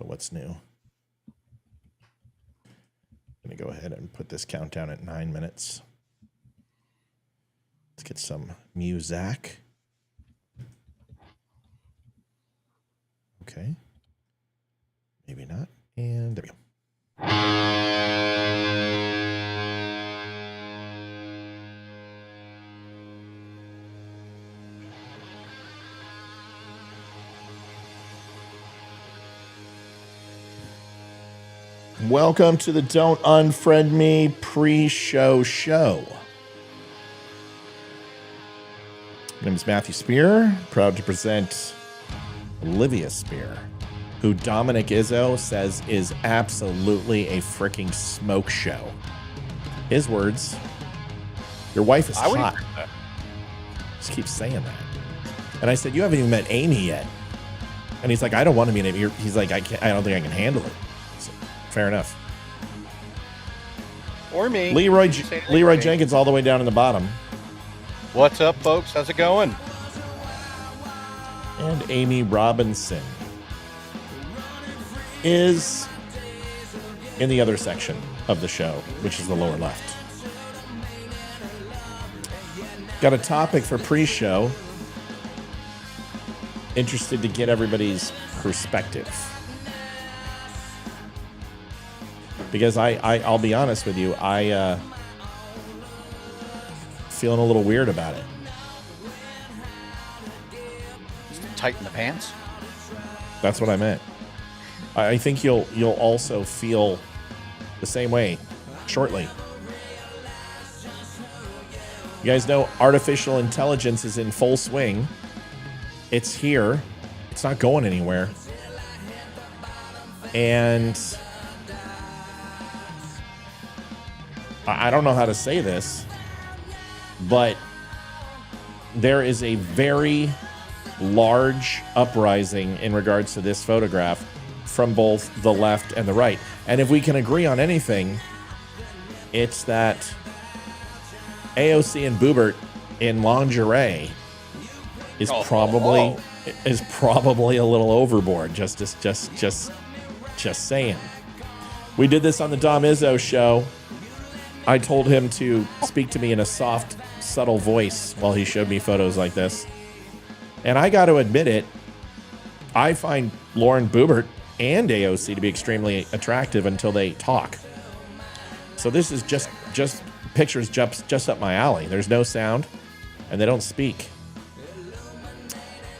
But what's new? I'm going to go ahead and put this countdown at 9 minutes. Let's get some music. Okay. Maybe not. And there we go. Welcome to the Don't Unfriend Me pre-show show. My name is Matthew Spear, proud to present Olivia Spear, who Dominic Izzo says is absolutely a freaking smoke show. His words, your wife is hot. Just keep saying that. And I said, you haven't even met Amy yet. And he's like, I don't want to meet Amy. He's like, I don't think I can handle it. So, fair enough. Or me. Leroy Jenkins all the way down in the bottom. What's up, folks? How's it going? And Amy Robinson is in the other section of the show, which is the lower left. Got a topic for pre-show. Interested to get everybody's perspective. Because I'll be honest with you, I feeling a little weird about it. Tighten the pants? That's what I meant. I think you'll also feel the same way shortly. You guys know artificial intelligence is in full swing. It's here. It's not going anywhere. And I don't know how to say this, but there is a very large uprising in regards to this photograph from both the left and the right. And if we can agree on anything, it's that AOC and Boobert in lingerie is probably a little overboard. Just saying. We did this on the Dom Izzo show. I told him to speak to me in a soft, subtle voice while he showed me photos like this. And I got to admit it, I find Lauren Boebert and AOC to be extremely attractive until they talk. So this is just pictures just up my alley. There's no sound, and they don't speak.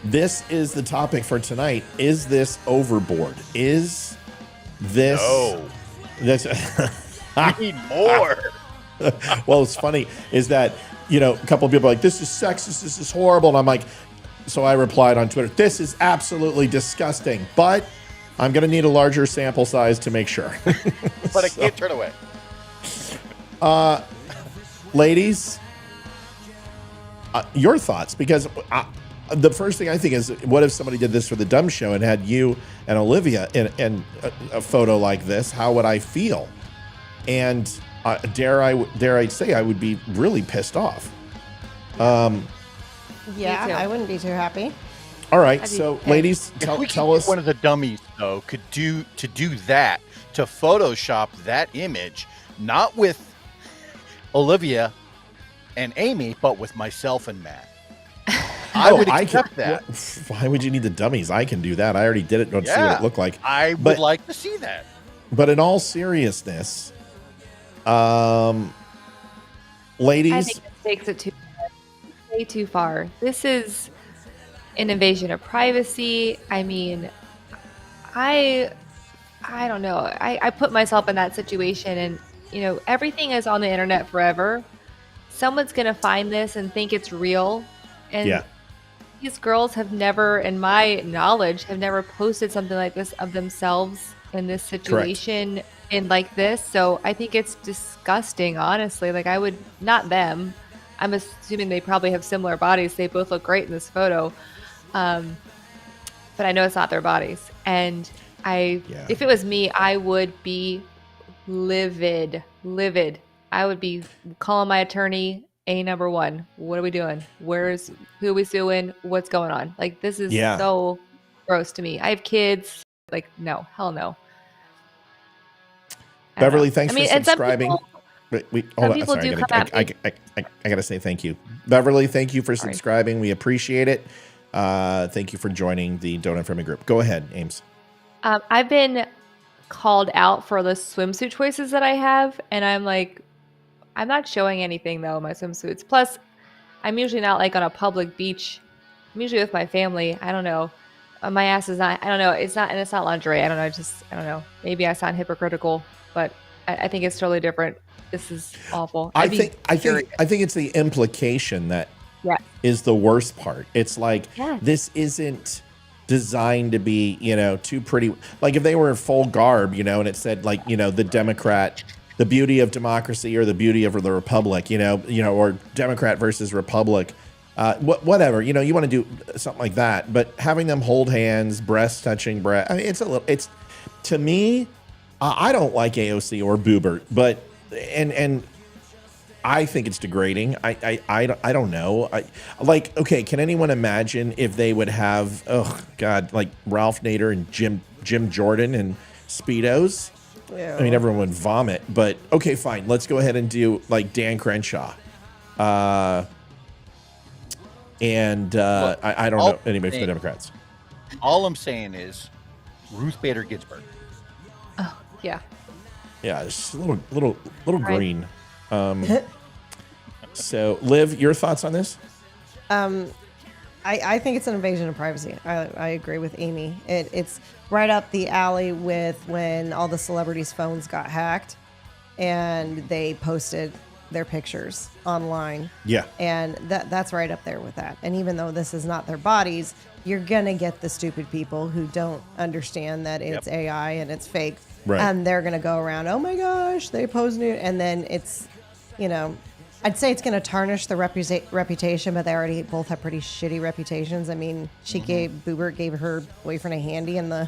This is the topic for tonight. Is this overboard? Is this... No. This... We need more. Well, what's funny is that, a couple of people are like, this is sexist, this is horrible. And I'm like, so I replied on Twitter, this is absolutely disgusting, but I'm going to need a larger sample size to make sure. But I can't turn away. Ladies, your thoughts, because the first thing I think is, what if somebody did this for the DUM Show and had you and Olivia in a photo like this? How would I feel? And dare I say I would be really pissed off. Yeah, I wouldn't be too happy. All right, so ladies, tell us. One of the dummies, though, could do that, to Photoshop that image, not with Olivia and Amy, but with myself and Matt. I would accept that. Why would you need the dummies? I can do that. I already did it. Don't see what it looked like. I would like to see that. But in all seriousness, ladies, I think it takes it way too far. This is an invasion of privacy. I mean, I don't know. I put myself in that situation, and everything is on the internet forever. Someone's gonna find this and think it's real, and these girls have never, in my knowledge, have never posted something like this of themselves in this situation. Correct. In like this. So I think it's disgusting, honestly. Like, I would, not them, I'm assuming they probably have similar bodies. They both look great in this photo. But I know it's not their bodies. And if it was me, I would be livid. I would be calling my attorney, number one. What are we doing? Who are we suing? What's going on? Like, this is so gross to me. I have kids. Like, no, hell no. Beverly, thanks for and subscribing. Some people do come at me. I gotta say thank you, Beverly. Thank you for subscribing. We appreciate it. Thank you for joining the Don't Unfriend Me group. Go ahead, Ames. I've been called out for the swimsuit choices that I have, and I'm like, I'm not showing anything though, my swimsuits. Plus, I'm usually not like on a public beach. I'm usually with my family. I don't know. My ass is not. I don't know. It's not lingerie. I don't know. I don't know. Maybe I sound hypocritical, but I think it's totally different. This is awful. I think it's the implication that is the worst part. It's like this isn't designed to be, too pretty. Like if they were in full garb, and it said like, the Democrat, the beauty of democracy or the beauty of the republic, or Democrat versus Republic. Whatever, you want to do something like that, but having them hold hands, breast touching breast. I mean, it's to me, I don't like AOC or Boobert, but and I think it's degrading. I don't know. Okay, can anyone imagine if they would have, like Ralph Nader and Jim Jordan and Speedos? Yeah. I mean, everyone would vomit, but okay, fine. Let's go ahead and do like Dan Crenshaw. I don't know anybody from the Democrats. All I'm saying is Ruth Bader Ginsburg. Oh, yeah. Yeah, it's a little green. So, Liv, your thoughts on this? I think it's an invasion of privacy. I agree with Amy. It's right up the alley with when all the celebrities' phones got hacked and they posted their pictures online. Yeah. And that's right up there with that. And even though this is not their bodies, you're going to get the stupid people who don't understand that it's AI and it's fake. Right. And they're going to go around, oh my gosh, they posed nude. And then it's, I'd say it's going to tarnish the reputation, but they already both have pretty shitty reputations. I mean, Boobert gave her boyfriend a handy in the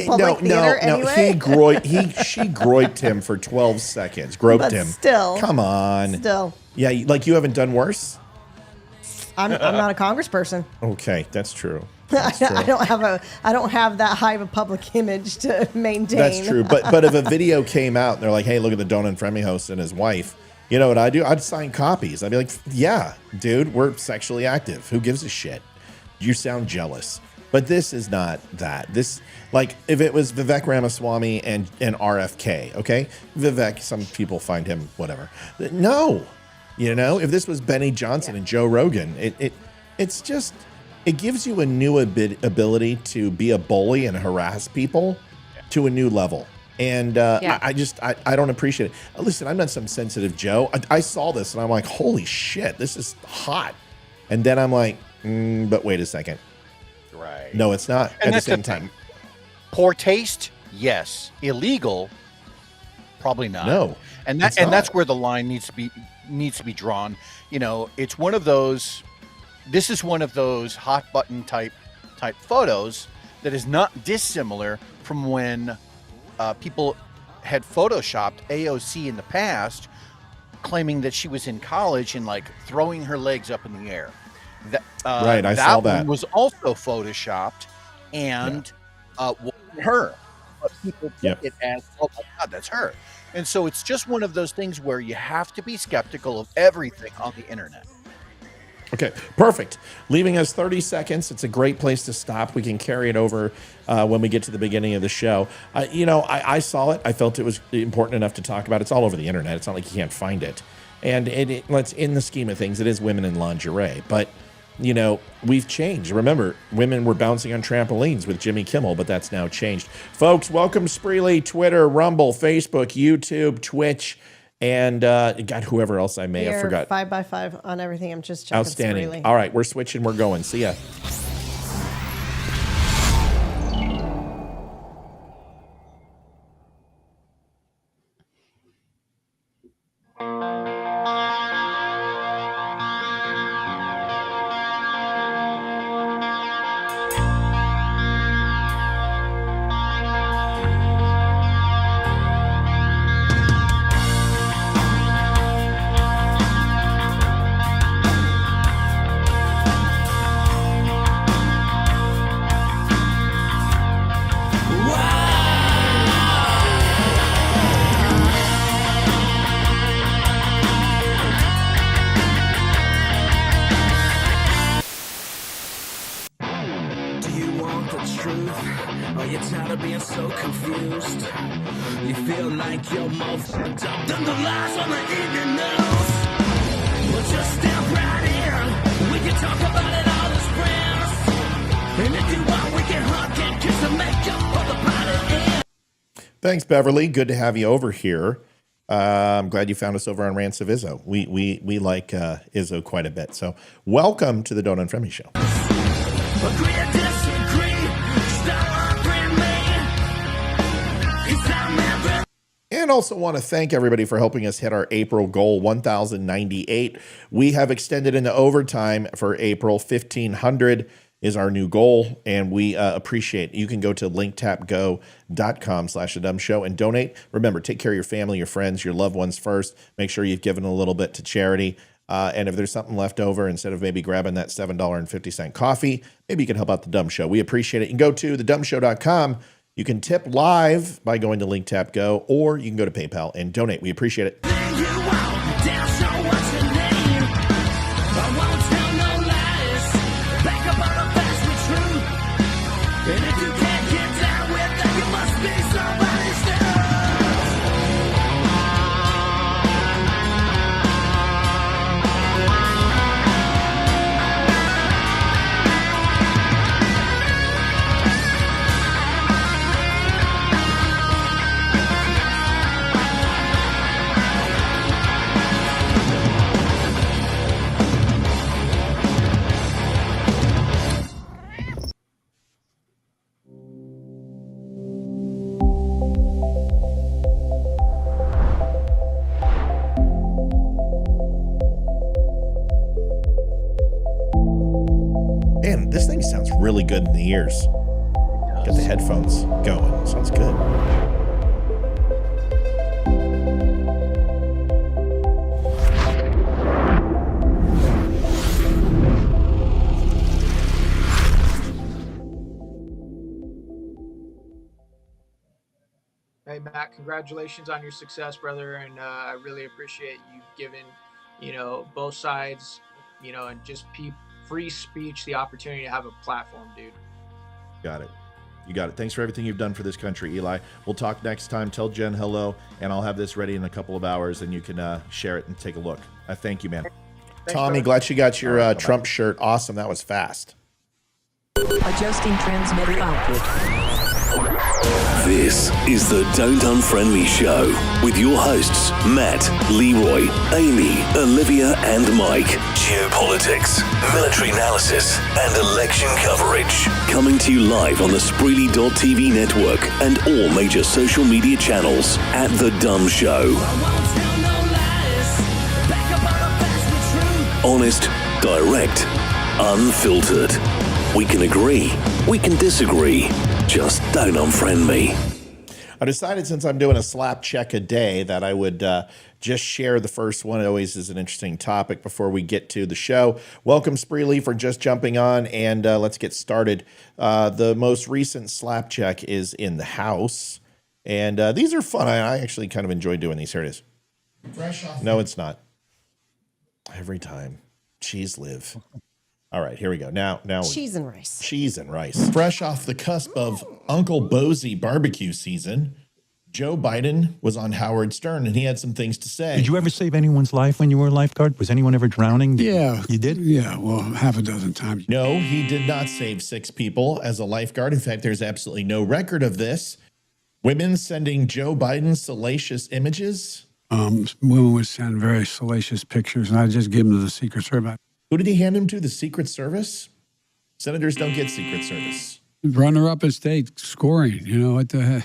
public theater anyway. She groped him for 12 seconds. Groped him. Still. Come on. Still. Yeah, like you haven't done worse? I'm not a congressperson. Okay, that's true. I don't have that high of a public image to maintain. That's true. But if a video came out and they're like, hey, look at the Don't Unfriend Me host and his wife, you know what I do? I'd sign copies. I'd be like, yeah, dude, we're sexually active. Who gives a shit? You sound jealous. But this is not that. This, like, if it was Vivek Ramaswamy and RFK, okay? Vivek, some people find him whatever. No. If this was Benny Johnson and Joe Rogan, it's just, it gives you a new ability to be a bully and harass people to a new level. And I don't appreciate it. Listen, I'm not some sensitive Joe. I saw this and I'm like, holy shit, this is hot. And then I'm like, but wait a second. Right. No, it's not. And at the same time. Poor taste, yes. Illegal, probably not. No. And that's where the line needs to be drawn. It's one of those. This is one of those hot button type photos that is not dissimilar from when people had photoshopped AOC in the past, claiming that she was in college and like throwing her legs up in the air. Right, I saw that. One was also photoshopped and wasn't her, but people took it as, oh my God, that's her. And so it's just one of those things where you have to be skeptical of everything on the internet. Okay, perfect. Leaving us 30 seconds. It's a great place to stop. We can carry it over when we get to the beginning of the show. I saw it. I felt it was important enough to talk about. It's all over the internet. It's not like you can't find it. And let's, in the scheme of things, it is women in lingerie. But, we've changed. Remember, women were bouncing on trampolines with Jimmy Kimmel, but that's now changed. Folks, welcome Spreely, Twitter, Rumble, Facebook, YouTube, Twitch, and whoever else I may have forgot. 5x5 on everything. I'm just checking. Outstanding. Spreely. All right, we're switching. We're going. See ya. truth? Are you tired of being so confused? You feel like you're more fucked up than the lies on the evening news. Well, just step right in. We can talk about it all as friends. And if you want, we can hug and kiss and make up for the party end. Thanks, Beverly. Good to have you over here. I'm glad you found us over on Rants of Izzo. We like Izzo quite a bit. So welcome to the Don't Unfriend Me Show. Agree or disagree, stop offering me. It's time never. And also want to thank everybody for helping us hit our April goal, 1,098. We have extended into overtime for April. 1,500 is our new goal, and we appreciate it. You can go to linktapgo.com/DUM Show and donate. Remember, take care of your family, your friends, your loved ones first. Make sure you've given a little bit to charity. And if there's something left over, instead of maybe grabbing that $7.50 coffee, maybe you can help out the DUM Show. We appreciate it. You can go to thedumshow.com. You can tip live by going to LinkTapGo, or you can go to PayPal and donate. We appreciate it. Then you out, down, so what's your name? I won't tell no lies. Back up on the facts with truth. And if you can't get down with that, you must be somebody's dad. Man, this thing sounds really good in the ears. Got the headphones going. Sounds good. Hey, Matt, congratulations on your success, brother. And I really appreciate you giving, both sides, and just free speech the opportunity to have a platform, dude. Got it. You got it. Thanks for everything you've done for this country, Eli. We'll talk next time. Tell Jen hello, and I'll have this ready in a couple of hours, and you can share it and take a look. Thank you, man. Thanks, Tommy, brother. glad you got your Trump shirt. Awesome. That was fast. Adjusting transmitter output. This is the Don't Unfriend Me Show with your hosts, Matt, Leroy, Amy, Olivia, and Mike. Geopolitics, military analysis, and election coverage. Coming to you live on the Spreely.tv network and all major social media channels at The DUM Show. I won't tell no lies. Back up on the facts with truth. Honest, direct, unfiltered. We can agree, we can disagree. Just don't unfriend me. I decided, since I'm doing a slap check a day, that I would just share the first one. It always is an interesting topic before we get to the show. Welcome, Spreely, for just jumping on, and let's get started. The most recent slap check is in the house, and these are fun. I actually kind of enjoy doing these. Here it is. Fresh off. No, it's not. Every time. Cheese live. All right, here we go. Now, Cheese and rice. cheese and rice. Fresh off the cusp of Uncle Bozy barbecue season, Joe Biden was on Howard Stern, and he had some things to say. Did you ever save anyone's life when you were a lifeguard? Was anyone ever drowning? Yeah. You did? Yeah, well, half a dozen times. No, he did not save 6 people as a lifeguard. In fact, there's absolutely no record of this. Women sending Joe Biden salacious images. Women would send very salacious pictures, and I'd just give them to the Secret Service. Who did he hand him to? The Secret Service? Senators don't get Secret Service. Runner-up in state scoring, what the heck.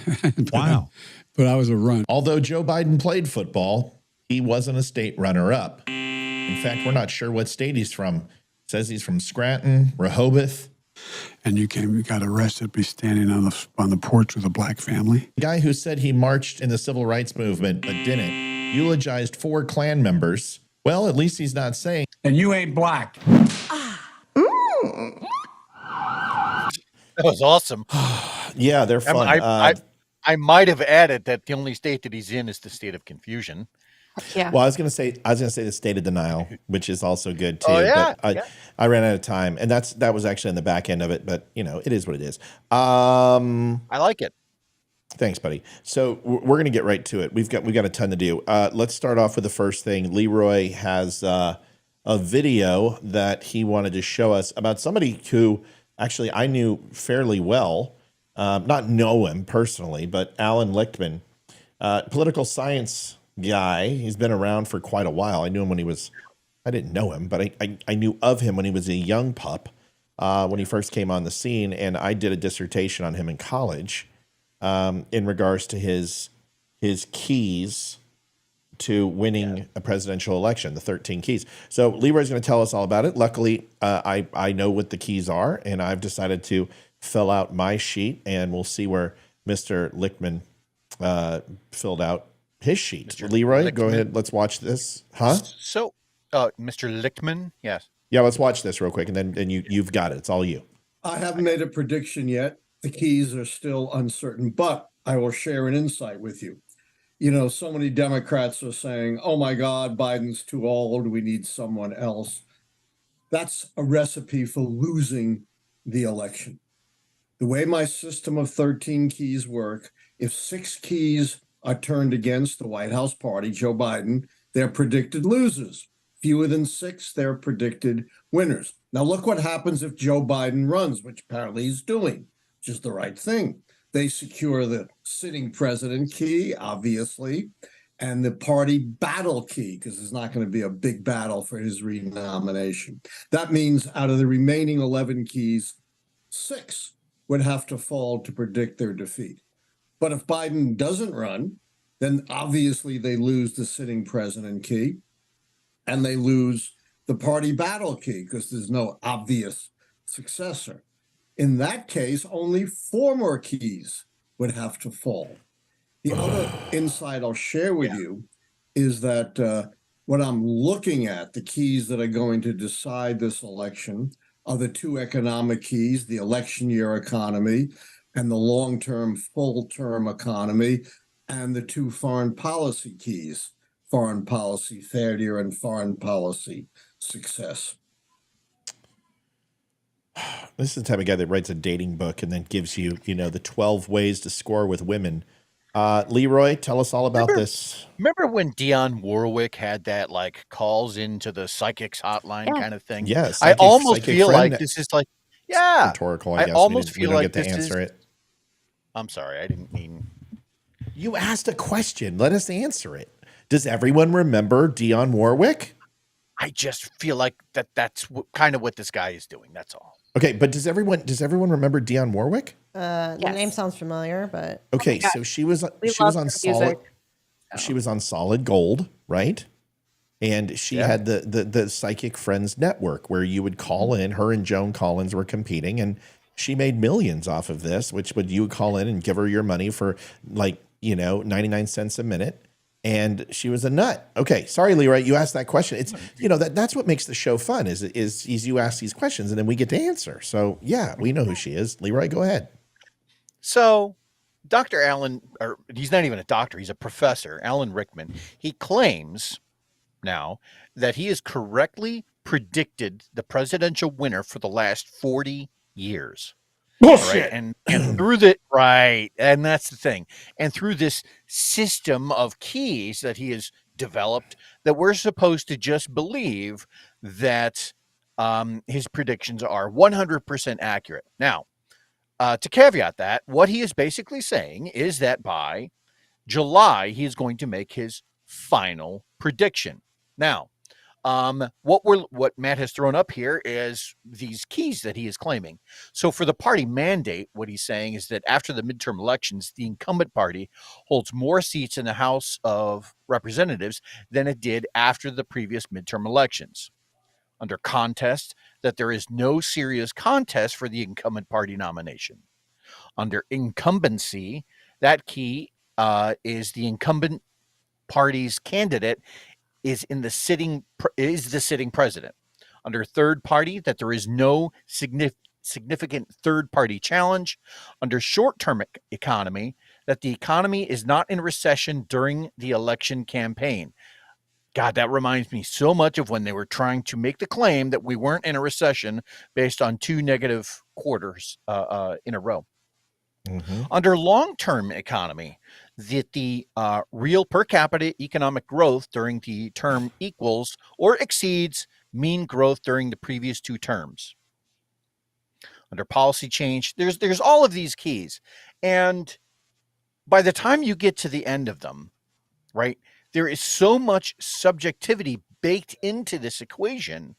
Wow. But I was a run. Although Joe Biden played football, he wasn't a state runner-up. In fact, we're not sure what state he's from. It says he's from Scranton, Rehoboth. And you got arrested, be standing on the porch with a black family. The guy who said he marched in the civil rights movement but didn't, eulogized 4 Klan members. Well, at least he's not saying. And you ain't black. That was awesome. Yeah, they're fun. I might have added that the only state that he's in is the state of confusion. Yeah. Well, I was gonna say the state of denial, which is also good too. Oh, yeah, But yeah. I ran out of time, and that was actually on the back end of it. But it is what it is. I like it. Thanks, buddy. So we're gonna get right to it. We've got a ton to do. Let's start off with the first thing. Leroy has a video that he wanted to show us about somebody who actually I knew fairly well, not know him personally, but Allan Lichtman, political science guy. He's been around for quite a while. I knew him when I didn't know him, but I knew of him when he was a young pup, when he first came on the scene. And I did a dissertation on him in college, in regards to his keys to winning a presidential election, the 13 keys. So Leroy's going to tell us all about it. Luckily, I know what the keys are, and I've decided to fill out my sheet, and we'll see where Mr. Lichtman filled out his sheet. Mr. Leroy, Lichtman. go ahead. Let's watch this. Huh? So, Mr. Lichtman, yes. Yeah, let's watch this real quick, and then you've got it. It's all you. I haven't made a prediction yet. The keys are still uncertain, but I will share an insight with you. So many Democrats are saying, oh my God, Biden's too old. We need someone else. That's a recipe for losing the election. The way my system of 13 keys work, if 6 keys are turned against the White House party, Joe Biden, they're predicted losers. Fewer than 6, they're predicted winners. Now look what happens if Joe Biden runs, which apparently he's doing, which is the right thing. They secure the sitting president key, obviously, and the party battle key, because there's not going to be a big battle for his renomination. That means out of the remaining 11 keys, 6 would have to fall to predict their defeat. But if Biden doesn't run, then obviously they lose the sitting president key, and they lose the party battle key because there's no obvious successor. In that case, only 4 more keys would have to fall. The other insight I'll share with you is that what I'm looking at, the keys that are going to decide this election, are the 2 economic keys, the election year economy and the long-term, full-term economy, and the 2 foreign policy keys, foreign policy failure and foreign policy success. This is the type of guy that writes a dating book and then gives you, the 12 ways to score with women. Leroy, tell us all about this. Remember when Dionne Warwick had that calls into the psychics hotline kind of thing? Yes. I almost feel like this is rhetorical. I guess almost we feel don't like get to this answer is. it. I'm sorry, I didn't mean. You asked a question. Let us answer it. Does everyone remember Dionne Warwick? I just feel like that's kind of what this guy is doing. That's all. Okay, but does everyone remember Dionne Warwick? The name sounds familiar, but okay, so she was on Solid Gold, right? And she had the Psychic Friends Network where you would call in. Her and Joan Collins were competing, and she made millions off of this. You would call in and give her your money for 99 cents a minute. And she was a nut. Okay, sorry, Leroy, you asked that question. It's that's what makes the show fun is you ask these questions and then we get to answer. So yeah, we know who she is. Leroy, go ahead. So Dr. Allan, or he's not even a doctor, he's a professor, Allan Rickman, he claims now that he has correctly predicted the presidential winner for the last 40 years. Bullshit. Right? And through the right, and that's the thing. And through this system of keys that he has developed, that we're supposed to just believe that his predictions are 100% accurate. Now, to caveat that, what he is basically saying is that by July, he is going to make his final prediction. Now, what Matt has thrown up here is these keys that he is claiming. So for the party mandate, what he's saying is that after the midterm elections, the incumbent party holds more seats in the House of Representatives than it did after the previous midterm elections. Under contest, that there is no serious contest for the incumbent party nomination. Under incumbency, that key is the incumbent party's candidate is the sitting president. Under third party, that there is no significant third party challenge. Under short-term economy, that the economy is not in recession during the election campaign. God, that reminds me so much of when they were trying to make the claim that we weren't in a recession based on 2 negative quarters in a row. Under long-term economy, the real per capita economic growth during the term equals or exceeds mean growth during the previous 2 terms. Under policy change, there's all of these keys, and by the time you get to the end of them, right, there is so much subjectivity baked into this equation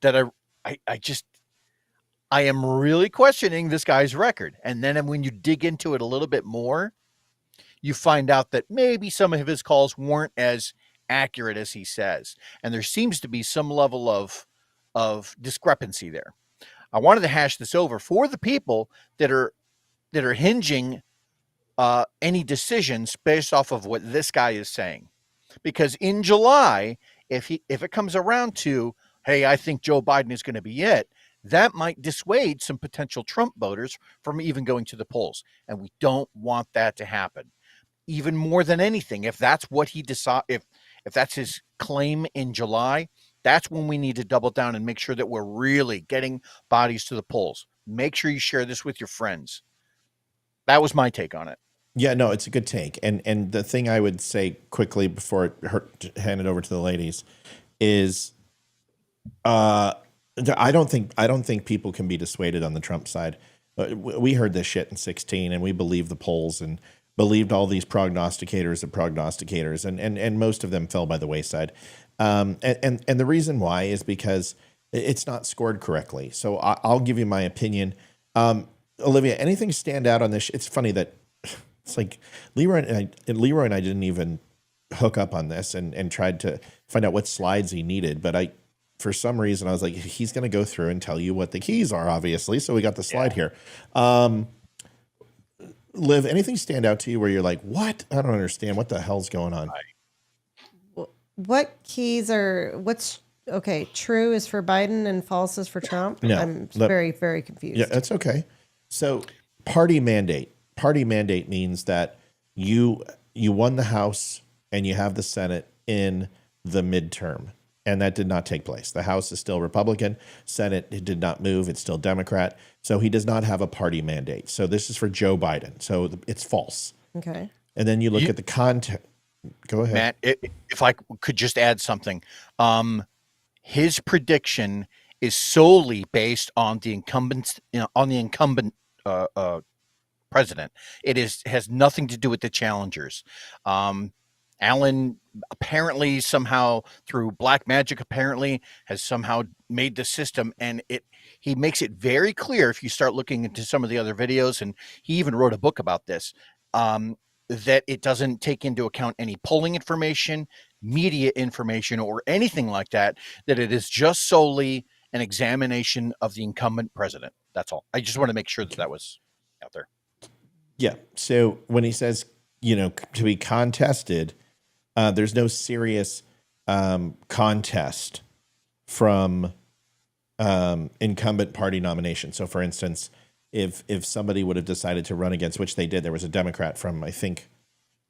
that I am really questioning this guy's record. And then when you dig into it a little bit more, you find out that maybe some of his calls weren't as accurate as he says. And there seems to be some level of discrepancy there. I wanted to hash this over for the people that are hinging any decisions based off of what this guy is saying. Because in July, if it comes around to, hey, I think Joe Biden is going to be it, that might dissuade some potential Trump voters from even going to the polls. And we don't want that to happen. Even more than anything, if that's what he decides, if that's his claim in July, that's when we need to double down and make sure that we're really getting bodies to the polls. Make sure you share this with your friends. That was my take on it. Yeah, no, it's a good take. And the thing I would say quickly before hand it over to the ladies is I don't think people can be dissuaded on the Trump side. We heard this shit in 2016 and we believed the polls and believed all these prognosticators and most of them fell by the wayside. And the reason why is because it's not scored correctly. So I'll give you my opinion. Olivia, anything stand out on this? It's funny that it's like Leroy and I didn't even hook up on this and tried to find out what slides he needed. But for some reason, I was like, he's going to go through and tell you what the keys are, obviously. So we got the slide here. Liv, anything stand out to you where you're like, what? I don't understand. What the hell's going on? What keys are, okay, true is for Biden and false is for Trump? No, I'm very, very confused. Yeah, that's okay. So party mandate. Party mandate means that you won the House and you have the Senate in the midterm. And that did not take place. The House is still Republican. Senate, it did not move. It's still Democrat. So he does not have a party mandate. So this is for Joe Biden. So it's false. Okay. And then you look at the content. Go ahead. Matt, if I could just add something. His prediction is solely based on the incumbent president. It has nothing to do with the challengers. Allan apparently somehow through black magic has somehow made the system, and he makes it very clear if you start looking into some of the other videos, and he even wrote a book about this, that it doesn't take into account any polling information, media information, or anything like that, that it is just solely an examination of the incumbent president. That's all. I just want to make sure that was out there. Yeah. So when he says, to be contested, there's no serious contest from incumbent party nomination. So, for instance, if somebody would have decided to run against, which they did, there was a Democrat from, I think,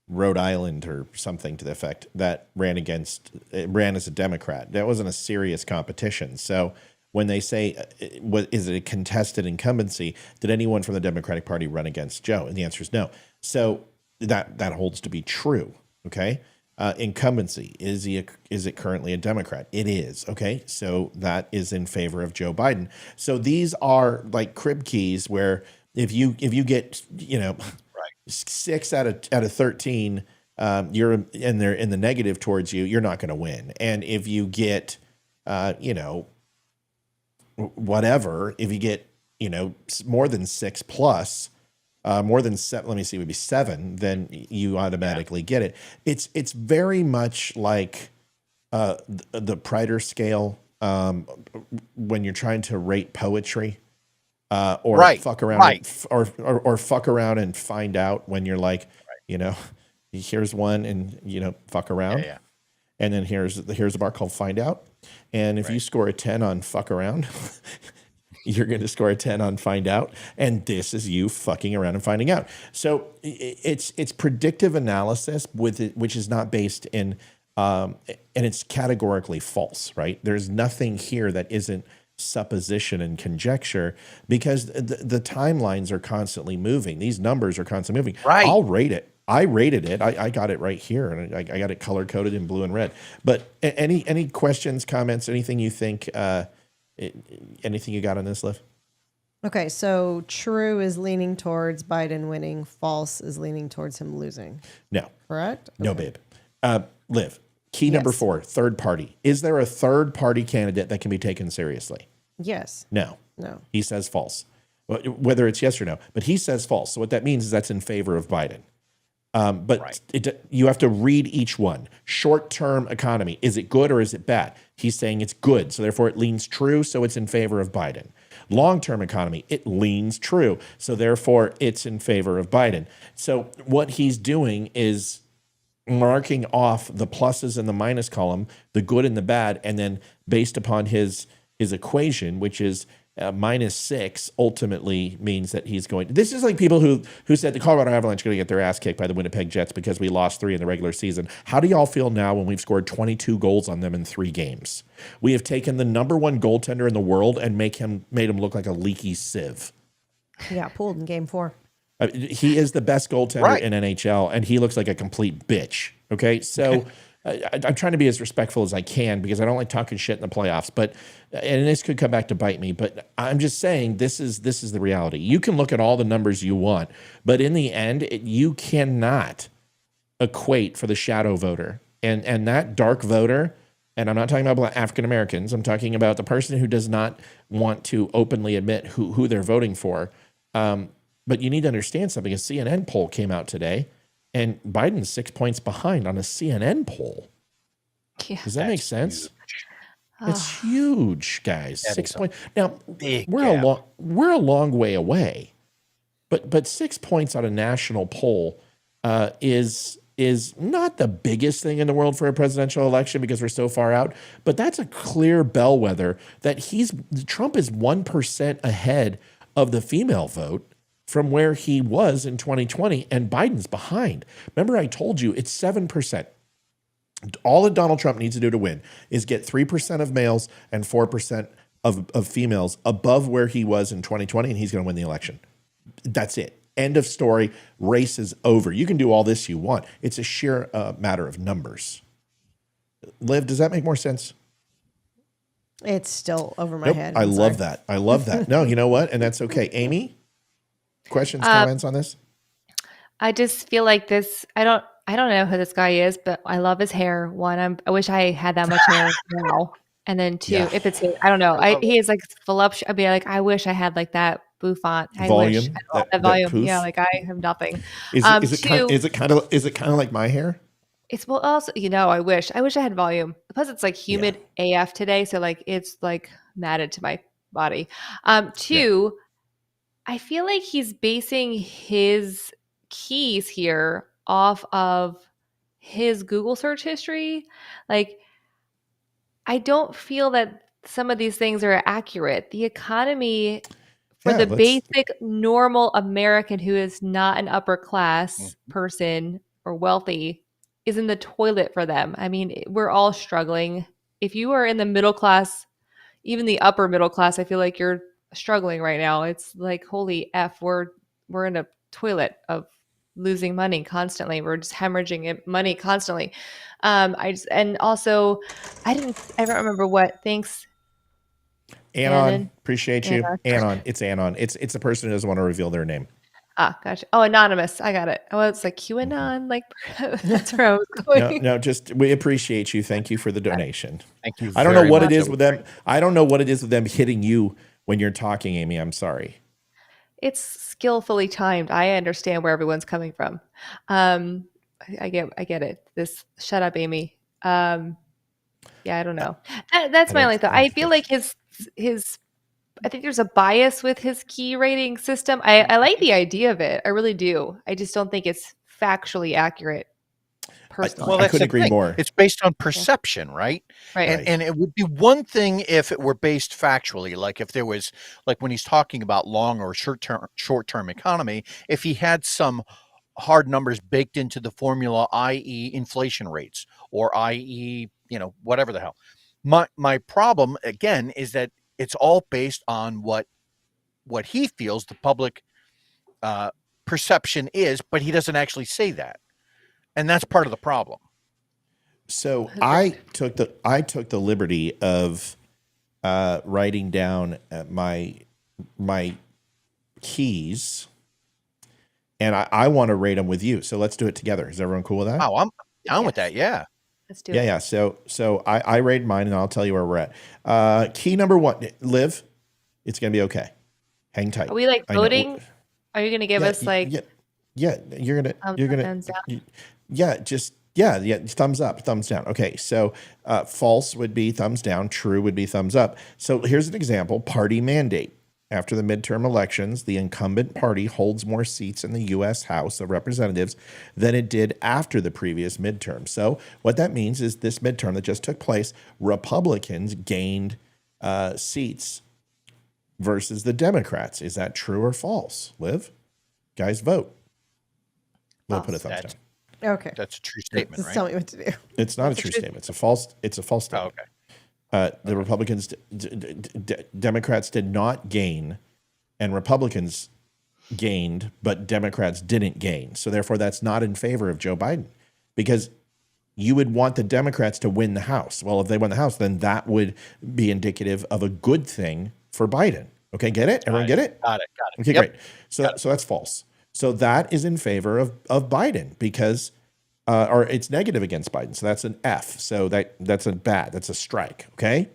Rhode Island or something to the effect that ran as a Democrat. That wasn't a serious competition. So when they say, is it a contested incumbency? Did anyone from the Democratic Party run against Joe? And the answer is no. So that holds to be true. Okay. Incumbency. Is it currently a Democrat? It is. Okay. So that is in favor of Joe Biden. So these are like crib keys where if you get, 6 out of 13, you're in there in the negative towards you, you're not going to win. And if you get, whatever, if you get, more than 6 plus, more than 7, let me see, it would be 7, then you automatically get it. It's very much like the Prider scale when you're trying to rate poetry, or fuck around, or fuck around and find out when you're like, here's one and fuck around, and then here's a bar called Find Out, and if you score a 10 on fuck around. You're going to score a 10 on Find Out, and this is you fucking around and finding out. So it's predictive analysis with it, which is not based in And it's categorically false, right? There's nothing here that isn't supposition and conjecture because the timelines are constantly moving. These numbers are constantly moving. Right. I'll rate it. I rated it. I got it right here, and I got it color coded in blue and red. But any questions, comments, anything you think, anything you got on this, Liv? Okay, so true is leaning towards Biden winning. False is leaning towards him losing. No. Correct? No, Okay. babe. Liv, key number Yes. 4, third party. Is there a third party candidate that can be taken seriously? Yes. No. No. He says false. Whether it's yes or no, but he says false. So what that means is that's in favor of Biden. But you have to read each one. Short-term economy, is it good or is it bad? He's saying it's good, so therefore it leans true, so it's in favor of Biden. Long-term economy, it leans true, so therefore it's in favor of Biden. So what he's doing is marking off the pluses and the minus column, the good and the bad, and then based upon his equation, which is -6, ultimately means that he's going. This is like people who said the Colorado Avalanche are going to get their ass kicked by the Winnipeg Jets because we lost 3 in the regular season. How do y'all feel now when we've scored 22 goals on them in 3 games? We have taken the #1 goaltender in the world and made him look like a leaky sieve. He got pulled in game 4. He is the best goaltender in NHL, and he looks like a complete bitch. Okay, so I'm trying to be as respectful as I can because I don't like talking shit in the playoffs. But and this could come back to bite me. But I'm just saying this is the reality. You can look at all the numbers you want, but in the end, you cannot equate for the shadow voter and that dark voter. And I'm not talking about African Americans. I'm talking about the person who does not want to openly admit who they're voting for. But you need to understand something. A CNN poll came out today, and Biden's 6 points behind on a CNN poll. Yeah. Does that make sense? Huge. It's huge, guys. That 6 is a points. Now big we're gap. a long way away, but 6 points on a national poll is not the biggest thing in the world for a presidential election because we're so far out. But that's a clear bellwether that Trump is 1% ahead of the female vote from where he was in 2020, and Biden's behind. Remember, I told you it's 7%. All that Donald Trump needs to do to win is get 3% of males and 4% of females above where he was in 2020, and he's going to win the election. That's it. End of story. Race is over. You can do all this you want. It's a sheer matter of numbers. Liv, does that make more sense? It's still over my Nope. head. I I'm love sorry. that. I love that. No, you know what? And that's okay. Amy, questions, comments on this? I just feel like this. I don't know who this guy is, but I love his hair. One, I wish I had that much hair now. And then 2, Yeah. if it's him, I don't know. He is like voluptuous. I'd be like, I wish I had like that bouffant. I Volume, wish I had that that volume. poof. Yeah, like I have nothing. Is it kind 2, of like my hair? it's well also, I wish I had volume. Plus it's like humid AF today, so like it's like matted to my body. 2, I feel like he's basing his keys here off of his Google search history. Like I don't feel that some of these things are accurate. The economy for the basic normal American who is not an upper class person or wealthy is in the toilet for them. I mean, we're all struggling. If you are in the middle class, even the upper middle class, I feel like you're struggling right now. It's like, holy F, we're in a toilet of losing money constantly. We're just hemorrhaging money constantly. I don't remember what. Thanks. Anon, appreciate you. Anon. Anon, it's Anon. It's a person who doesn't want to reveal their name. Ah, gotcha. Oh, anonymous. I got it. Oh, it's like QAnon. Like that's where I was going. No, just we appreciate you. Thank you for the donation. Thank you. I don't know very what much. it is with them. I don't know what it is with them hitting you when you're talking, Amy. I'm sorry. It's skillfully timed. I understand where everyone's coming from. I get it. This shut up, Amy. Yeah, I don't know. That's my only thought. I feel like his I think there's a bias with his key rating system. I like the idea of it. I really do. I just don't think it's factually accurate. Personally. Well, I that's couldn't the agree thing. more. It's based on perception, right? Right. And it would be one thing if it were based factually, like if there was, like when he's talking about long or short-term economy, if he had some hard numbers baked into the formula, i.e., inflation rates, or i.e., whatever the hell. My problem again is that it's all based on what he feels the public perception is, but he doesn't actually say that, and that's part of the problem. So I took the liberty of writing down my keys, and I want to rate them with you. So let's do it together. Is everyone cool with that? Oh, I'm down with that. Yeah. Let's do it. Yeah. So I rate mine, and I'll tell you where we're at. Key number 1, Liv. It's gonna be okay. Hang tight. Are we like voting? Are you gonna give us like? Yeah. You're gonna. Thumbs down? Thumbs up, thumbs down. Okay, so false would be thumbs down, true would be thumbs up. So here's an example: party mandate. After the midterm elections, the incumbent party holds more seats in the U.S. House of Representatives than it did after the previous midterm. So what that means is this midterm that just took place, Republicans gained seats versus the Democrats. Is that true or false? Liv? Guys, vote. We'll put a thumbs down. Okay. That's a true statement, Just right? tell me what to do. It's not a true statement. It's a false statement. Oh, okay. The Republicans, Democrats did not gain, and Republicans gained, but Democrats didn't gain. So therefore, that's not in favor of Joe Biden, because you would want the Democrats to win the House. Well, if they won the House, then that would be indicative of a good thing for Biden. Okay, get it? Everyone get it? Got it. Okay, great. So that's false. So that is in favor of Biden, because or it's negative against Biden. So that's an F. So that's a bad. That's a strike. Okay.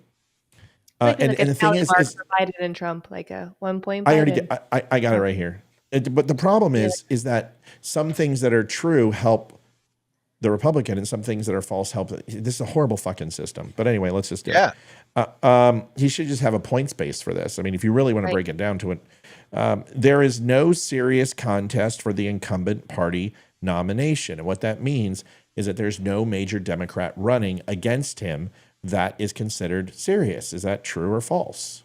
And the thing is for Biden and Trump, like a 1 point. Biden. I got it right here. But the problem is that some things that are true help the Republican, and some things that are false help. This is a horrible fucking system. But anyway, let's just do it. He should just have a points base for this. I mean, if you really want to break it down to it, there is no serious contest for the incumbent party nomination. And what that means is that there's no major Democrat running against him that is considered serious. Is that true or false?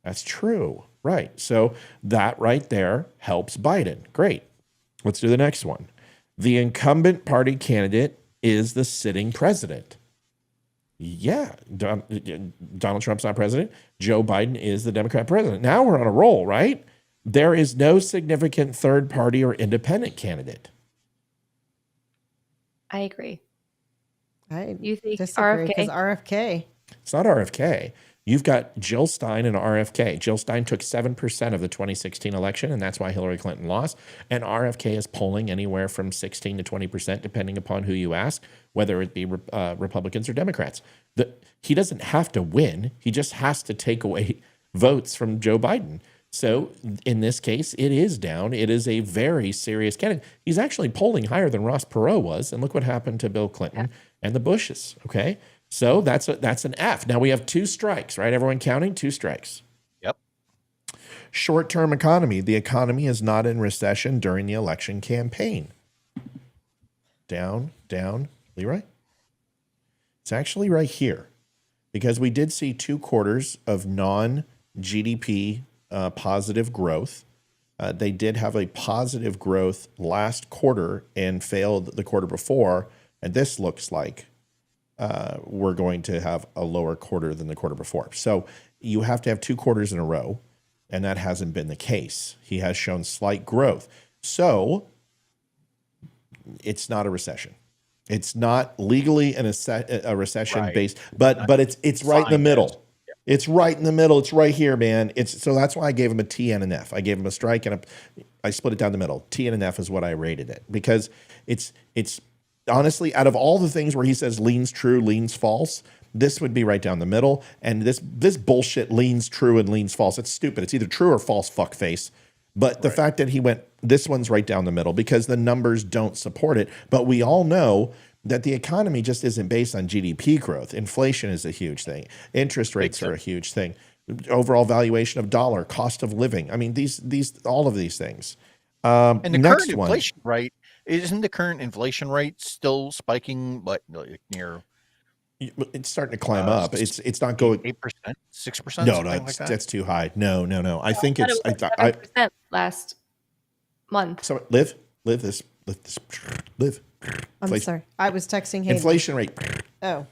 That's true. Right. So that right there helps Biden. Great. Let's do the next one. The incumbent party candidate is the sitting president. Yeah. Donald Trump's not president. Joe Biden is the Democrat president. Now we're on a roll, right? There is no significant third party or independent candidate. I agree. You think RFK? Because RFK. It's not RFK. You've got Jill Stein and RFK. Jill Stein took 7% of the 2016 election, and that's why Hillary Clinton lost. And RFK is polling anywhere from 16 to 20%, depending upon who you ask, whether it be Republicans or Democrats. He doesn't have to win. He just has to take away votes from Joe Biden. So in this case, it is down. It is a very serious candidate. He's actually polling higher than Ross Perot was. And look what happened to Bill Clinton and the Bushes. Okay. So that's an F. Now we have 2 strikes, right? Everyone counting? 2 strikes. Yep. Short-term economy. The economy is not in recession during the election campaign. Down, Leroy. It's actually right here, because we did see 2 quarters of non-GDP positive growth. They did have a positive growth last quarter and failed the quarter before. And this looks like we're going to have a lower quarter than the quarter before. So you have to have 2 quarters in a row, and that hasn't been the case. He has shown slight growth. So it's not a recession. It's not legally a recession based, but it's right in the middle. It's right in the middle. It's right here, man. So that's why I gave him a T and an F. I gave him a strike and I split it down the middle. T and an F is what I rated it, because it's honestly, out of all the things where he says leans true, leans false, this would be right down the middle. And this bullshit leans true and leans false. It's stupid. It's either true or false, fuckface. But the fact that he went, this one's right down the middle, because the numbers don't support it. But we all know that the economy just isn't based on GDP growth. Inflation is a huge thing. Interest rates are a huge thing. Overall valuation of dollar, cost of living. I mean, all of these things. And the current inflation rate, isn't the current inflation rate still spiking, but near? It's starting to climb up. It's not going 8%, 6%. No, that's too high. No. I think it's 7% last month. So Liv, Live this. Live. I'm sorry. I was texting Hayden. Inflation rate. Oh,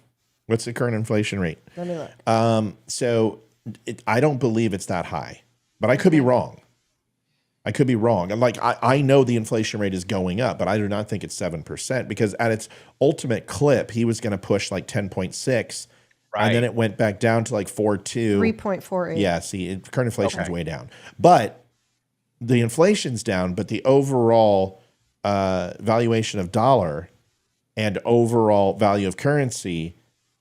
What's the current inflation rate? let me look. So I don't believe it's that high, but I could be wrong. I could be wrong. And I know the inflation rate is going up, but I do not think it's 7% because at its ultimate clip, he was going to push like 10.6, and then it went back down to like 4.2. 3.48. Yeah, see, current inflation is way down. But the inflation's down, but the overall valuation of dollar and overall value of currency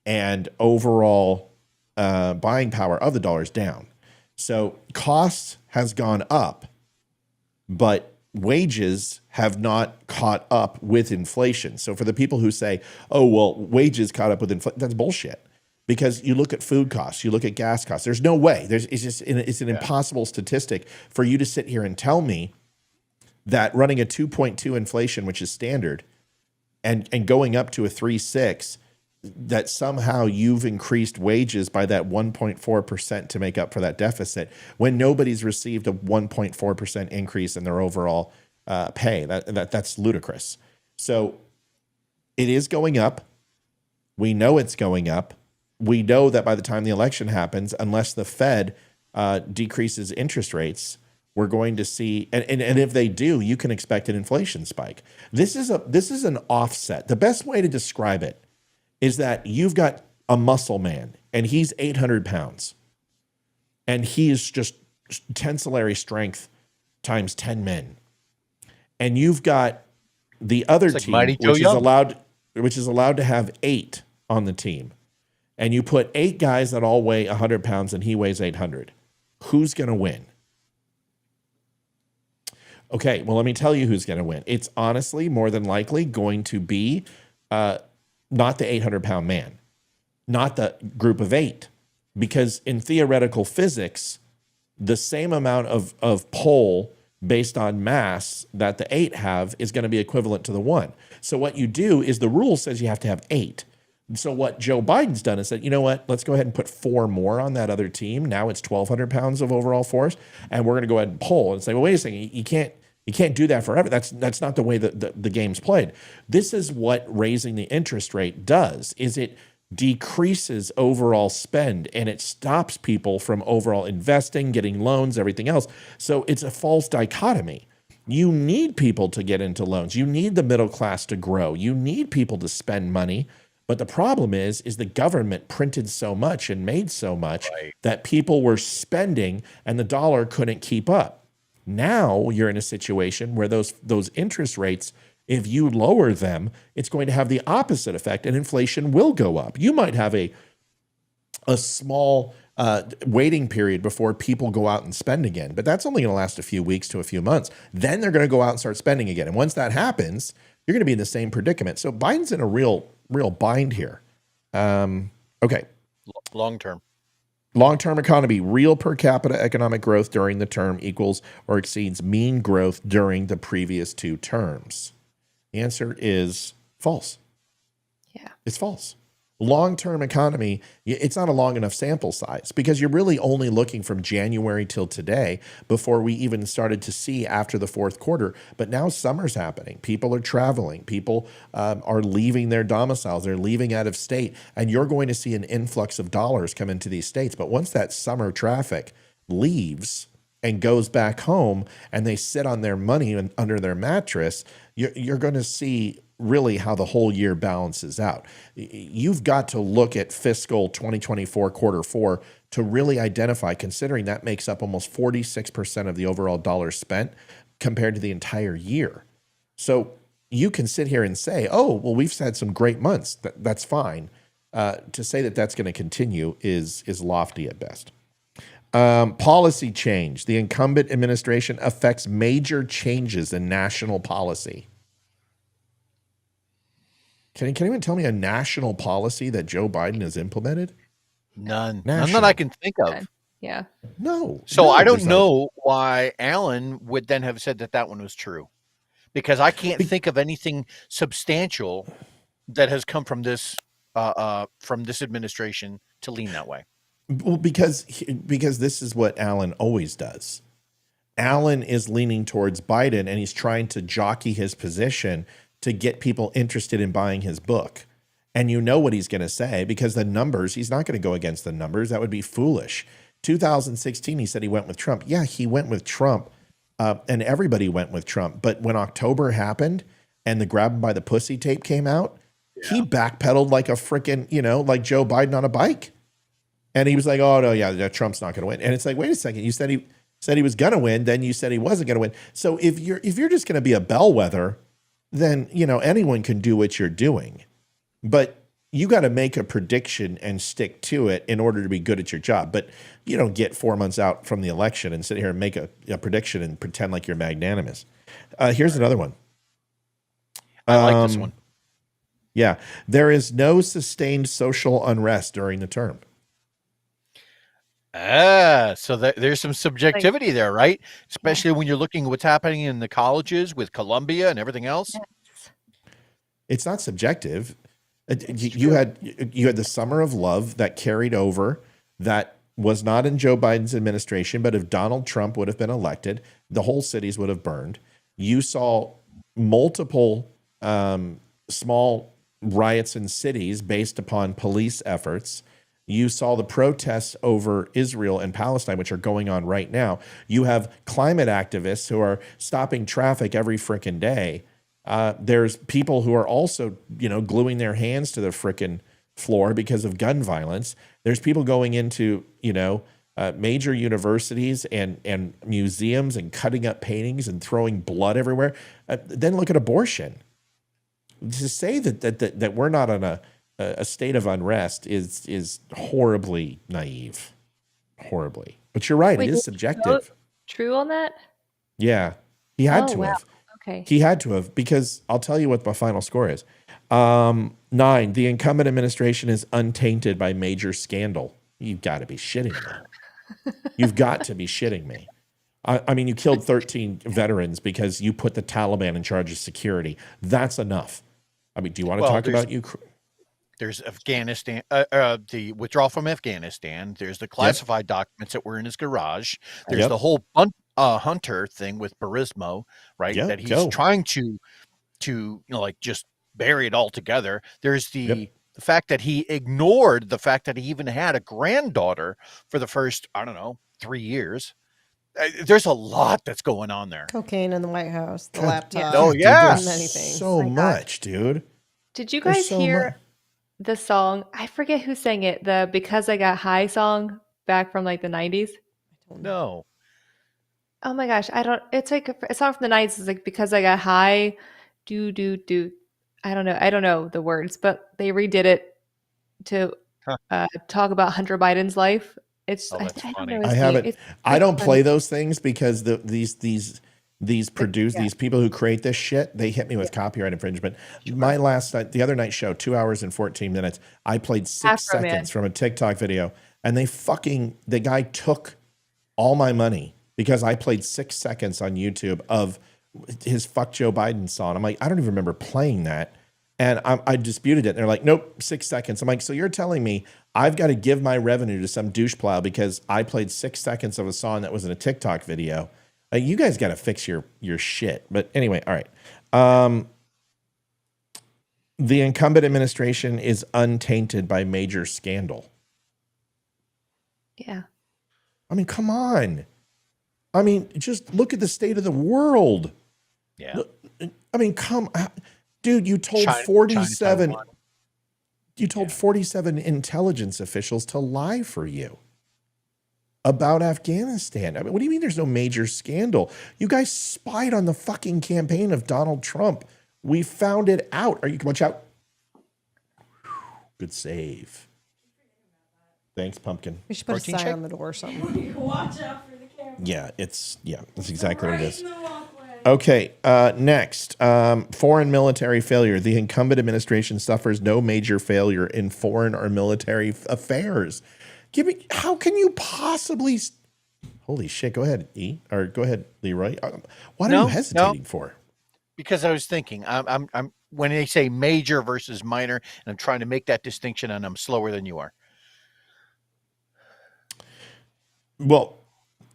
and overall buying power of the dollar is down. So cost has gone up, but wages have not caught up with inflation. So for the people who say, oh, well, wages caught up with inflation, that's bullshit. Because you look at food costs, you look at gas costs. There's no way. It's an impossible statistic for you to sit here and tell me that running a 2.2 inflation, which is standard, and going up to a 3.6, that somehow you've increased wages by that 1.4% to make up for that deficit when nobody's received a 1.4% increase in their overall pay. That's ludicrous. So it is going up. We know it's going up. We know that by the time the election happens, unless the Fed decreases interest rates, we're going to see, and if they do, you can expect an inflation spike. This is an offset. The best way to describe it is that you've got a muscle man, and he's 800 pounds, and he is just tensillary strength times 10 men, and you've got the other team, which is allowed to have 8 on the team. And you put 8 guys that all weigh 100 pounds and he weighs 800. Who's going to win? Okay, well, let me tell you who's going to win. It's honestly more than likely going to be not the 800-pound man, not the group of 8. Because in theoretical physics, the same amount of pull based on mass that the 8 have is going to be equivalent to the 1. So what you do is the rule says you have to have 8. So what Joe Biden's done is said, you know what, let's go ahead and put 4 more on that other team. Now it's 1,200 pounds of overall force, and we're going to go ahead and pull and say, well, wait a second, you can't do that forever. That's not the way that the game's played. This is what raising the interest rate does, is it decreases overall spend, and it stops people from overall investing, getting loans, everything else. So it's a false dichotomy. You need people to get into loans. You need the middle class to grow. You need people to spend money. But the problem is the government printed so much and made so much that people were spending and the dollar couldn't keep up. Now you're in a situation where those interest rates, if you lower them, it's going to have the opposite effect and inflation will go up. You might have a small waiting period before people go out and spend again, but that's only going to last a few weeks to a few months. Then they're going to go out and start spending again. And once that happens, you're going to be in the same predicament. So Biden's in a real bind here. Okay. Long-term economy, real per capita economic growth during the term equals or exceeds mean growth during the previous 2 terms. The answer is false. Yeah. It's false. Long-term economy, it's not a long enough sample size because you're really only looking from January till today before we even started to see after the 4th quarter. But now summer's happening. People are traveling. People are leaving their domiciles. They're leaving out of state. And you're going to see an influx of dollars come into these states. But once that summer traffic leaves and goes back home and they sit on their money under their mattress, you're going to see really how the whole year balances out. You've got to look at fiscal 2024 quarter 4 to really identify, considering that makes up almost 46% of the overall dollars spent compared to the entire year. So you can sit here and say, oh, well, we've had some great months. That's fine. To say that that's going to continue is lofty at best. Policy change. The incumbent administration affects major changes in national policy. Can anyone tell me a national policy that Joe Biden has implemented? None National. that I can think of. Yeah. No. So I don't know why Allan would then have said that one was true, because I can't think of anything substantial that has come from this administration to lean that way. Well, because this is what Allan always does. Allan is leaning towards Biden, and he's trying to jockey his position to get people interested in buying his book. And you know what he's going to say, because the numbers, he's not going to go against the numbers. That would be foolish. 2016, he said he went with Trump. Yeah, he went with Trump, and everybody went with Trump. But when October happened and the grab him by the pussy tape came out, he backpedaled like a freaking, like Joe Biden on a bike. And he was like, oh, no, yeah, Trump's not going to win. And it's like, wait a second. You said he was going to win. Then you said he wasn't going to win. So if you're just going to be a bellwether, then, anyone can do what you're doing. But you got to make a prediction and stick to it in order to be good at your job. But you don't get 4 months out from the election and sit here and make a prediction and pretend like you're magnanimous. Here's another one. I like this one. Yeah. There is no sustained social unrest during the term. So there's some subjectivity there, right? Especially when you're looking at what's happening in the colleges with Columbia and everything else. It's not subjective. You had the summer of love that carried over, that was not in Joe Biden's administration, but if Donald Trump would have been elected, the whole cities would have burned. You saw multiple small riots in cities based upon police efforts. You saw the protests over Israel and Palestine, which are going on right now. You have climate activists who are stopping traffic every frickin' day. There's people who are also, gluing their hands to the frickin' floor because of gun violence. There's people going into, major universities and museums and cutting up paintings and throwing blood everywhere. Then look at abortion. To say that we're not on a state of unrest is horribly naive. Horribly. But you're right. It is subjective. True on that? Yeah. He had to have. Okay. He had to have, because I'll tell you what my final score is. 9, the incumbent administration is untainted by major scandal. You've got to be shitting me. You've got to be shitting me. I mean, you killed 13 veterans because you put the Taliban in charge of security. That's enough. I mean, do you want to talk about Ukraine? There's Afghanistan, the withdrawal from Afghanistan. There's the classified documents that were in his garage. There's the whole Hunter thing with Burisma, right? That he's trying to just bury it all together. There's the fact that he ignored the fact that he even had a granddaughter for the first, 3 years. There's a lot that's going on there. Cocaine in the White House, the laptop. Oh, yeah. Dude, many things. So much, dude. Did you guys hear the song? I forget who sang it. The "Because I Got High" song back from like the 90s. No. Oh my gosh, I don't. It's like a song from the 90s. It's like "Because I Got High." Do. I don't know the words, but they redid it to talk about Hunter Biden's life. It's I don't know. I haven't. I don't play those things because these people who create this shit, they hit me with copyright infringement. My last night, the other night show, 2 hours and 14 minutes, I played 6 seconds from a TikTok video, and the guy took all my money because I played 6 seconds on YouTube of his "Fuck Joe Biden" song. I'm like, I don't even remember playing that. And I disputed it. And they're like, nope, 6 seconds. I'm like, so you're telling me I've got to give my revenue to some douche plow because I played 6 seconds of a song that was in a TikTok video? You guys got to fix your shit. But anyway, all right. The incumbent administration is untainted by major scandal. Yeah. I mean, come on. I mean, just look at the state of the world. Yeah. I mean, dude, you told 47 intelligence officials to lie for you about Afghanistan. I mean, what do you mean there's no major scandal? You guys spied on the fucking campaign of Donald Trump. We found it out. Watch out. Good save. Thanks, Pumpkin. We should put a sign on the door or something. Watch out for the camera. Yeah, that's exactly what it is. Okay, next, foreign military failure. The incumbent administration suffers no major failure in foreign or military affairs. How can you possibly? Holy shit! Go ahead, go ahead, Leroy. What are you hesitating for? Because I was thinking, I'm when they say major versus minor, and I'm trying to make that distinction, and I'm slower than you are. Well,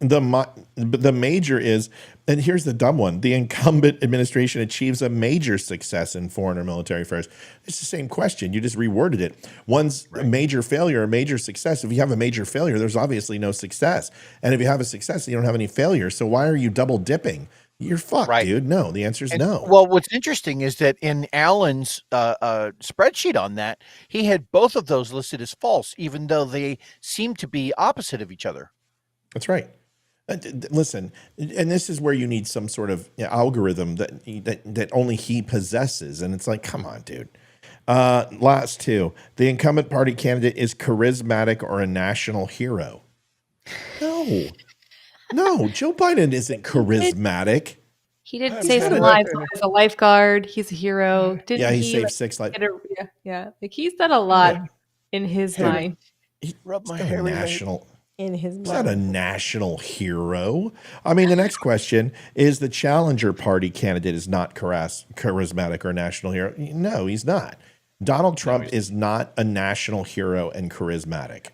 the major is, and here's the dumb one: the incumbent administration achieves a major success in foreign or military affairs. It's the same question. You just reworded it. One's a major failure, a major success. If you have a major failure, there's obviously no success. And if you have a success, you don't have any failure. So why are you double dipping? You're fucked, dude. No, the answer is no. Well, what's interesting is that in Allan's spreadsheet on that, he had both of those listed as false, even though they seem to be opposite of each other. That's right. Listen, and this is where you need some sort of algorithm that only he possesses. And it's like, come on, dude. Last two. The incumbent party candidate is charismatic or a national hero. No, Joe Biden isn't charismatic. He didn't save some lives. He's a lifeguard. He's a hero. Didn't he saved 6 lives. Yeah. Like he's done a lot in his mind. He rubbed my hair national. In his He's not a national hero. I mean, the next question is the challenger party candidate is not charismatic or national hero. No, he's not. Donald Trump is not a national hero and charismatic.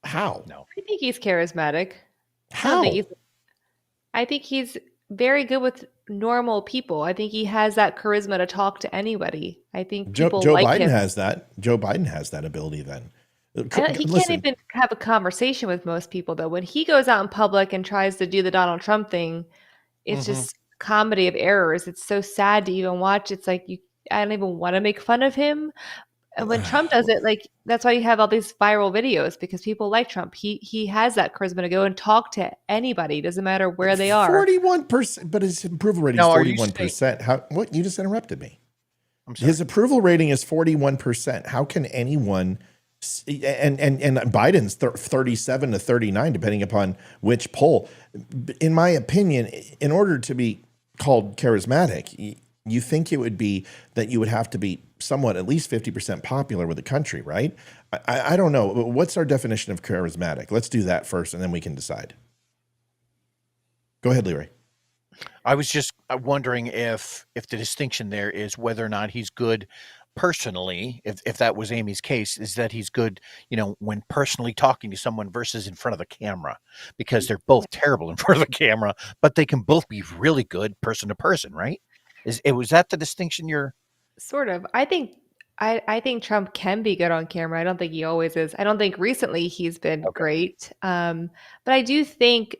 How? No. I think he's charismatic. How? I think he's very good with normal people. I think he has that charisma to talk to anybody. I think people Joe like Biden him. has that. Joe Biden has that ability then. He can't even have a conversation with most people, though. When he goes out in public and tries to do the Donald Trump thing, it's just comedy of errors. It's so sad to even watch. It's like I don't even want to make fun of him. And when Trump does it, like that's why you have all these viral videos, because people like Trump. He has that charisma to go and talk to anybody. Doesn't matter where they are. 41%, but his approval rating is 41%. How? What? You just interrupted me. I'm sorry. His approval rating is 41%. How can anyone? And Biden's 37 to 39, depending upon which poll. In my opinion, in order to be called charismatic, you think it would be that you would have to be somewhat at least 50% popular with the country, right? I don't know. What's our definition of charismatic? Let's do that first, and then we can decide. Go ahead, Leroy. I was just wondering if the distinction there is whether or not he's good personally, if that was Amy's case, is that he's good, when personally talking to someone versus in front of the camera, because they're both terrible in front of the camera, but they can both be really good person to person, right? Was that the distinction you're? Sort of. I think Trump can be good on camera. I don't think he always is. I don't think recently he's been great. But I do think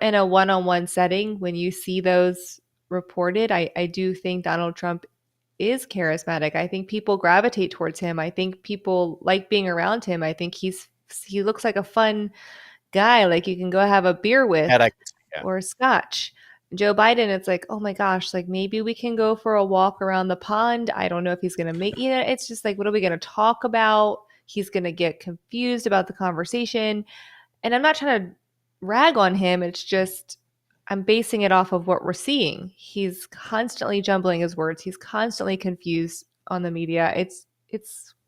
in a one-on-one setting, when you see those reported, I do think Donald Trump is charismatic. I think people gravitate towards him. I think people like being around him. I think he looks like a fun guy, like you can go have a beer with or scotch. Joe Biden, it's like, oh my gosh, like maybe we can go for a walk around the pond. I don't know if he's going to make it. It's just like, what are we going to talk about? He's going to get confused about the conversation. And I'm not trying to rag on him. It's just, I'm basing it off of what we're seeing. He's constantly jumbling his words. He's constantly confused on the media. It's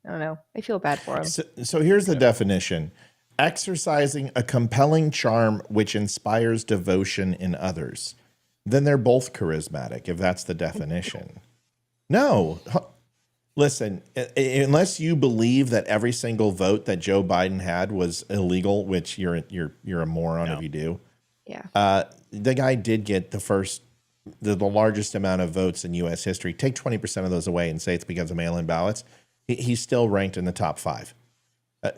I don't know. I feel bad for him. So here's the definition. Exercising a compelling charm which inspires devotion in others. Then they're both charismatic, if that's the definition. No. Listen, unless you believe that every single vote that Joe Biden had was illegal, which you're a moron if you do. Yeah. The guy did get the largest amount of votes in U.S. history. Take 20% of those away and say it's because of mail-in ballots. He's still ranked in the top 5.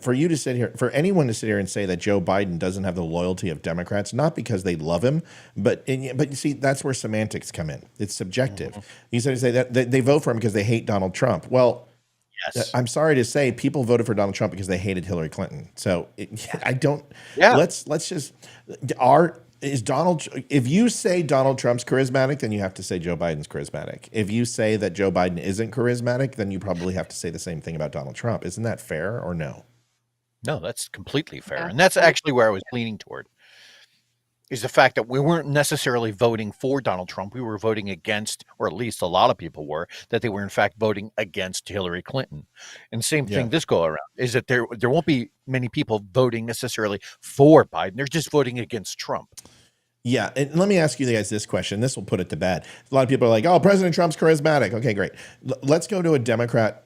For anyone to sit here and say that Joe Biden doesn't have the loyalty of Democrats, not because they love him, but you see, that's where semantics come in. It's subjective. Mm-hmm. You say that they vote for him because they hate Donald Trump. Well, yes. I'm sorry to say, people voted for Donald Trump because they hated Hillary Clinton. So I don't. Yeah. Let's just if you say Donald Trump's charismatic, then you have to say Joe Biden's charismatic. If you say that Joe Biden isn't charismatic, then you probably have to say the same thing about Donald Trump. Isn't that fair or no? No, that's completely fair. Yeah. And that's actually where I was leaning toward, is the fact that we weren't necessarily voting for Donald Trump. We were voting against, or at least a lot of people were, that they were in fact voting against Hillary Clinton. And same thing this go around, is that there won't be many people voting necessarily for Biden. They're just voting against Trump. Yeah, and let me ask you guys this question. This will put it to bed. A lot of people are like, oh, President Trump's charismatic. Okay, great. Let's go to a Democrat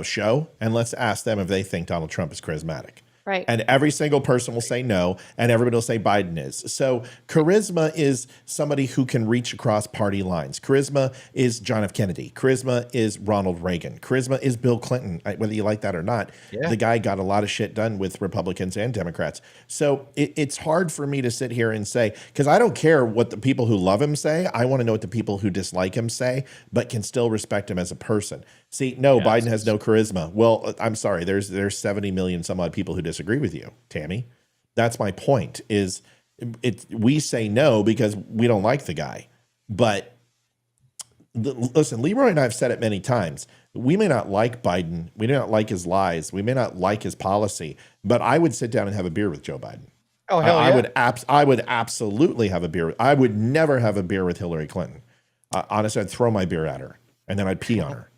show, and let's ask them if they think Donald Trump is charismatic. Right. And every single person will say no, and everybody will say Biden is. So charisma is somebody who can reach across party lines. Charisma is John F. Kennedy. Charisma is Ronald Reagan. Charisma is Bill Clinton, whether you like that or not. Yeah. The guy got a lot of shit done with Republicans and Democrats. So it's hard for me to sit here and say, because I don't care what the people who love him say. I want to know what the people who dislike him say, but can still respect him as a person. See, no, Biden has no charisma. Well, I'm sorry. There's 70 million some odd people who disagree with you, Tammy. That's my point. Is we say no because we don't like the guy. But listen, Leroy and I have said it many times. We may not like Biden. We may not like his lies. We may not like his policy. But I would sit down and have a beer with Joe Biden. Oh, hell yeah. I would absolutely have a beer. I would never have a beer with Hillary Clinton. Honestly, I'd throw my beer at her and then I'd pee on her.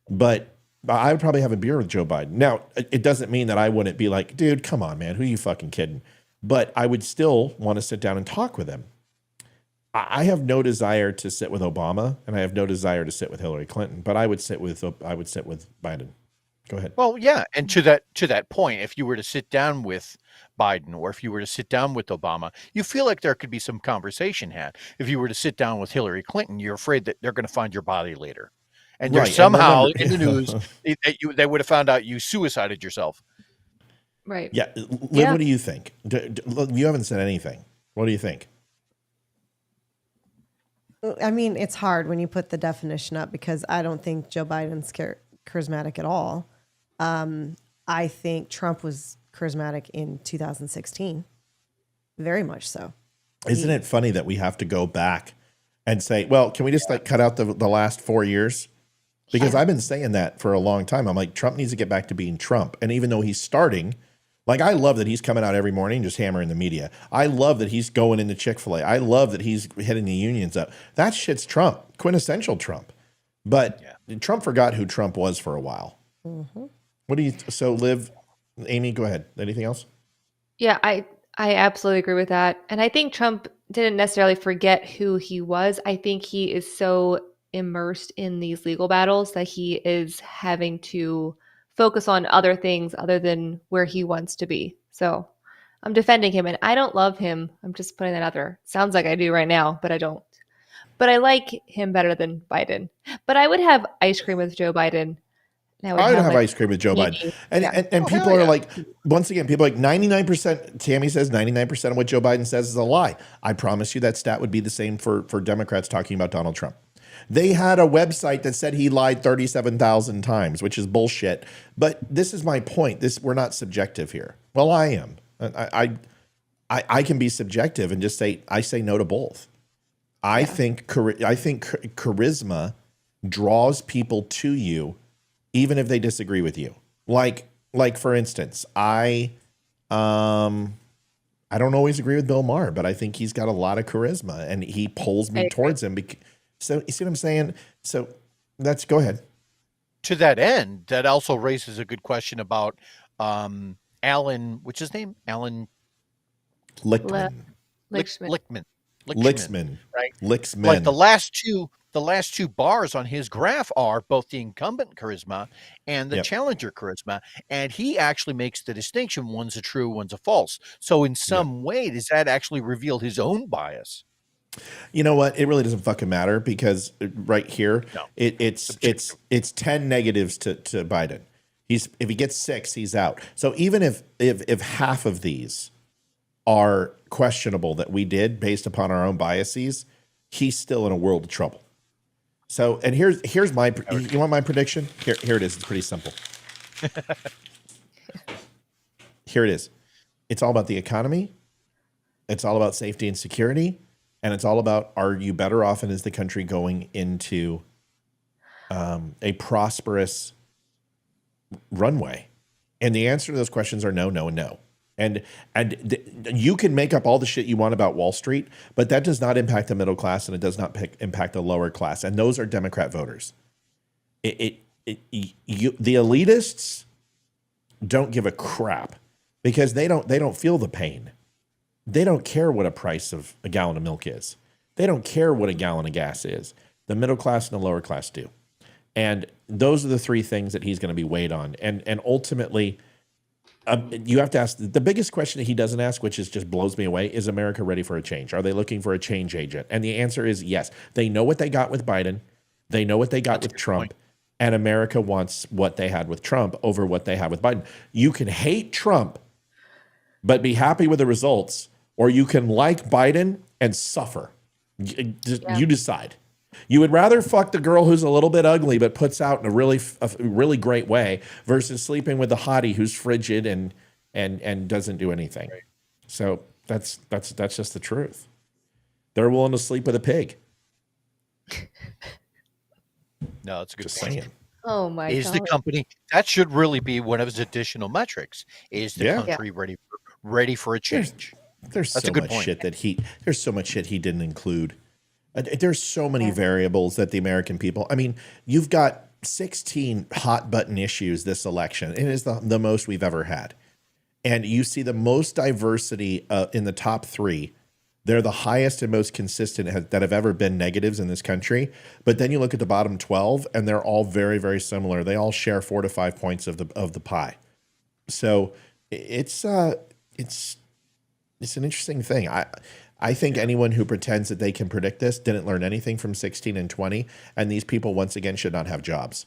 But I would probably have a beer with Joe Biden. Now, it doesn't mean that I wouldn't be like, dude, come on, man. Who are you fucking kidding? But I would still want to sit down and talk with him. I have no desire to sit with Obama, and I have no desire to sit with Hillary Clinton. But I would sit with Biden. Go ahead. Well, yeah, and to that point, if you were to sit down with Biden or if you were to sit down with Obama, you feel like there could be some conversation had. If you were to sit down with Hillary Clinton, you're afraid that they're going to find your body later. And you're somehow in the news, they would have found out you suicided yourself. Right. Yeah. Liv, what do you think? You haven't said anything. What do you think? I mean, it's hard when you put the definition up because I don't think Joe Biden's charismatic at all. I think Trump was charismatic in 2016. Very much so. Isn't it funny that we have to go back and say, well, can we just cut out the last 4 years? Because I've been saying that for a long time. I'm like, Trump needs to get back to being Trump. And even though he's starting, like, I love that he's coming out every morning just hammering the media. I love that he's going into Chick-fil-A. I love that he's hitting the unions up. That shit's Trump, quintessential Trump. But Trump forgot who Trump was for a while. Mm-hmm. What do you, so Liv, Amy, go ahead. Anything else? Yeah, I absolutely agree with that. And I think Trump didn't necessarily forget who he was. I think he is so immersed in these legal battles that he is having to focus on other things other than where he wants to be. So I'm defending him, and I don't love him. I'm just putting that out there. Sounds like I do right now, but I don't. But I like him better than Biden. But I would have ice cream with Joe Biden. I would have ice cream with Joe Biden. And people are like, once again, people are like 99%, Tammy says 99% of what Joe Biden says is a lie. I promise you that stat would be the same for Democrats talking about Donald Trump. They had a website that said he lied 37,000 times, which is bullshit. But this is my point. We're not subjective here. Well, I am. I can be subjective and just say, I say no to both. I think charisma draws people to you even if they disagree with you. Like for instance, I don't always agree with Bill Maher, but I think he's got a lot of charisma and he pulls me towards him. So you see what I'm saying? So go ahead. To that end, that also raises a good question about Allan, what's his name? Allan Lichtman. Lichtman. Right? Lichtman. Like the last two bars on his graph are both the incumbent charisma and the challenger charisma. And he actually makes the distinction. One's a true, one's a false. So in some way, does that actually reveal his own bias? You know what? It really doesn't fucking matter because right here, it's 10 negatives to Biden. If he gets 6, he's out. So even if half of these are questionable that we did based upon our own biases, he's still in a world of trouble. So, and here's my, you want my prediction? Here it is. It's pretty simple. Here it is. It's all about the economy. It's all about safety and security. And it's all about, are you better off and is the country going into a prosperous runway? And the answer to those questions are no, no, and no. And you can make up all the shit you want about Wall Street, but that does not impact the middle class and it does not impact the lower class. And those are Democrat voters. The elitists don't give a crap because they don't feel the pain. They don't care what a price of a gallon of milk is. They don't care what a gallon of gas is. The middle class and the lower class do. And those are the three things that he's going to be weighed on. And ultimately, You have to ask the biggest question that he doesn't ask, which is just blows me away, is America ready for a change? Are they looking for a change agent? And the answer is yes. They know what they got with Biden. They know what they got with Trump. And America wants what they had with Trump over what they have with Biden. You can hate Trump, but be happy with the results, or you can like Biden and suffer. You decide. You would rather fuck the girl who's a little bit ugly but puts out in a really great way versus sleeping with the hottie who's frigid and doesn't do anything. Right. So that's just the truth. They're willing to sleep with a pig. No, it's a good just point. saying. Oh my God. Is the company, that should really be one of his additional metrics. Is the country ready for a change? There's so much shit there's so much shit he didn't include. There's so many variables that the American people, I mean, you've got 16 hot button issues this election. It is the most we've ever had. And you see the most diversity in the top 3. They're the highest and most consistent that have ever been negatives in this country. But then you look at the bottom 12 and they're all very, very similar. They all share 4 to 5 points of the pie. So it's an interesting thing. I think anyone who pretends that they can predict this didn't learn anything from 16 and 20, and these people, once again, should not have jobs.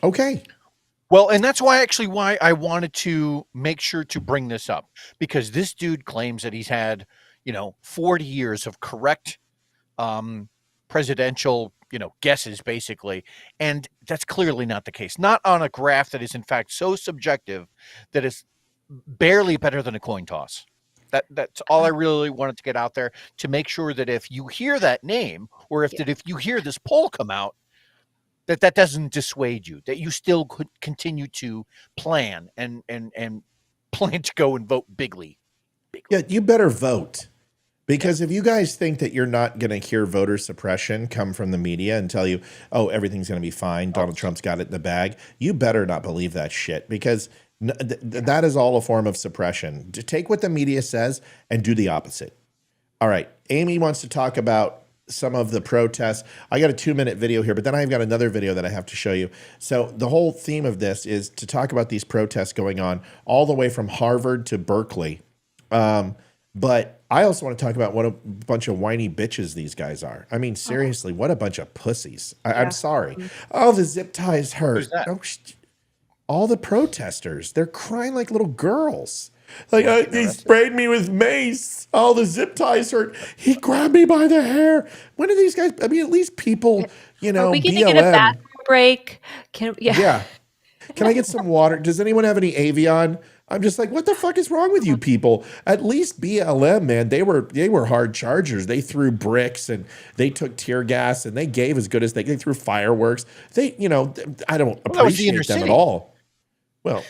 Okay. Well, and that's why I wanted to make sure to bring this up, because this dude claims that he's had, 40 years of correct presidential, guesses, basically, and that's clearly not the case. Not on a graph that is, in fact, so subjective that it's barely better than a coin toss. That's all I really wanted to get out there, to make sure that if you hear that name, or if you hear this poll come out, that doesn't dissuade you, that you still could continue to plan and plan to go and vote bigly. Yeah, you better vote. Because if you guys think that you're not going to hear voter suppression come from the media and tell you, oh, everything's going to be fine, Donald Trump's got it in the bag, you better not believe that shit, because that is all a form of suppression. To take what the media says and do the opposite. All right. Amy wants to talk about some of the protests. I got a 2-minute video here, but then I've got another video that I have to show you. So the whole theme of this is to talk about these protests going on all the way from Harvard to Berkeley. But I also want to talk about what a bunch of whiny bitches these guys are. I mean, seriously, what a bunch of pussies. I'm sorry. Oh, the zip ties hurt. Who's that? Oh, all the protesters, they're crying like little girls. Like, he sprayed me with mace. Oh, the zip ties hurt. He grabbed me by the hair. When are these guys? I mean, at least people, Are we going to get a bathroom break? Yeah. Can I get some water? Does anyone have any Avion? I'm just like, what the fuck is wrong with you people? At least BLM, man, they were hard chargers. They threw bricks and they took tear gas and they gave as good as they threw fireworks. I don't appreciate them at all. Well,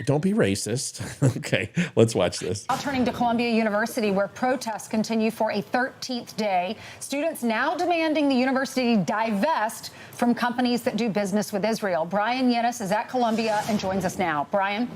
don't be racist. Okay, let's watch this. Now turning to Columbia University, where protests continue for a 13th day. Students now demanding the university divest from companies that do business with Israel. Brian Yennis is at Columbia and joins us now. Brian.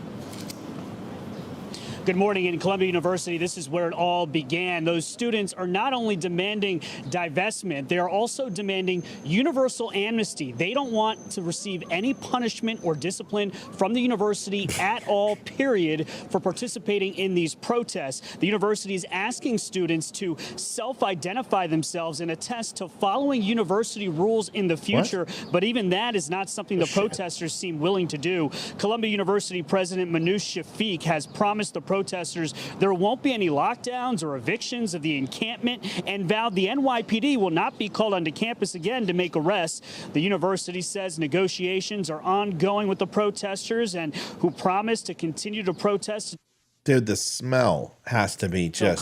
Good morning. In Columbia University, this is where it all began. Those students are not only demanding divestment, they are also demanding universal amnesty. They don't want to receive any punishment or discipline from the university at all, period, for participating in these protests. The university is asking students to self-identify themselves and attest to following university rules in the future. But even that is not something the protesters seem willing to do. Columbia University President Manoush Shafiq has promised the protesters there won't be any lockdowns or evictions of the encampment, and vowed the NYPD will not be called onto campus again to make arrests. The university says negotiations are ongoing with the protesters, and who promise to continue to protest. Dude, the smell has to be just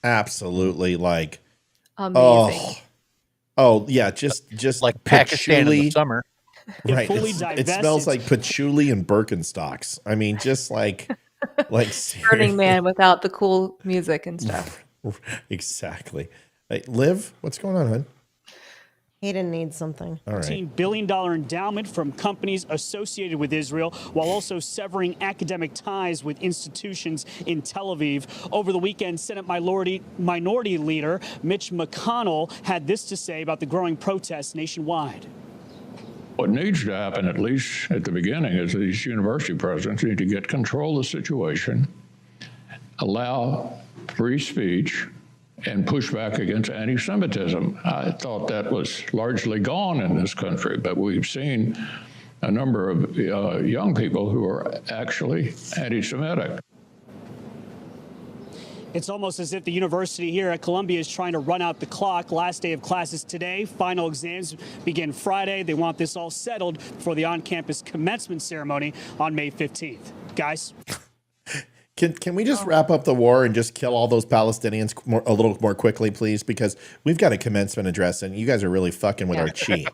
absolutely like amazing. Oh yeah, just like Pakistan in the summer. Right. It smells like patchouli and Birkenstocks. I mean, just like Burning Man without the cool music and stuff. Exactly. Hey, Liv, what's going on, hon? He didn't need something. All right. $15 billion endowment from companies associated with Israel, while also severing academic ties with institutions in Tel Aviv. Over the weekend, Senate Minority Leader Mitch McConnell had this to say about the growing protests nationwide. What needs to happen, at least at the beginning, is these university presidents need to get control of the situation, allow free speech, and push back against anti-Semitism. I thought that was largely gone in this country, but we've seen a number of young people who are actually anti-Semitic. It's almost as if the university here at Columbia is trying to run out the clock. Last day of classes today. Final exams begin Friday. They want this all settled for the on-campus commencement ceremony on May 15th. Guys? Can we just wrap up the war and just kill all those Palestinians a little more quickly, please? Because we've got a commencement address, and you guys are really fucking with our chi.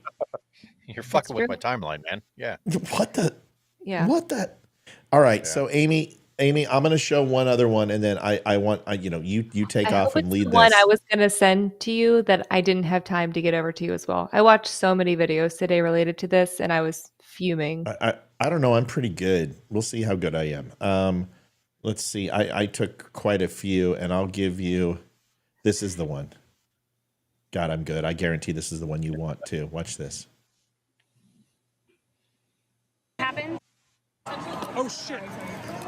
You're fucking with my timeline, man. Yeah. What the? Yeah. What the? All right. So Amy, I'm going to show one other one, and then I want you take off and lead this. One I was going to send to you that I didn't have time to get over to you as well. I watched so many videos today related to this, and I was fuming. I don't know. I'm pretty good. We'll see how good I am. Let's see. I took quite a few, and I'll give you. This is the one. God, I'm good. I guarantee this is the one you want too. Watch this. Happened. Oh shit.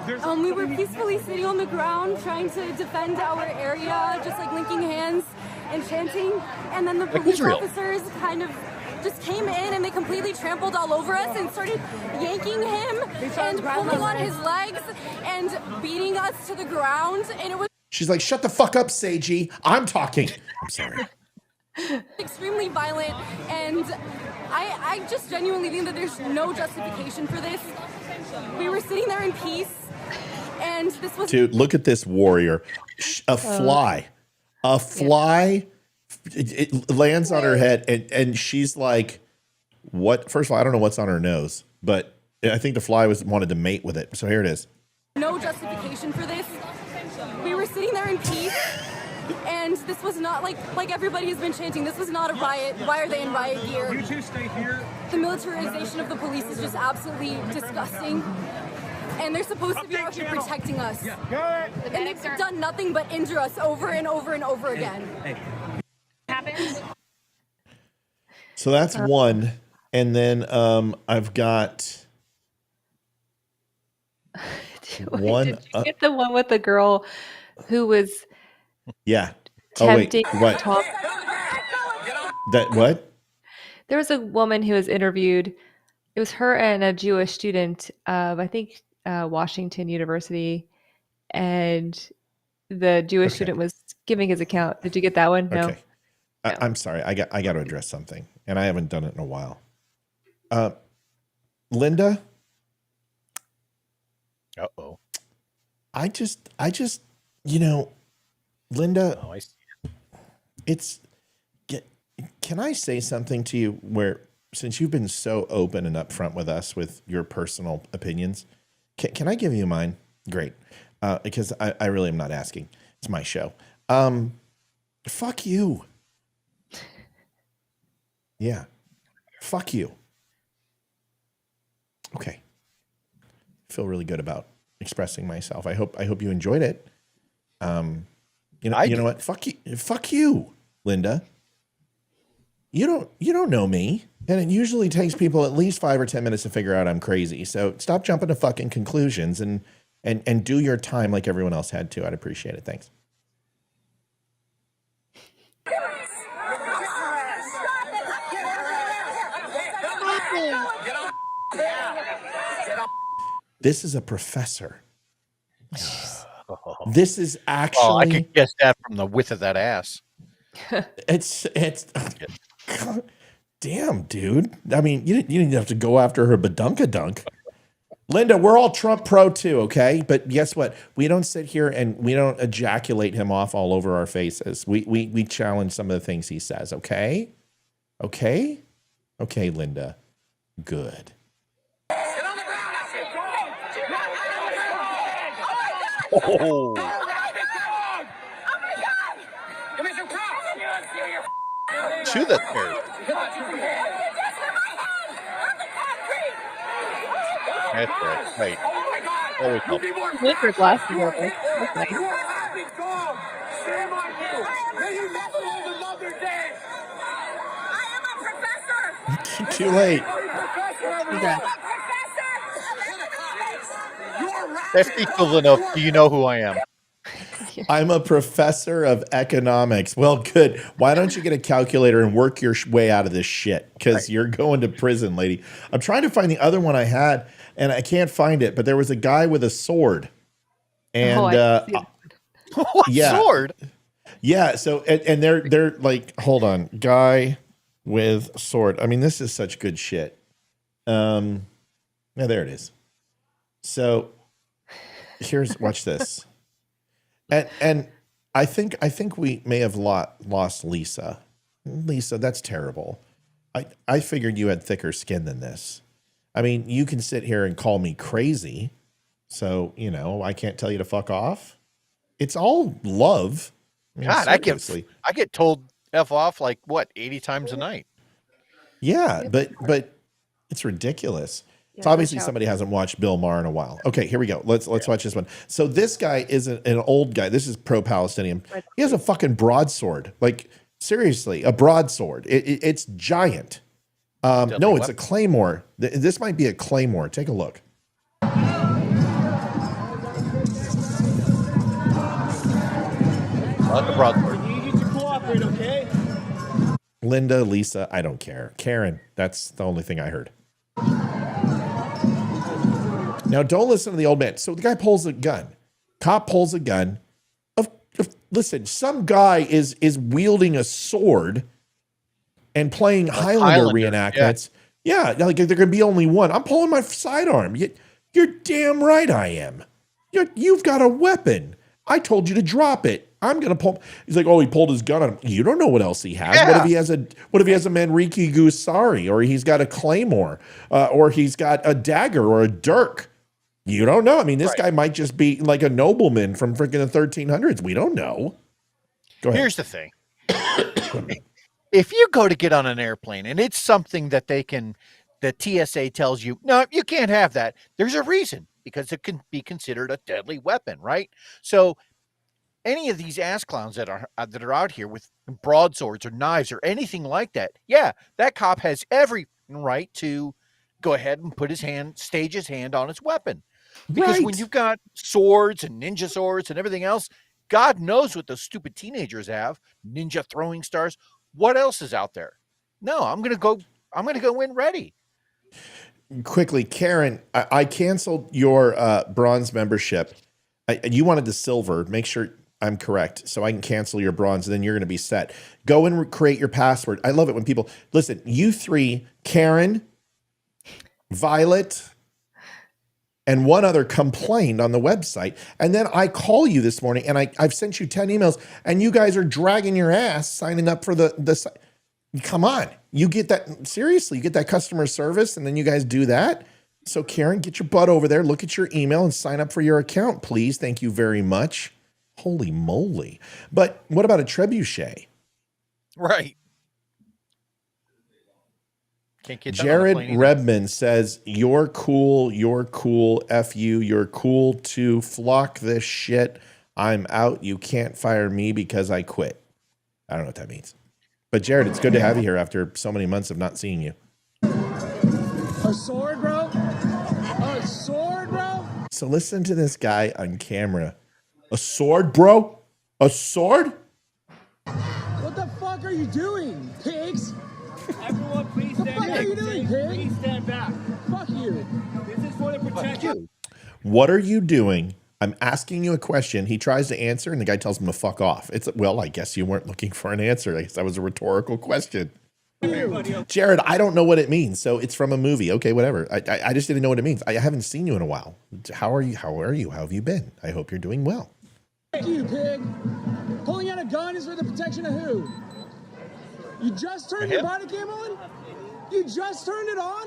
We were peacefully sitting on the ground trying to defend our area, just like linking hands and chanting, and then the police officers kind of just came in and they completely trampled all over us and started yanking him and pulling on his legs and beating us to the ground. And it was She's like, shut the fuck up, Seiji. I'm talking. I'm sorry. extremely violent, and I just genuinely think that there's no justification for this. We were sitting there in peace, and this was... Dude, look at this warrior. A fly. It lands on her head, and she's like, what? First of all, I don't know what's on her nose, but I think the fly wanted to mate with it. So here it is. No justification for this. We were sitting there in peace, and this was not like everybody has been chanting. This was not a riot. Why are they in riot gear? You two stay here. The militarization of the police is just absolutely disgusting. And they're supposed to be out here protecting us. Yeah. And they've done nothing but injure us over and over and over again. Happens. So that's one. And then I've got one. Did you get the one with the girl who was tempting what? to talk? That what? There was a woman who was interviewed. It was her and a Jewish student of, I think, Washington University, and the Jewish student was giving his account. Did you get that one? No. Okay. I'm sorry. I got to address something, and I haven't done it in a while. Linda. Uh-oh. I just, Linda. Oh, I see. Can I say something to you where, since you've been so open and upfront with us with your personal opinions, can I give you mine? Great. Because I really am not asking. It's my show. Fuck you. Yeah. Fuck you. Okay. I feel really good about expressing myself. I hope you enjoyed it. You know what? Fuck you, Linda. You don't know me. And it usually takes people at least 5 or 10 minutes to figure out I'm crazy. So stop jumping to fucking conclusions and do your time like everyone else had to. I'd appreciate it. Thanks. This is a professor. This is actually... Oh, I could guess that from the width of that ass. It's damn, dude. I mean, you didn't have to go after her badunkadunk. Linda, we're all Trump pro too, okay? But guess what? We don't sit here and we don't ejaculate him off all over our faces. We challenge some of the things he says, okay? Okay? Okay, Linda. Good. Oh. To the third. That's right. Right. Always help. Wait for glasses over. That's nice. Too late. That's the equivalent of, do you know who I am? I'm a professor of economics. Well, good. Why don't you get a calculator and work your way out of this shit? Because you're going to prison, lady. I'm trying to find the other one I had, and I can't find it. But there was a guy with a sword, and What sword? Yeah. So and they're like, hold on, guy with sword. I mean, this is such good shit. Yeah, there it is. So watch this. And I think we may have lost Lisa. Lisa, that's terrible. I figured you had thicker skin than this. I mean, you can sit here and call me crazy. So, I can't tell you to fuck off. It's all love. God, I get told F off like 80 times a night. Yeah, but it's ridiculous. So obviously somebody hasn't watched Bill Maher in a while. Okay, here we go. Let's watch this one. So this guy is an old guy. This is pro-Palestinian. He has a fucking broadsword. Like, seriously, a broadsword. It's giant. No, it's a claymore. This might be a claymore. Take a look. Not the broadsword. We need you to cooperate, okay? Linda, Lisa, I don't care. Karen, that's the only thing I heard. Now, don't listen to the old man. So the guy pulls a gun. Cop pulls a gun. Listen, some guy is wielding a sword and playing Highlander reenactments. Yeah, like there can be only one. I'm pulling my sidearm. You're damn right I am. You've got a weapon. I told you to drop it. I'm gonna pull. He's like, oh, he pulled his gun on him. You don't know what else he has. Yeah. What if he has a Manriki Gusari, or he's got a claymore, or he's got a dagger or a dirk? You don't know. I mean, this guy might just be like a nobleman from freaking the 1300s. We don't know. Go ahead. Here's the thing. If you go to get on an airplane and it's something that the TSA tells you, no, you can't have that. There's a reason, because it can be considered a deadly weapon, right? So any of these ass clowns that are out here with broadswords or knives or anything like that, yeah, that cop has every right to go ahead and stage his hand on his weapon. Because when you've got swords and ninja swords and everything else, God knows what those stupid teenagers have. Ninja throwing stars. What else is out there? No, I'm gonna go in ready. Quickly, Karen, I canceled your bronze membership. You wanted the silver. Make sure I'm correct, so I can cancel your bronze, and then you're going to be set. Go and create your password. I love it when people listen. You three, Karen, Violet, and one other complained on the website, and then I call you this morning, and I've sent you 10 emails, and you guys are dragging your ass signing up for the site. Come on, you get that seriously? You get that customer service, and then you guys do that? So Karen, get your butt over there, look at your email, and sign up for your account, please. Thank you very much. Holy moly! But what about a trebuchet? Right. Can't get Jared Redman says, you're cool, F you, you're cool too, flock this shit, I'm out, you can't fire me because I quit. I don't know what that means. But Jared, it's good to have you here after so many months of not seeing you. A sword, bro? A sword, bro? So listen to this guy on camera. A sword, bro? A sword? What the fuck are you doing, pigs? Everyone, please stand back. What the fuck are you doing, pig? Please stand back. Fuck you. This is for the protection. What are you doing? I'm asking you a question. He tries to answer, and the guy tells him to fuck off. Well, I guess you weren't looking for an answer. I guess that was a rhetorical question. Jared, I don't know what it means, so it's from a movie. Okay, whatever. I just didn't know what it means. I haven't seen you in a while. How are you? How have you been? I hope you're doing well. Thank you, pig. Pulling out a gun is for the protection of who? You just turned your body cam on? You just turned it on?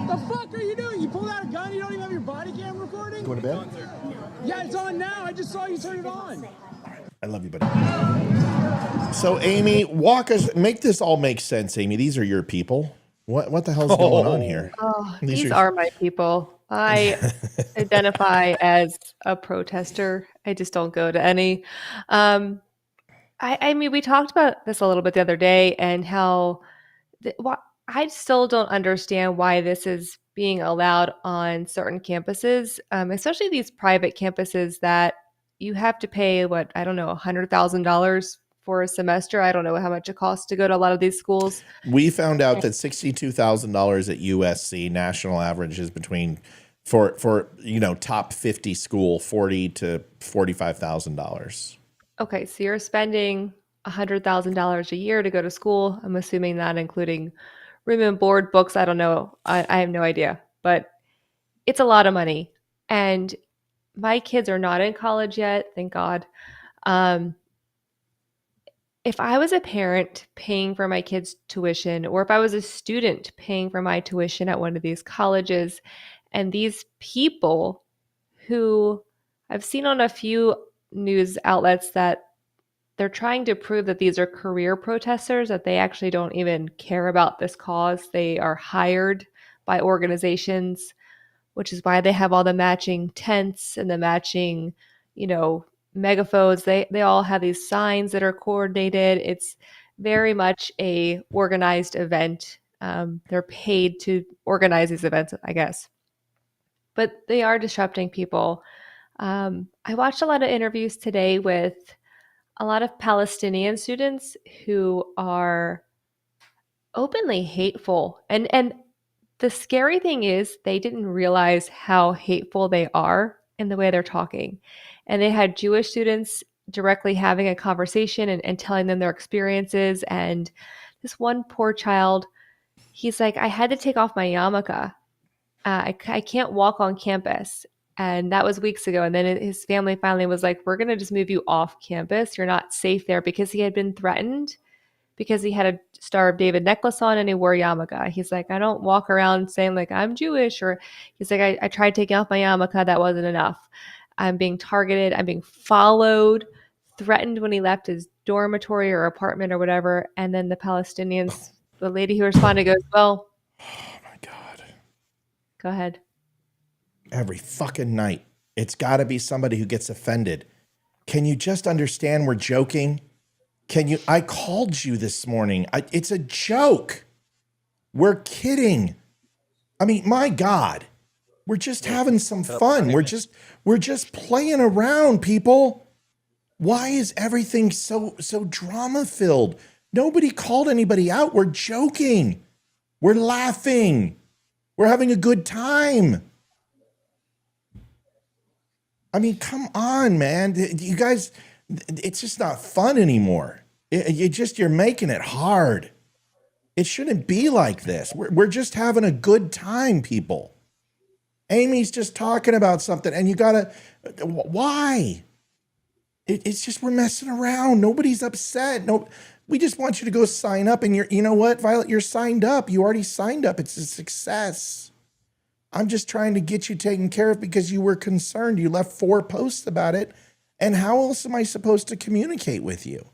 The fuck are you doing? You pulled out a gun, you don't even have your body cam recording? Going to bed? Yeah, it's on now. I just saw you turn it on. I love you, buddy. So, Amy, make this all make sense, Amy. These are your people. What the hell's going on here? Oh, these are my people. I identify as a protester. I just don't go to any. I mean, we talked about this a little bit the other day, and how I still don't understand why this is being allowed on certain campuses, especially these private campuses that you have to pay, what, I don't know, $100,000 for a semester. I don't know how much it costs to go to a lot of these schools. We found out that $62,000 at USC national average is between for top 50 school $40,000 to $45,000. Okay, so you're spending $100,000 a year to go to school. I'm assuming that including room and board, books. I don't know. I have no idea, but it's a lot of money. And my kids are not in college yet, thank God. If I was a parent paying for my kids' tuition, or if I was a student paying for my tuition at one of these colleges, and these people who I've seen on a few news outlets that they're trying to prove that these are career protesters, that they actually don't even care about this cause. They are hired by organizations, which is why they have all the matching tents and the matching, megaphones. They all have these signs that are coordinated. It's very much a organized event. They're paid to organize these events, I guess. But they are disrupting people. I watched a lot of interviews today with a lot of Palestinian students who are openly hateful. And the scary thing is they didn't realize how hateful they are in the way they're talking. And they had Jewish students directly having a conversation and telling them their experiences. And this one poor child, he's like, I had to take off my yarmulke. I can't walk on campus. And that was weeks ago. And then his family finally was like, we're going to just move you off campus. You're not safe there, because he had been threatened because he had a Star of David necklace on and he wore yarmulke. He's like, I don't walk around saying like I'm Jewish. Or he's like, I tried taking off my yarmulke. That wasn't enough. I'm being targeted. I'm being followed, threatened when he left his dormitory or apartment or whatever. And then the Palestinians, the lady who responded goes, well, oh my God. Go ahead. Every fucking night, it's got to be somebody who gets offended. Can you just understand we're joking? I called you this morning. It's a joke. We're kidding. I mean, my God, we're just having some fun. We're just playing around, people. Why is everything so drama filled? Nobody called anybody out. We're joking. We're laughing. We're having a good time. I mean, come on, man. You guys, it's just not fun anymore. You're making it hard. It shouldn't be like this. We're just having a good time, people. Amy's just talking about something, and you gotta, why? It's just, we're messing around. Nobody's upset. No, we just want you to go sign up, and you know what, Violet, you're signed up. You already signed up. It's a success. I'm just trying to get you taken care of because you were concerned. You left 4 posts about it. And how else am I supposed to communicate with you?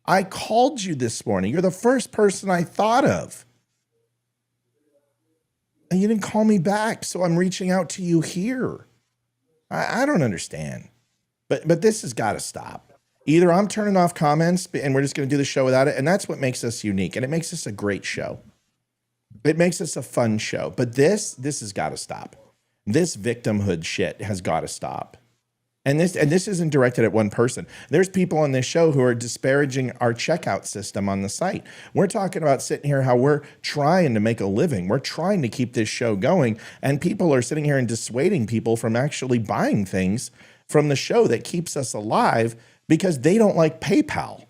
I called you this morning. You're the first person I thought of. And you didn't call me back, so I'm reaching out to you here. I don't understand. But this has got to stop. Either I'm turning off comments and we're just going to do the show without it, and that's what makes us unique, and it makes us a great show. It makes us a fun show. But this has got to stop. This victimhood shit has got to stop. And this isn't directed at one person. There's people on this show who are disparaging our checkout system on the site. We're talking about sitting here how we're trying to make a living. We're trying to keep this show going. And people are sitting here and dissuading people from actually buying things from the show that keeps us alive because they don't like PayPal.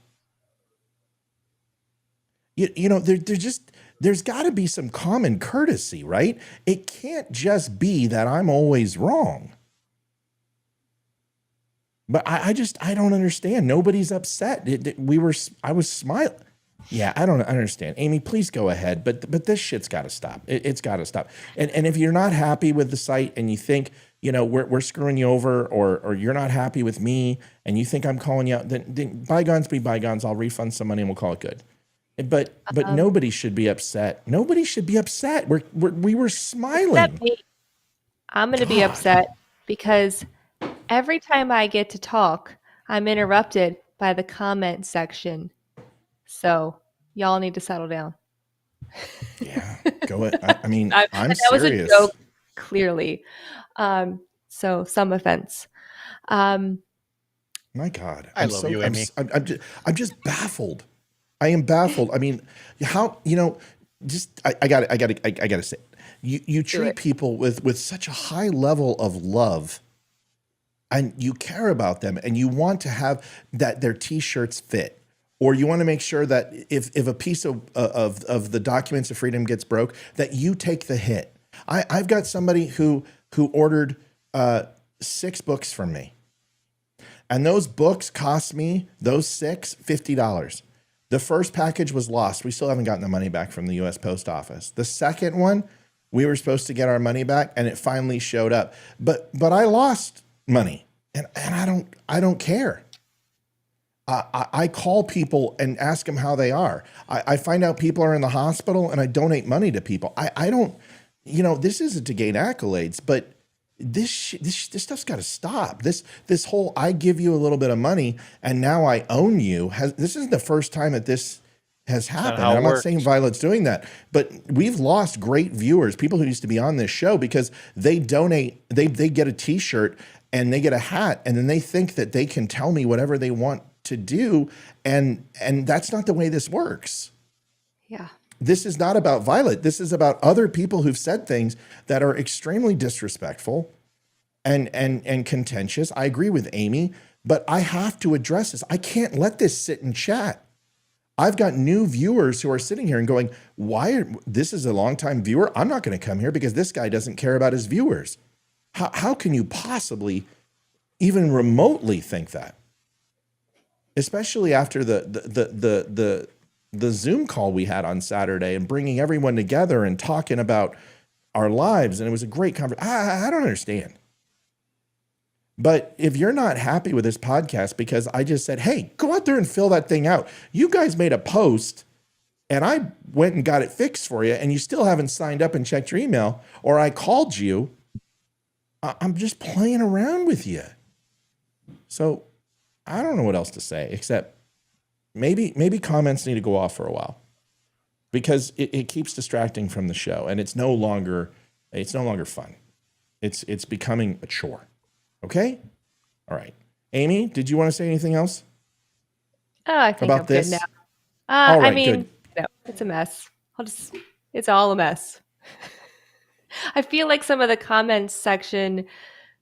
There's got to be some common courtesy, right? It can't just be that I'm always wrong. But I don't understand. Nobody's upset. I was smiling. Yeah, I don't understand. Amy, please go ahead. But this shit's got to stop. It's got to stop. And if you're not happy with the site and you think, we're screwing you over, or you're not happy with me and you think I'm calling you out, then bygones be bygones. I'll refund some money and we'll call it good. But nobody should be upset. Nobody should be upset. We were smiling. I'm going to be upset because every time I get to talk, I'm interrupted by the comment section. So y'all need to settle down. Yeah, go ahead. I'm that serious. was a joke, clearly. So some offense. My God, I love you, Amy. I'm just baffled. I am baffled. I mean, how I gotta say, you treat people with such a high level of love, and you care about them, and you want to have that their T-shirts fit, or you want to make sure that if a piece of the documents of freedom gets broke, that you take the hit. I've got somebody who ordered 6 books from me. And those books cost me, those 6, $50. The first package was lost. We still haven't gotten the money back from the U.S. Post Office. The second one, we were supposed to get our money back, and it finally showed up. But I lost money, and I don't care. I call people and ask them how they are. I find out people are in the hospital, and I donate money to people. I don't, this isn't to gain accolades, but this stuff's got to stop. This whole I give you a little bit of money and now I own you this isn't the first time that this has happened. And I'm not saying Violet's doing that, but we've lost great viewers, people who used to be on this show, because they donate, they get a T-shirt and they get a hat, and then they think that they can tell me whatever they want to do, and that's not the way this works. Yeah. This is not about Violet. This is about other people who've said things that are extremely disrespectful and contentious. I agree with Amy, but I have to address this. I can't let this sit in chat. I've got new viewers who are sitting here and going, this is a longtime viewer. I'm not going to come here because this guy doesn't care about his viewers. How can you possibly even remotely think that? Especially after the Zoom call we had on Saturday and bringing everyone together and talking about our lives. And it was a great conversation. I don't understand. But if you're not happy with this podcast because I just said, hey, go out there and fill that thing out. You guys made a post and I went and got it fixed for you, and you still haven't signed up and checked your email, or I called you, I'm just playing around with you. So I don't know what else to say, except maybe comments need to go off for a while, because it keeps distracting from the show, and it's no longer fun. It's becoming a chore. Okay? All right. Amy, did you want to say anything else? Oh, I think about I'm this? good now. All right, I mean, good. no, it's a mess. It's all a mess. I feel like some of the comments section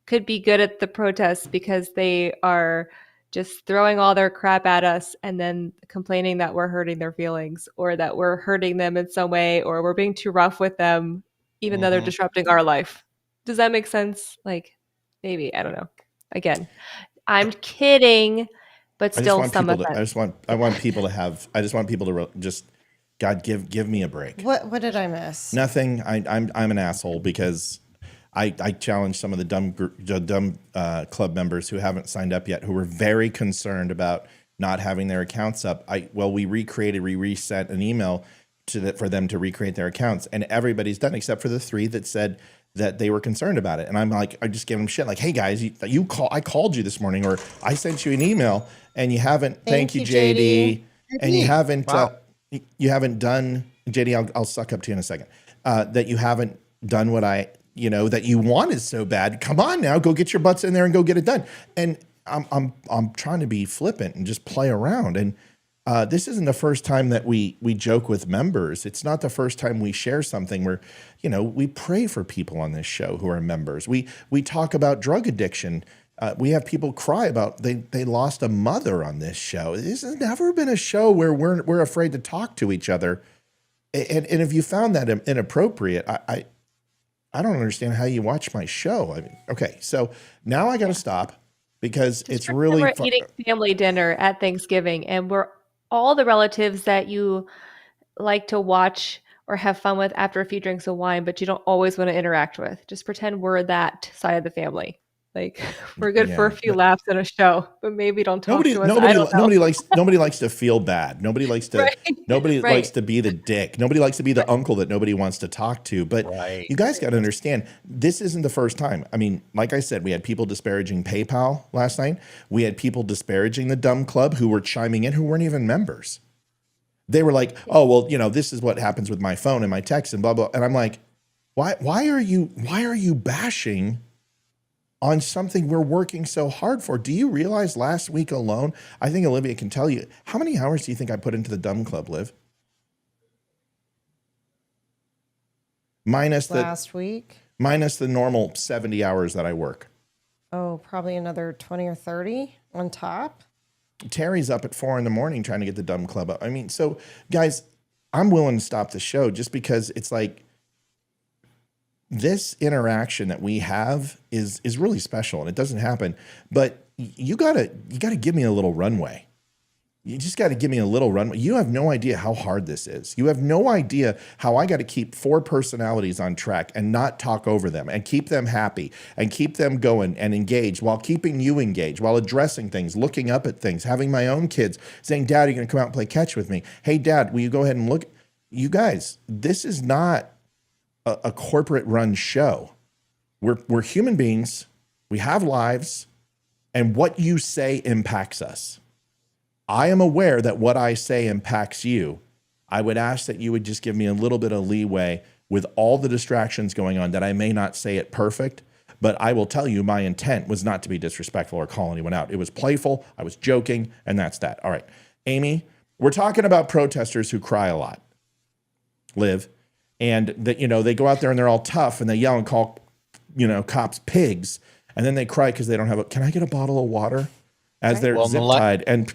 could be good at the protests because they are just throwing all their crap at us and then complaining that we're hurting their feelings, or that we're hurting them in some way, or we're being too rough with them, even though they're disrupting our life. Does that make sense? Like, maybe, I don't know. Again, I'm kidding, but still some offense. I just want people to just, God, give me a break. What did I miss? Nothing. I'm an asshole because I challenged some of the dumb club members who haven't signed up yet, who were very concerned about not having their accounts up. We reset an email for them to recreate their accounts, and everybody's done except for the 3 that said that they were concerned about it. And I'm like, I just give them shit like, hey guys, I called you this morning, or I sent you an email and you haven't. Thank you, JD. And you haven't. Wow. You haven't done, JD. I'll suck up to you in a second. That you haven't done what that you wanted so bad. Come on now, go get your butts in there and go get it done. And I'm trying to be flippant and just play around. And this isn't the first time that we joke with members. It's not the first time we share something where, we pray for people on this show who are members. We talk about drug addiction. We have people cry about they lost a mother on this show. This has never been a show where we're afraid to talk to each other. And if you found that inappropriate, I don't understand how you watch my show. I mean, okay, so now I got to stop because it's really we're eating family dinner at Thanksgiving, and we're all the relatives that you like to watch or have fun with after a few drinks of wine, but you don't always want to interact with. Just pretend we're that side of the family. Like we're good for a Yeah, few laughs at a show, but maybe don't talk Nobody, to us. I don't know. nobody likes to feel bad. Nobody likes to, Right, nobody right. likes to be the dick. Nobody likes to be the uncle that nobody wants to talk to. But Right. you guys got to understand, this isn't the first time. I mean, like I said, we had people disparaging PayPal last night. We had people disparaging the Dumb Club who were chiming in who weren't even members. They were like, "Oh, well, you know, this is what happens with my phone and my text and blah blah." And I'm like, why are you bashing on something we're working so hard for? Do you realize last week alone, I think Olivia can tell you, how many hours do you think I put into the Dumb Club, Liv? Last week? Minus the normal 70 hours that I work. Oh, probably another 20 or 30 on top. Terry's up at 4 a.m. trying to get the Dumb Club up. I mean, so guys, I'm willing to stop the show just because it's like, this interaction that we have is really special, and it doesn't happen. But you gotta give me a little runway. You just got to give me a little runway. You have no idea how hard this is. You have no idea how I got to keep 4 personalities on track and not talk over them and keep them happy and keep them going and engaged while keeping you engaged, while addressing things, looking up at things, having my own kids saying, "Dad, are you going to come out and play catch with me? Hey, Dad, will you go ahead and look?" You guys, this is not a corporate run show. We're human beings. We have lives, and what you say impacts us. I am aware that what I say impacts you. I would ask that you would just give me a little bit of leeway with all the distractions going on, that I may not say it perfect, but I will tell you my intent was not to be disrespectful or call anyone out. It was playful. I was joking, and that's that. All right, Amy, we're talking about protesters who cry a lot, Liv. And that, you know, they go out there and they're all tough and they yell and call, you know, cops pigs. And then they cry because they don't have can I get a bottle of water? As they're zip tied. And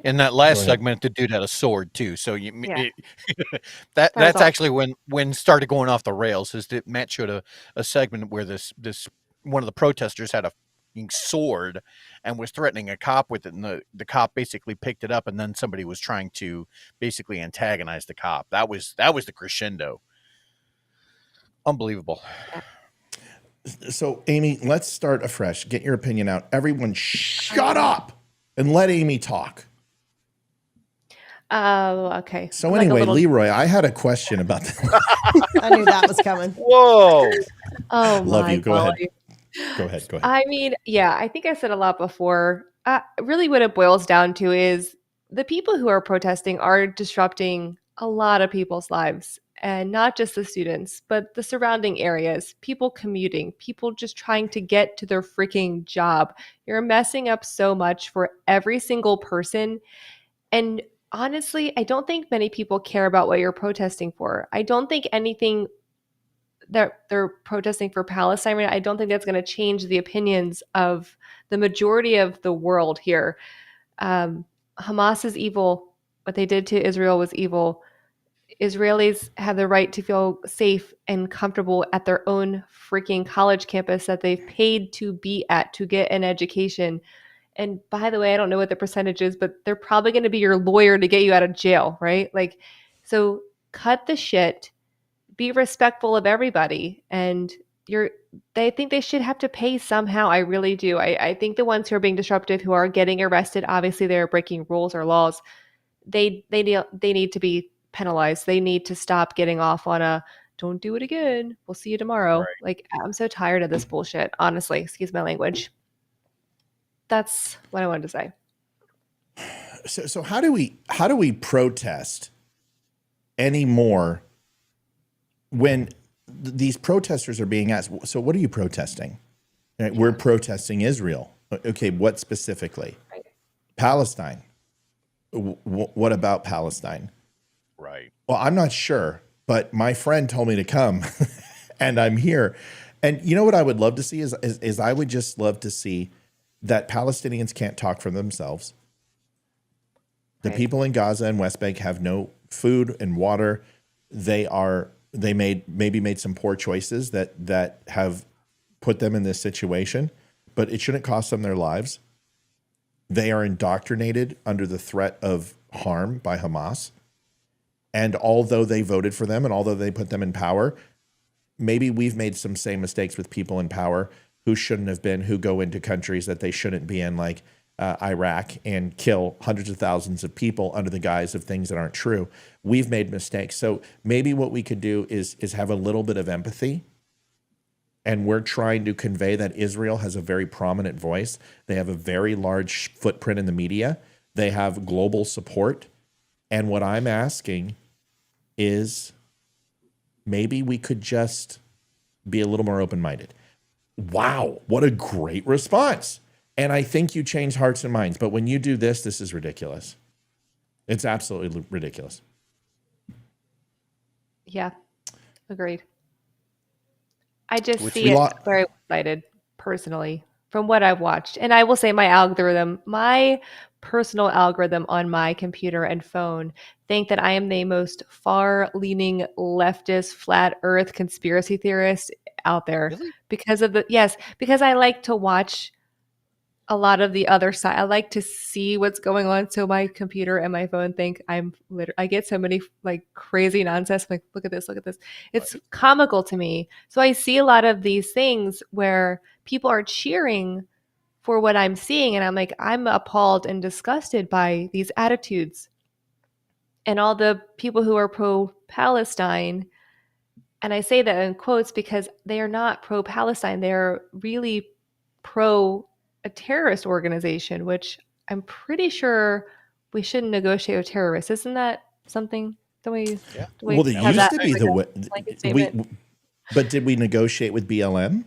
in that last segment, the dude had a sword too. So that's actually when started going off the rails. Is that Matt showed a segment where this one of the protesters had a sword and was threatening a cop with it, and the cop basically picked it up, and then somebody was trying to basically antagonize the cop. That was the crescendo. Unbelievable. So Amy, let's start afresh. Get your opinion out. Everyone shut up and let Amy talk. Okay. So anyway, Leroy, I had a question about that. I knew that was coming. Whoa. Oh, love my you. Go God. ahead. Go ahead. I mean, yeah, I think I said a lot before. Really what it boils down to is the people who are protesting are disrupting a lot of people's lives, and not just the students, but the surrounding areas, people commuting, people just trying to get to their freaking job. You're messing up so much for every single person. And honestly, I don't think many people care about what you're protesting for. I don't think anything that they're protesting for Palestine, I don't think that's going to change the opinions of the majority of the world here. Hamas is evil. What they did to Israel was evil. Israelis have the right to feel safe and comfortable at their own freaking college campus that they've paid to be at to get an education. And by the way, I don't know what the percentage is, but they're probably going to be your lawyer to get you out of jail, right? Like, so cut the shit. Be respectful of everybody, and they think they should have to pay somehow. I really do. I think the ones who are being disruptive, who are getting arrested, obviously they're breaking rules or laws. They need to be penalized. They need to stop getting off on a "don't do it again, we'll see you tomorrow." Right. Like, I'm so tired of this bullshit. Honestly, excuse my language. That's what I wanted to say. So how do we protest anymore? When these protesters are being asked, so what are you protesting? Right? Yeah. We're protesting Israel. Okay, what specifically? Right. Palestine. What about Palestine? Right. Well, I'm not sure, but my friend told me to come, and I'm here. And you know what I would love to see is I would just love to see that Palestinians can't talk for themselves. The people in Gaza and West Bank have no food and water. They made some poor choices that have put them in this situation, but it shouldn't cost them their lives. They are indoctrinated under the threat of harm by Hamas. And although they voted for them and although they put them in power, maybe we've made some same mistakes with people in power. who shouldn't have been, who go into countries that they shouldn't be in, like Iraq, and kill hundreds of thousands of people under the guise of things that aren't true. We've made mistakes. So maybe what we could do is have a little bit of empathy. And we're trying to convey that Israel has a very prominent voice. They have a very large footprint in the media. They have global support. And what I'm asking is maybe we could just be a little more open-minded. Wow, what a great response. And I think you change hearts and minds. But when you do this, this is ridiculous. It's absolutely ridiculous. Yeah, agreed. I just see it very one-sided personally from what I've watched. And I will say my personal algorithm on my computer and phone think that I am the most far-leaning leftist flat earth conspiracy theorist out there. Really? because I like to watch a lot of the other side. I like to see what's going on. So my computer and my phone think I get so many like crazy nonsense. I'm like, look at this. It's comical to me. So I see a lot of these things where people are cheering for what I'm seeing. And I'm like, I'm appalled and disgusted by these attitudes and all the people who are pro-Palestine. And I say that in quotes because they are not pro-Palestine. They're really pro a terrorist organization, which I'm pretty sure we shouldn't negotiate with terrorists. Isn't that something? Well, it used to be the way. But did we negotiate with BLM?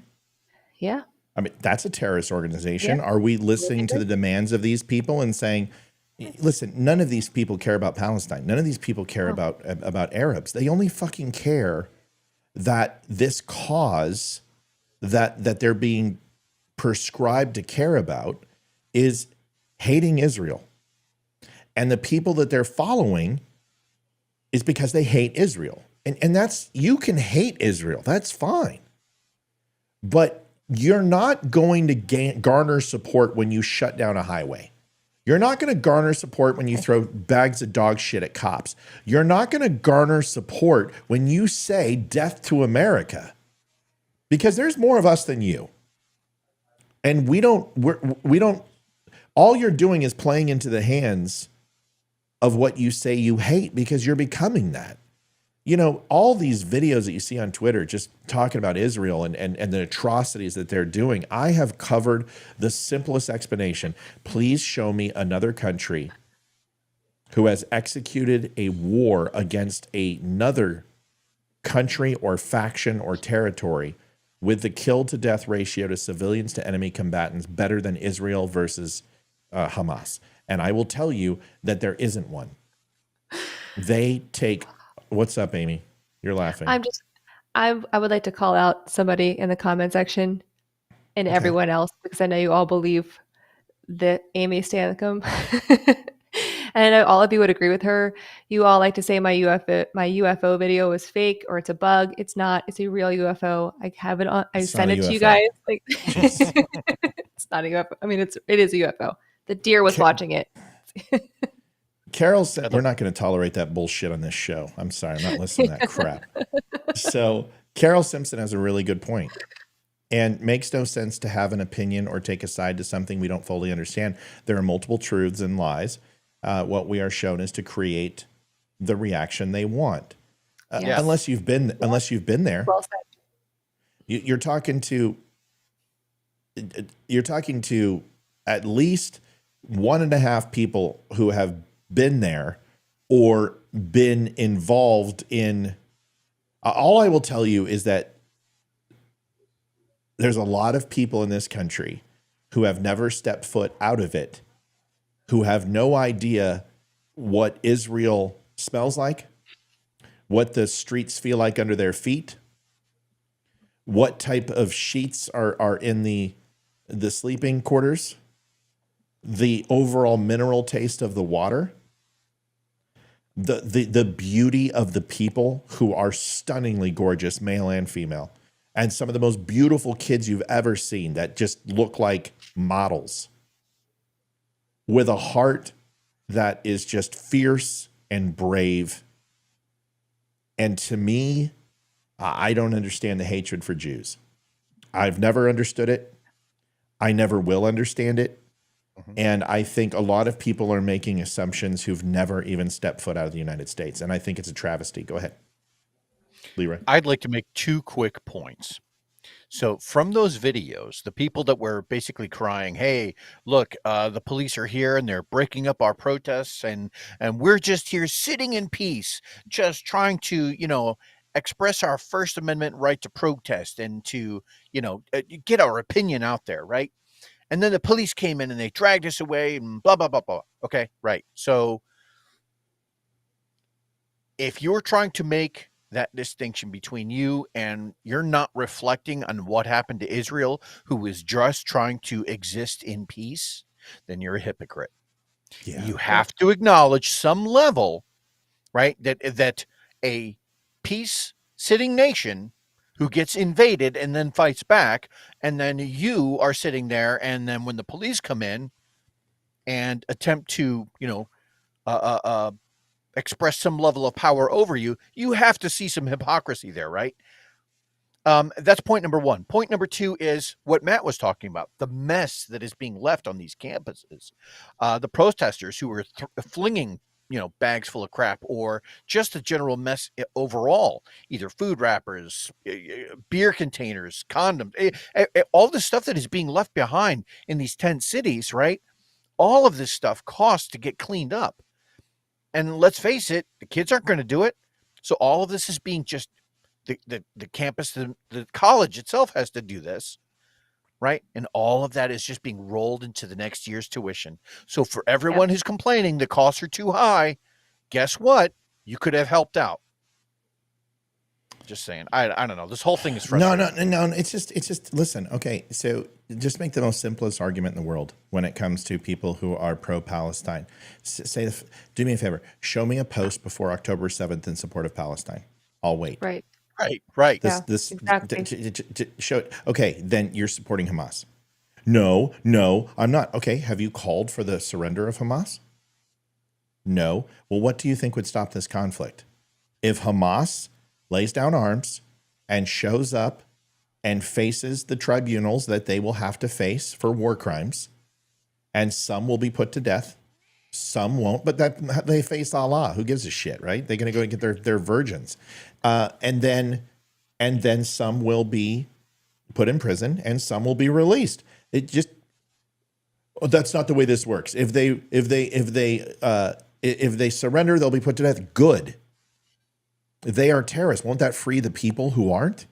Yeah. I mean, that's a terrorist organization. Yeah. Are we listening to the demands of these people and saying, listen, none of these people care about Palestine. None of these people care about Arabs. They only fucking care that this cause that they're being prescribed to care about is hating Israel. And the people that they're following is because they hate Israel. And that's, you can hate Israel. That's fine. But you're not going to garner support when you shut down a highway. You're not going to garner support when you throw bags of dog shit at cops. You're not going to garner support when you say death to America, because there's more of us than you. And we don't, all you're doing is playing into the hands of what you say you hate, because you're becoming that. You know, all these videos that you see on Twitter just talking about Israel and the atrocities that they're doing, I have covered the simplest explanation. Please show me another country who has executed a war against another country or faction or territory with the kill to death ratio to civilians to enemy combatants better than Israel versus Hamas. And I will tell you that there isn't one. They take, what's up, Amy? You're laughing. I would like to call out somebody in the comment section and everyone else, because I know you all believe that Amy Stancomb, and I know all of you would agree with her. You all like to say my UFO video was fake or it's a bug. It's not. It's a real UFO. I have it on. I sent it to you guys. Like, it's not a UFO. I mean, it is a UFO. The deer was watching it. Carol said, we're not going to tolerate that bullshit on this show. I'm sorry. I'm not listening to that crap. So Carol Simpson has a really good point. And makes no sense to have an opinion or take a side to something we don't fully understand. There are multiple truths and lies. What we are shown is to create the reaction they want. Yes. Unless you've been there. Well said. You're talking to at least 1.5 people who have been there or been involved in. All I will tell you is that there's a lot of people in this country who have never stepped foot out of it, who have no idea what Israel smells like, what the streets feel like under their feet, what type of sheets are in the sleeping quarters, the overall mineral taste of the water, the beauty of the people who are stunningly gorgeous, male and female, and some of the most beautiful kids you've ever seen that just look like models, with a heart that is just fierce and brave. And to me, I don't understand the hatred for Jews. I've never understood it. I never will understand it. And I think a lot of people are making assumptions who've never even stepped foot out of the United States. And I think it's a travesty. Go ahead, Leroy. I'd like to make 2 quick points. So from those videos, the people that were basically crying, "Hey, look, the police are here and they're breaking up our protests, and we're just here sitting in peace, just trying to, express our First Amendment right to protest and to, get our opinion out there, right? And then the police came in and they dragged us away and blah, blah, blah, blah." Okay, right. So if you're trying to make that distinction between you and you're not reflecting on what happened to Israel, who was just trying to exist in peace, then you're a hypocrite. Yeah. You have to acknowledge some level, right, that a peace-sitting nation who gets invaded and then fights back, and then you are sitting there, and then when the police come in and attempt to, express some level of power over you, you have to see some hypocrisy there, right? That's point number 1. Point number 2 is what Matt was talking about, the mess that is being left on these campuses. The protesters who are flinging, bags full of crap, or just a general mess overall, either food wrappers, beer containers, condoms, all the stuff that is being left behind in these 10 cities, right? All of this stuff costs to get cleaned up. And let's face it, the kids aren't going to do it. So all of this is being just the campus, the college itself has to do this, right? And all of that is just being rolled into the next year's tuition. So for everyone who's complaining the costs are too high, guess what? You could have helped out. Just saying. I don't know. This whole thing is frustrating. No. It's just listen. Okay, so just make the most simplest argument in the world when it comes to people who are pro-Palestine. Do me a favor. Show me a post before October 7th in support of Palestine. I'll wait. Right. Right. Show it. Okay, then you're supporting Hamas. No, I'm not. Okay, have you called for the surrender of Hamas? No. Well, what do you think would stop this conflict? If Hamas lays down arms and shows up and faces the tribunals that they will have to face for war crimes, and some will be put to death, some won't, but that they face Allah. Who gives a shit, right? They're going to go and get their virgins. And then some will be put in prison and some will be released. That's not the way this works. If they surrender, they'll be put to death. Good. They are terrorists. Won't that free the people who aren't?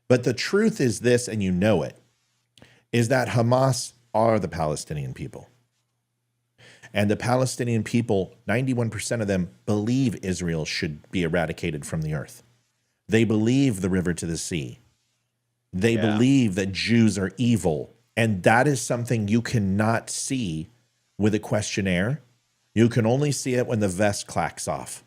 But the truth is this, and you know it, is that Hamas are the Palestinian people. And the Palestinian people, 91% of them believe Israel should be eradicated from the earth. They believe the river to the sea. They believe that Jews are evil. And that is something you cannot see with a questionnaire. You can only see it when the vest clacks off.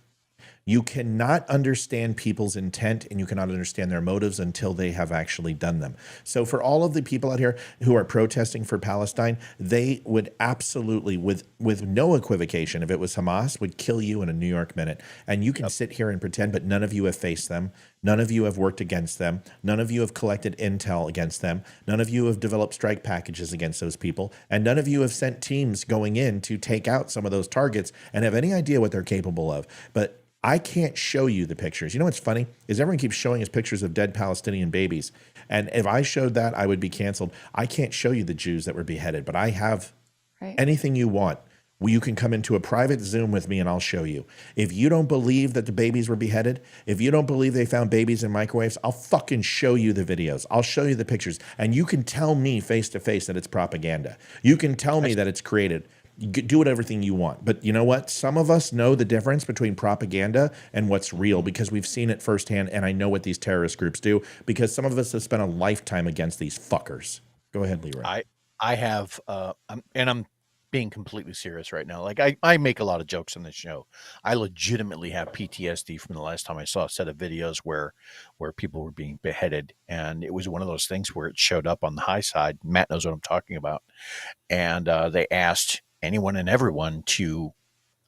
You cannot understand people's intent and you cannot understand their motives until they have actually done them. So for all of the people out here who are protesting for Palestine, they would absolutely, with no equivocation, if it was Hamas, would kill you in a New York minute. And you can sit here and pretend, but none of you have faced them. None of you have worked against them. None of you have collected intel against them. None of you have developed strike packages against those people. And none of you have sent teams going in to take out some of those targets and have any idea what they're capable of. But I can't show you the pictures. You know what's funny is everyone keeps showing us pictures of dead Palestinian babies. And if I showed that, I would be canceled. I can't show you the Jews that were beheaded, but I have anything you want. You can come into a private Zoom with me and I'll show you. If you don't believe that the babies were beheaded, if you don't believe they found babies in microwaves, I'll fucking show you the videos. I'll show you the pictures. And you can tell me face to face that it's propaganda. You can tell me that it's created. Do everything you want. But you know what? Some of us know the difference between propaganda and what's real because we've seen it firsthand, and I know what these terrorist groups do because some of us have spent a lifetime against these fuckers. Go ahead, Leroy. I have, and I'm being completely serious right now. Like I make a lot of jokes on this show. I legitimately have PTSD from the last time I saw a set of videos where people were being beheaded, and it was one of those things where it showed up on the high side. Matt knows what I'm talking about, and they asked anyone and everyone to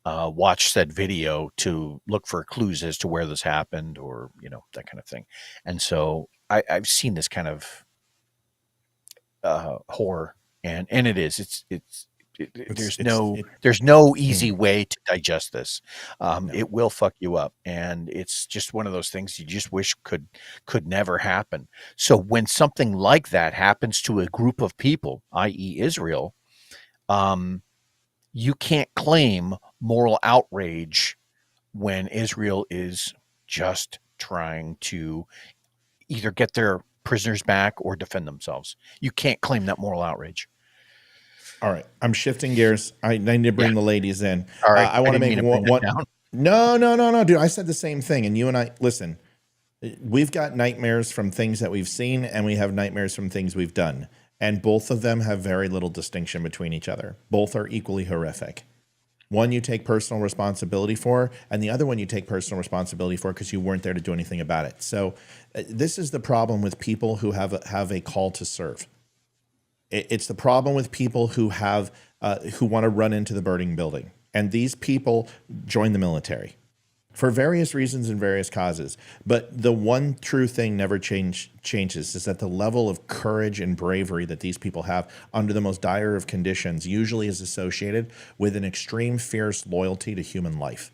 watch said video to look for clues as to where this happened or, that kind of thing. And so I've seen this kind of horror, and it is. There's it's no easy way to digest this. It will fuck you up, and it's just one of those things you just wish could never happen. So when something like that happens to a group of people, i.e., Israel, you can't claim moral outrage when Israel is just trying to either get their prisoners back or defend themselves. You can't claim that moral outrage. All right, I'm shifting gears. I need to bring the ladies in. All right, I want to make bring one. that down. No, dude. I said the same thing, and you and I listen. We've got nightmares from things that we've seen, and we have nightmares from things we've done, and both of them have very little distinction between each other. Both are equally horrific. One you take personal responsibility for, and the other one you take personal responsibility for because you weren't there to do anything about it. So, this is the problem with people who have a call to serve. It's the problem with people who have who want to run into the burning building. And these people join the military for various reasons and various causes. But the one true thing never changes is that the level of courage and bravery that these people have under the most dire of conditions usually is associated with an extreme fierce loyalty to human life.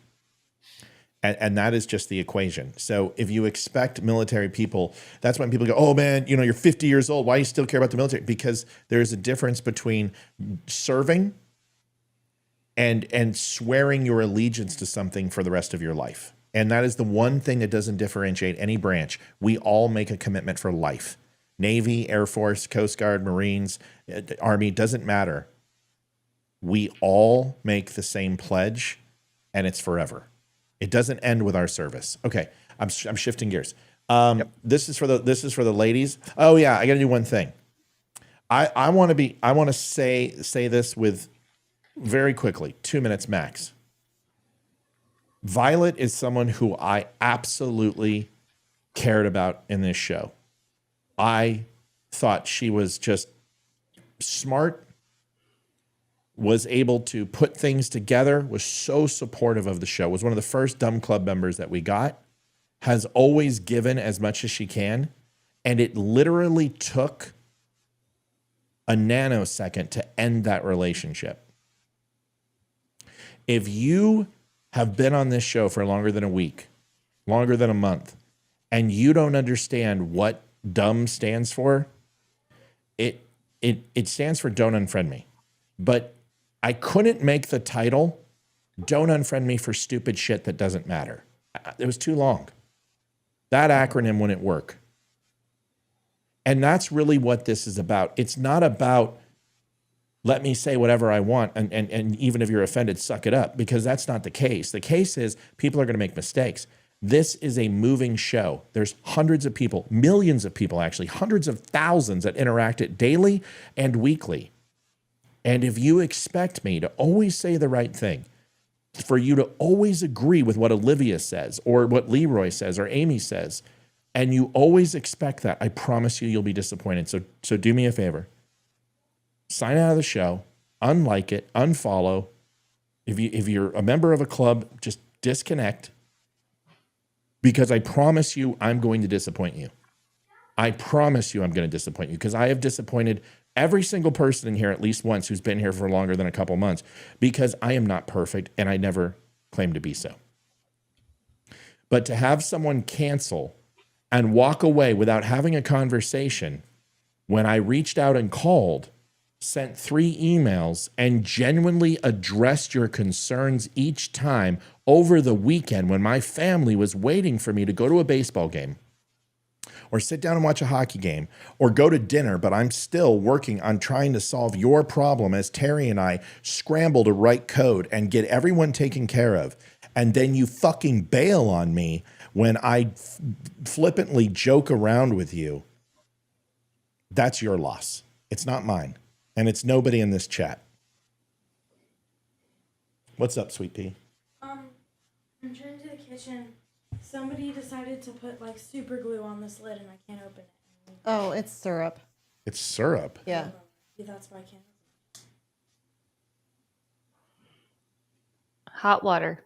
And that is just the equation. So if you expect military people, that's when people go, oh man, you're 50 years old. Why do you still care about the military? Because there's a difference between serving and swearing your allegiance to something for the rest of your life. And that is the one thing that doesn't differentiate any branch. We all make a commitment for life. Navy, Air Force, Coast Guard, Marines, Army, doesn't matter. We all make the same pledge, and it's forever. It doesn't end with our service. Okay, I'm shifting gears. This is for the ladies. Oh yeah, I got to do one thing. I want to say this with very quickly, 2 minutes max. Violet is someone who I absolutely cared about in this show. I thought she was just smart, was able to put things together, was so supportive of the show, was one of the first Dumb Club members that we got, has always given as much as she can, and it literally took a nanosecond to end that relationship. If you have been on this show for longer than a week, longer than a month, and you don't understand what DUM stands for, it stands for Don't Unfriend Me. But I couldn't make the title Don't Unfriend Me for Stupid Shit That Doesn't Matter. It was too long. That acronym wouldn't work. And that's really what this is about. It's not about let me say whatever I want, and even if you're offended, suck it up, because that's not the case. The case is people are going to make mistakes. This is a moving show. There's hundreds of people, millions of people actually, hundreds of thousands that interact it daily and weekly. And if you expect me to always say the right thing, for you to always agree with what Olivia says or what Leroy says or Amy says, and you always expect that, I promise you'll be disappointed. So do me a favor. Sign out of the show, unlike it, unfollow. If you're a member of a club, just disconnect, because I promise you I'm going to disappoint you. I promise you I'm going to disappoint you, because I have disappointed every single person in here at least once who's been here for longer than a couple months, because I am not perfect and I never claim to be so. But to have someone cancel and walk away without having a conversation when I reached out and called, sent 3 emails, and genuinely addressed your concerns each time over the weekend when my family was waiting for me to go to a baseball game or sit down and watch a hockey game or go to dinner, but I'm still working on trying to solve your problem as Terry and I scramble to write code and get everyone taken care of. And then you fucking bail on me when I flippantly joke around with you. That's your loss. It's not mine. And it's nobody in this chat. What's up, Sweet Pea? I'm trying to the kitchen. Somebody decided to put like super glue on this lid and I can't open it. Oh, it's syrup. It's syrup? Yeah. Yeah, that's why I can't. Hot water.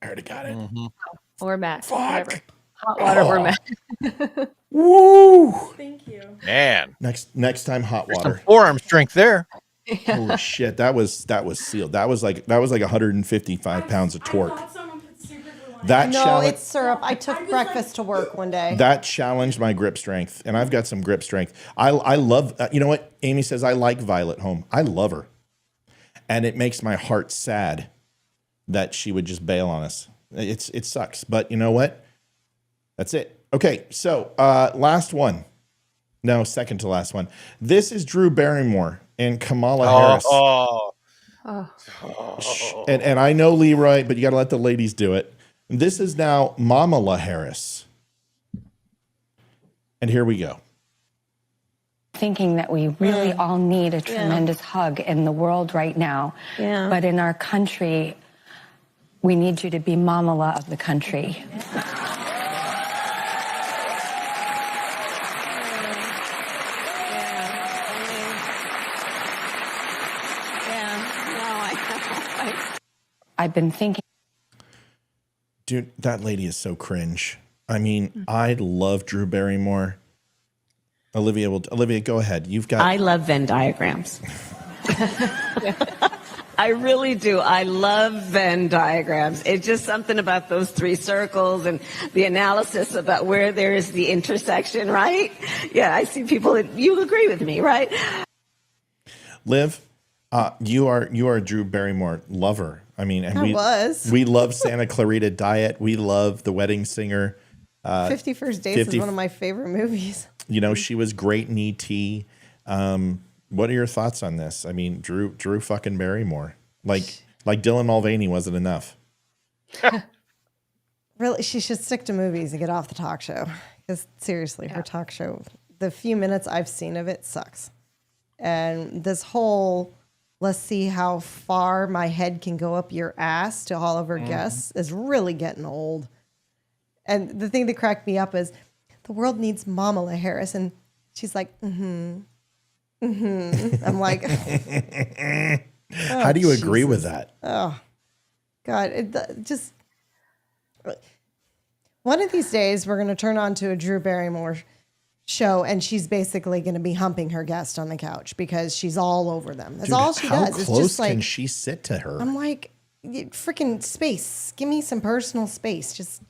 I already got it. Mm-hmm. Or Matt. Fuck. Whatever. Hot water or Matt. Woo! Thank you. Man, next time, hot there's water. some forearm strength there. Holy shit, that was sealed. That was like 155 pounds of torque. That No, challenge, it's syrup. I took breakfast to work one day. that challenged my grip strength, and I've got some grip strength. I love. You know what? Amy says I like Violet Home. I love her, and it makes my heart sad that she would just bail on us. It sucks, but you know what? That's it. Okay, so last one. No, second to last one. This is Drew Barrymore and Kamala Harris. And I know Leroy, but you got to let the ladies do it. This is now Mamala Harris. And here we go. Thinking that we really all need a tremendous hug in the world right now. Yeah. But in our country, we need you to be Mamala of the country. I've been thinking. Dude, that lady is so cringe. I mean, I love Drew Barrymore. Olivia, go ahead. You've got. I love Venn diagrams. I really do. I love Venn diagrams. It's just something about those three circles and the analysis about where there is the intersection, right? Yeah, I see people that you agree with me, right? Liv, you are a Drew Barrymore lover. I mean, and we love Santa Clarita Diet. We love The Wedding Singer. 51st Dates is one of my favorite movies. You know, she was great in E.T. What are your thoughts on this? I mean, Drew fucking Barrymore. Like Dylan Mulvaney wasn't enough. Really, she should stick to movies and get off the talk show. Because seriously, her talk show, the few minutes I've seen of it sucks. And this whole, let's see how far my head can go up your ass to all of her guests is really getting old. And the thing that cracked me up is the world needs Kamala Harris. And she's like, I'm like, how do you agree with that? Oh, God. Just one of these days, we're going to turn on to a Drew Barrymore show, and she's basically going to be humping her guest on the couch because she's all over them. That's all she does. It's just like, can she sit to her? I'm like, freaking space. Give me some personal space. Just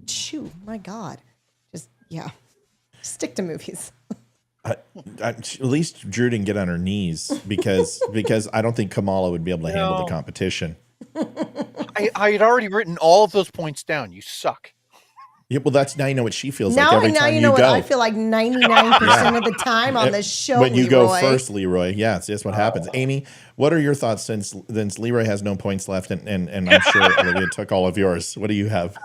shoo. My God. Just, stick to movies. At least Drew didn't get on her knees because I don't think Kamala would be able to handle the competition. I had already written all of those points down. You suck. Yeah, well, that's now you know what she feels now, like every time you know you what go. I feel like 99% of the time on this show. When you Leroy. go first, Leroy. Yeah, that's what happens. Amy, what are your thoughts since Leroy has no points left and I'm sure Olivia took all of yours? What do you have?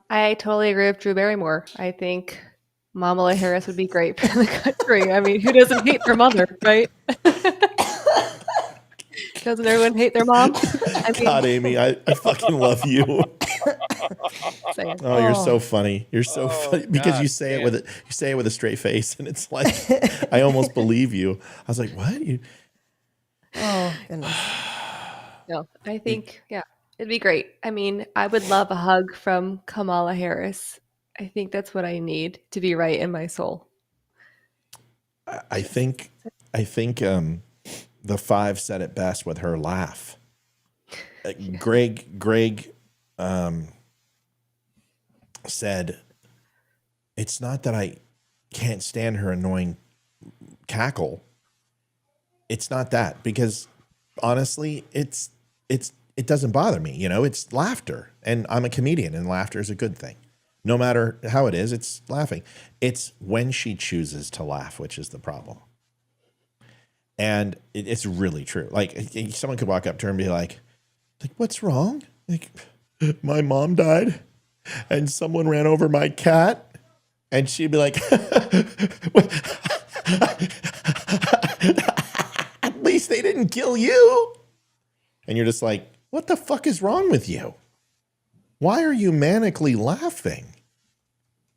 I totally agree with Drew Barrymore. I think Kamala Harris would be great for the country. I mean, who doesn't hate their mother, right? Doesn't everyone hate their mom? I mean, God, Amy, I fucking love you. Oh, you're so funny. You're so funny because you say it with a straight face, and it's like I almost believe you. I was like, what? Oh goodness. No, I think it'd be great. I mean, I would love a hug from Kamala Harris. I think that's what I need to be right in my soul. I think the Five said it best with her laugh. Greg said, it's not that I can't stand her annoying cackle. It's not that, because honestly, it doesn't bother me. You know, it's laughter, and I'm a comedian, and laughter is a good thing. No matter how it is, it's laughing. It's when she chooses to laugh, which is the problem. And it's really true. Like, someone could walk up to her and be like, what's wrong? Like, my mom died and someone ran over my cat. And she'd be like, at least they didn't kill you. And you're just like, what the fuck is wrong with you? Why are you manically laughing?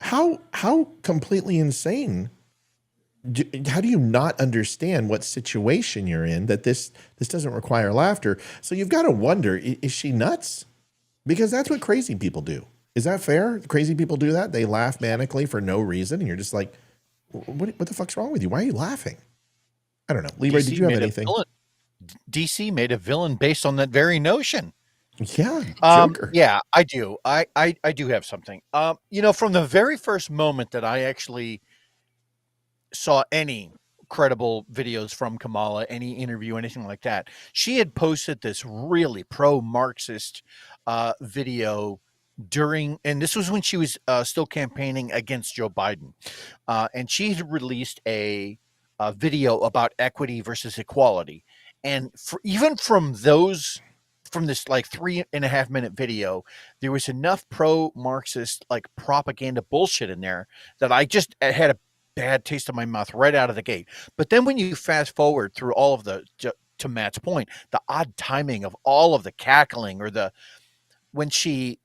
How completely insane? How do you not understand what situation you're in that this doesn't require laughter? So you've got to wonder, is she nuts? Because that's what crazy people do. Is that fair? Crazy people do that. They laugh manically for no reason. And you're just like, What the fuck's wrong with you? Why are you laughing? I don't know. Leroy, did you have anything? DC made a villain based on that very notion. Yeah, Joker. Yeah, I do. I do have something. From the very first moment that I actually saw any credible videos from Kamala, any interview, anything like that, she had posted this really pro-Marxist video and this was when she was still campaigning against Joe Biden. And she had released a video about equity versus equality. And even from this like 3.5 minute video, there was enough pro-Marxist like propaganda bullshit in there that I just had a bad taste in my mouth right out of the gate. But then when you fast forward through all of to Matt's point, the odd timing of all of the cackling when she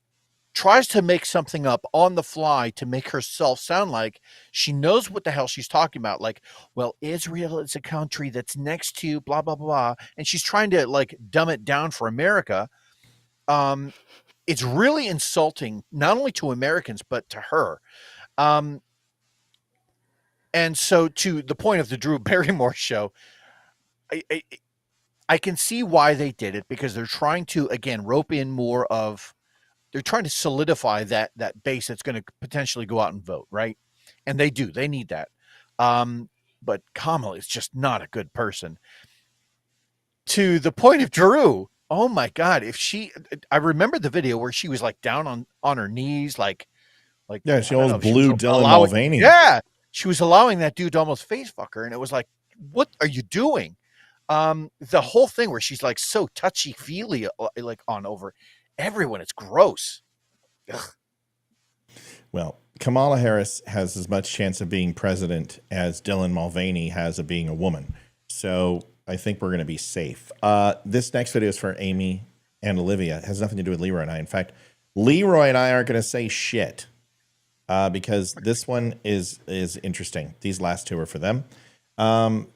tries to make something up on the fly to make herself sound like she knows what the hell she's talking about. Like, well, Israel is a country that's next to blah, blah, blah. And she's trying to like dumb it down for America. It's really insulting, not only to Americans, but to her. And so to the point of the Drew Barrymore show, I can see why they did it, because they're trying to, again, rope in more of, they're trying to solidify that base that's going to potentially go out and vote, right? And they do. They need that. But Kamala is just not a good person. To the point of Drew, oh my God, I remember the video where she was like down on her knees, like yeah, she almost blew Dylan Mulvaney. Yeah, she was allowing that dude to almost face fuck her, and it was like, what are you doing? The whole thing where she's like so touchy-feely, like on over everyone, it's gross. Ugh. Well, Kamala Harris has as much chance of being president as Dylan Mulvaney has of being a woman. So I think we're going to be safe. This next video is for Amy and Olivia. It has nothing to do with Leroy and I. In fact, Leroy and I aren't going to say shit because this one is interesting. These last two are for them. I'm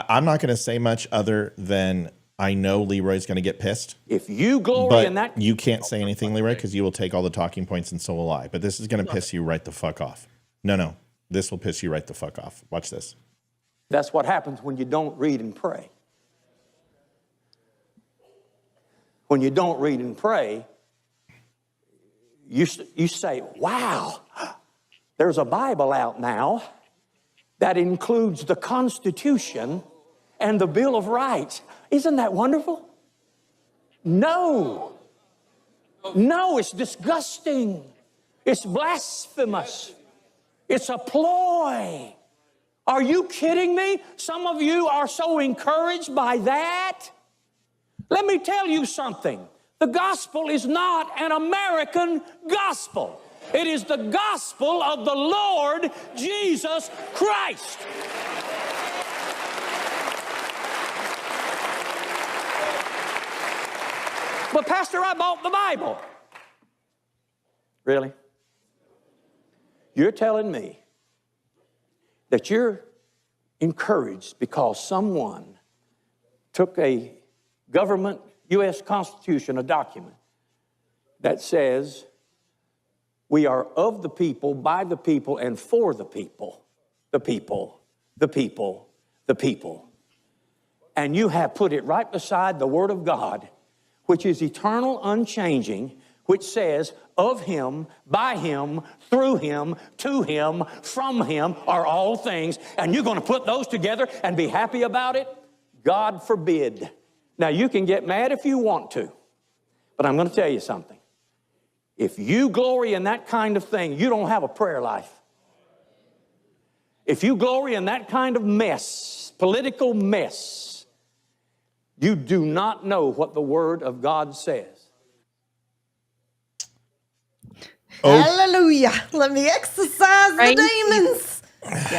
not going to say much other than I know Leroy's going to get pissed. If you glory in that, you can't say anything, Leroy, because you will take all the talking points, and so will I. But this is going to piss you right the fuck off. No, this will piss you right the fuck off. Watch this. That's what happens when you don't read and pray. When you don't read and pray, you say, wow, there's a Bible out now that includes the Constitution and the Bill of Rights. Isn't that wonderful? No, it's disgusting. It's blasphemous. It's a ploy. Are you kidding me? Some of you are so encouraged by that. Let me tell you something. The gospel is not an American gospel. It is the gospel of the Lord Jesus Christ. But Pastor, I bought the Bible. Really? You're telling me that you're encouraged because someone took a government, U.S. Constitution, a document that says we are of the people, by the people, and for the people. The people, the people, the people. And you have put it right beside the Word of God, which is eternal, unchanging, which says, of him, by him, through him, to him, from him are all things. And you're going to put those together and be happy about it? God forbid. Now, you can get mad if you want to, but I'm going to tell you something. If you glory in that kind of thing, you don't have a prayer life. If you glory in that kind of mess, political mess, you do not know what the Word of God says. Hallelujah. Let me exorcise the demons.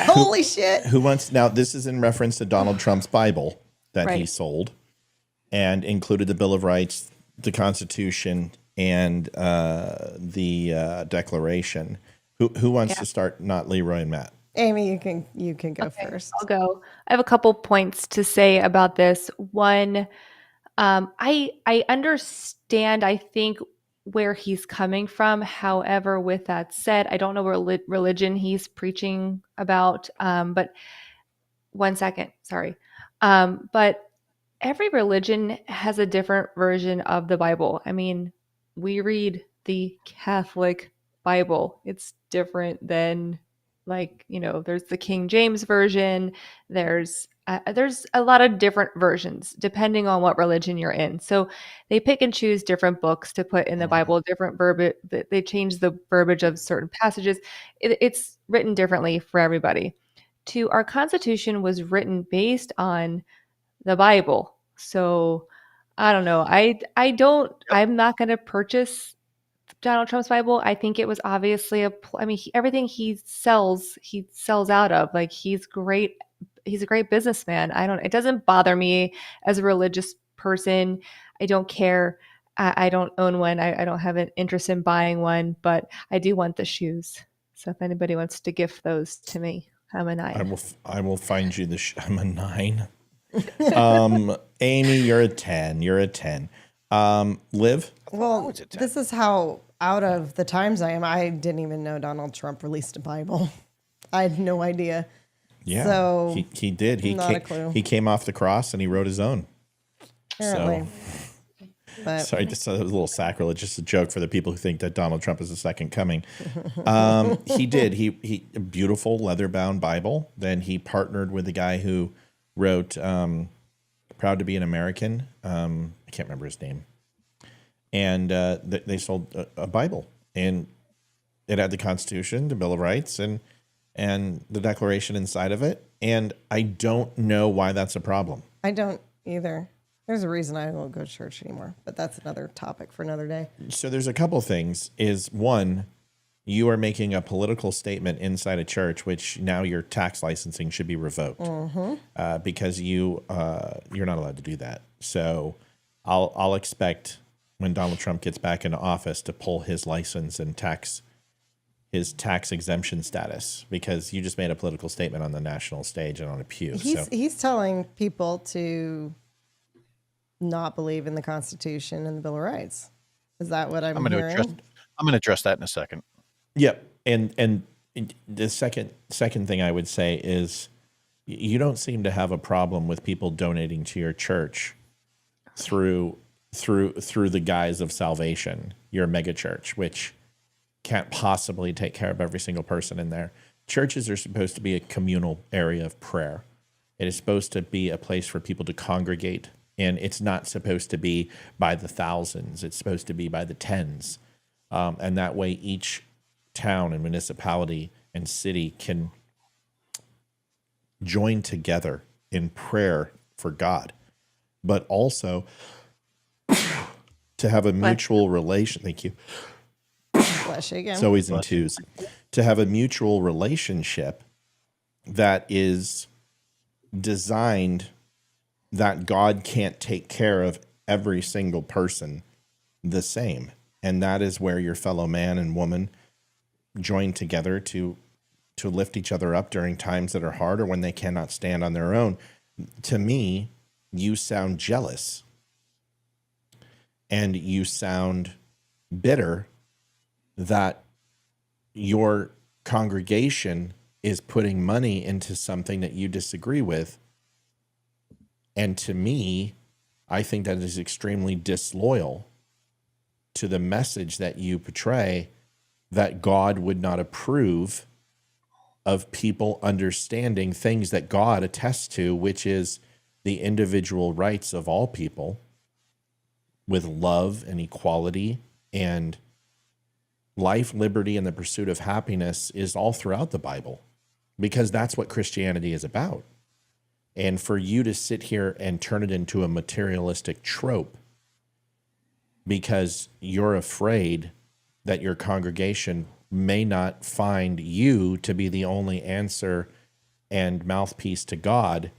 Holy shit. Who wants, now this is in reference to Donald Trump's Bible that he sold and included the Bill of Rights, the Constitution, and the Declaration. Who wants to start? Not Leroy and Matt. Amy, you can go first. I'll go. I have a couple points to say about this. One, I understand, I think, where he's coming from. However, with that said, I don't know what religion he's preaching about. But 1 second, sorry. But every religion has a different version of the Bible. I mean, we read the Catholic Bible. It's different than, like, there's the King James version. There's a lot of different versions depending on what religion you're in. So they pick and choose different books to put in the Bible, different verbiage. They change the verbiage of certain passages. It's written differently for everybody. Our Constitution was written based on the Bible. So I don't know. I'm not going to purchase Donald Trump's Bible. I think it was obviously everything he sells out of. Like, he's great. He's a great businessman. It doesn't bother me as a religious person. I don't care. I don't own one. I don't have an interest in buying one, but I do want the shoes. So if anybody wants to gift those to me, I'm a 9. I will find you I'm a 9. Amy, you're a 10. You're a 10. Liv? Well, this is how out of the times I am. I didn't even know Donald Trump released a Bible. I had no idea. Yeah, so he did. A clue. He came off the cross and he wrote his own. Apparently. So, sorry, just a little sacrilege, just a joke for the people who think that Donald Trump is the second coming. He did. He a beautiful leather-bound Bible. Then he partnered with the guy who wrote "Proud to Be an American." I can't remember his name. And they sold a Bible, and it had the Constitution, the Bill of Rights, and the Declaration inside of it. And I don't know why that's a problem. I don't either. There's a reason I don't go to church anymore, but that's another topic for another day. So there's a couple things. Is one, you are making a political statement inside a church, which now your tax licensing should be revoked because you're not allowed to do that. So I'll expect when Donald Trump gets back into office to pull his license and his tax exemption status, because you just made a political statement on the national stage and on a pew. He's telling people to not believe in the Constitution and the Bill of Rights. Is that what I'm hearing? I'm going to address that in a second. Yep. And the second thing I would say is you don't seem to have a problem with people donating to your church through the guise of salvation. You're a mega church, which can't possibly take care of every single person in there. Churches are supposed to be a communal area of prayer. It is supposed to be a place for people to congregate, and it's not supposed to be by the thousands. It's supposed to be by the tens. And that way each town and municipality and city can join together in prayer for God, but also to have a mutual relation. Thank you. Bless you again. It's always in twos. To have a mutual relationship that is designed that God can't take care of every single person the same. And that is where your fellow man and woman join together to lift each other up during times that are hard or when they cannot stand on their own. To me, you sound jealous and you sound bitter that your congregation is putting money into something that you disagree with. And to me, I think that is extremely disloyal to the message that you portray, that God would not approve of people understanding things that God attests to, which is the individual rights of all people with love and equality and life, liberty, and the pursuit of happiness is all throughout the Bible, because that's what Christianity is about. And for you to sit here and turn it into a materialistic trope because you're afraid that your congregation may not find you to be the only answer and mouthpiece to God,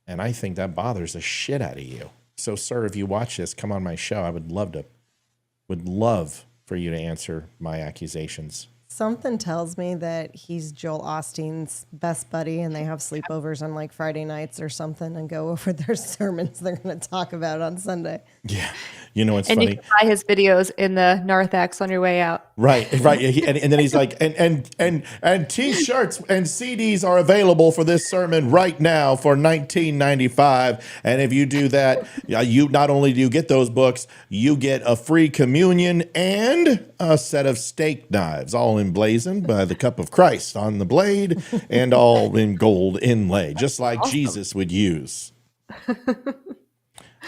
and I think that bothers the shit out of you. So, sir, if you watch this, come on my show. I would love for you to answer my accusations Something tells me that he's Joel Osteen's best buddy and they have sleepovers on like Friday nights or something and go over their sermons they're going to talk about on Sunday. Yeah. You know, it's and funny. you can buy his videos in the Narthex on your way out. Right. And then he's like, and T-shirts and CDs are available for this sermon right now for $19.95. And if you do that, you not only do you get those books, you get a free communion and a set of steak knives, all emblazoned by the cup of Christ on the blade and all in gold inlay, just like Jesus would use.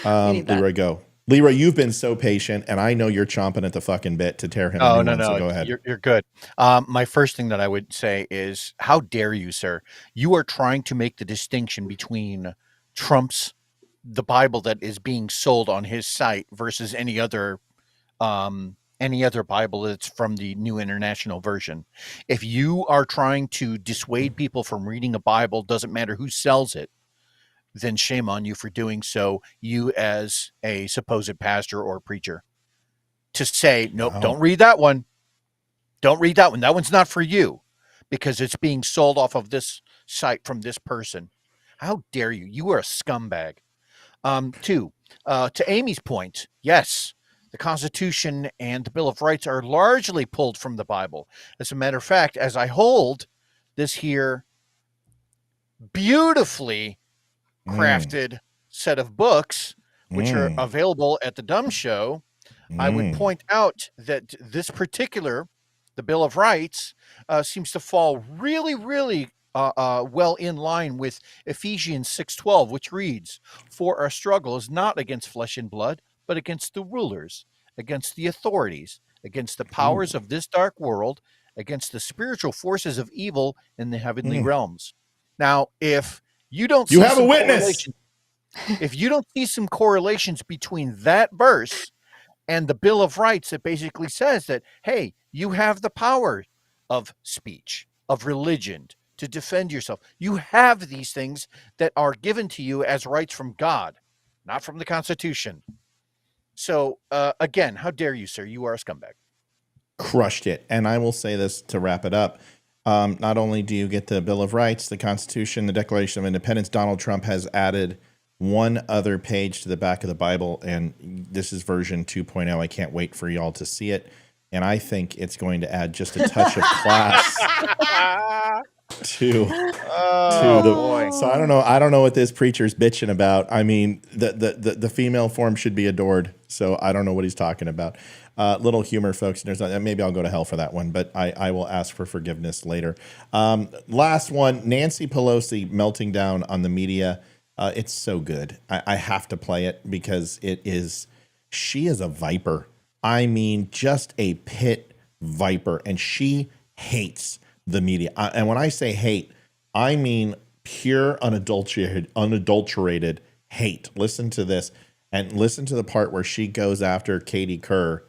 Leroy, go. Leroy, you've been so patient, and I know you're chomping at the fucking bit to tear him a new one, so go ahead. You're good. My first thing that I would say is, how dare you, sir? You are trying to make the distinction between the Bible that is being sold on his site versus any other Bible that's from the New International Version. If you are trying to dissuade people from reading a Bible, doesn't matter who sells it, then shame on you for doing so, you as a supposed pastor or preacher. To say, nope, don't read that one. Don't read that one. That one's not for you because it's being sold off of this site from this person. How dare you? You are a scumbag. Two, to Amy's point, yes, the Constitution and the Bill of Rights are largely pulled from the Bible. As a matter of fact, as I hold this here beautifully crafted set of books, which are available at the DUM Show, I would point out that this particular, the Bill of Rights, seems to fall really, really well in line with Ephesians 6:12, which reads, "For our struggle is not against flesh and blood, but against the rulers, against the authorities, against the powers of this dark world, against the spiritual forces of evil in the heavenly realms." Now, if you don't see have a witness. If you don't see some correlations between that verse and the Bill of Rights that basically says that, hey, you have the power of speech, of religion, to defend yourself. You have these things that are given to you as rights from God, not from the Constitution. So, again, how dare you, sir? You are a scumbag. Crushed it. And I will say this to wrap it up. Not only do you get the Bill of Rights, the Constitution, the Declaration of Independence, Donald Trump has added one other page to the back of the Bible, and this is version 2.0. I can't wait for y'all to see it. And I think it's going to add just a touch of class to the boy. So I don't know what this preacher's bitching about. I mean, the female form should be adored. So I don't know what he's talking about. Little humor, folks. Maybe I'll go to hell for that one, but I will ask for forgiveness later. Last one, Nancy Pelosi melting down on the media. It's so good. I have to play it because she is a viper. I mean, just a pit viper, and she hates the media. And when I say hate, I mean pure, unadulterated hate. Listen to this, and listen to the part where she goes after Katie Kerr,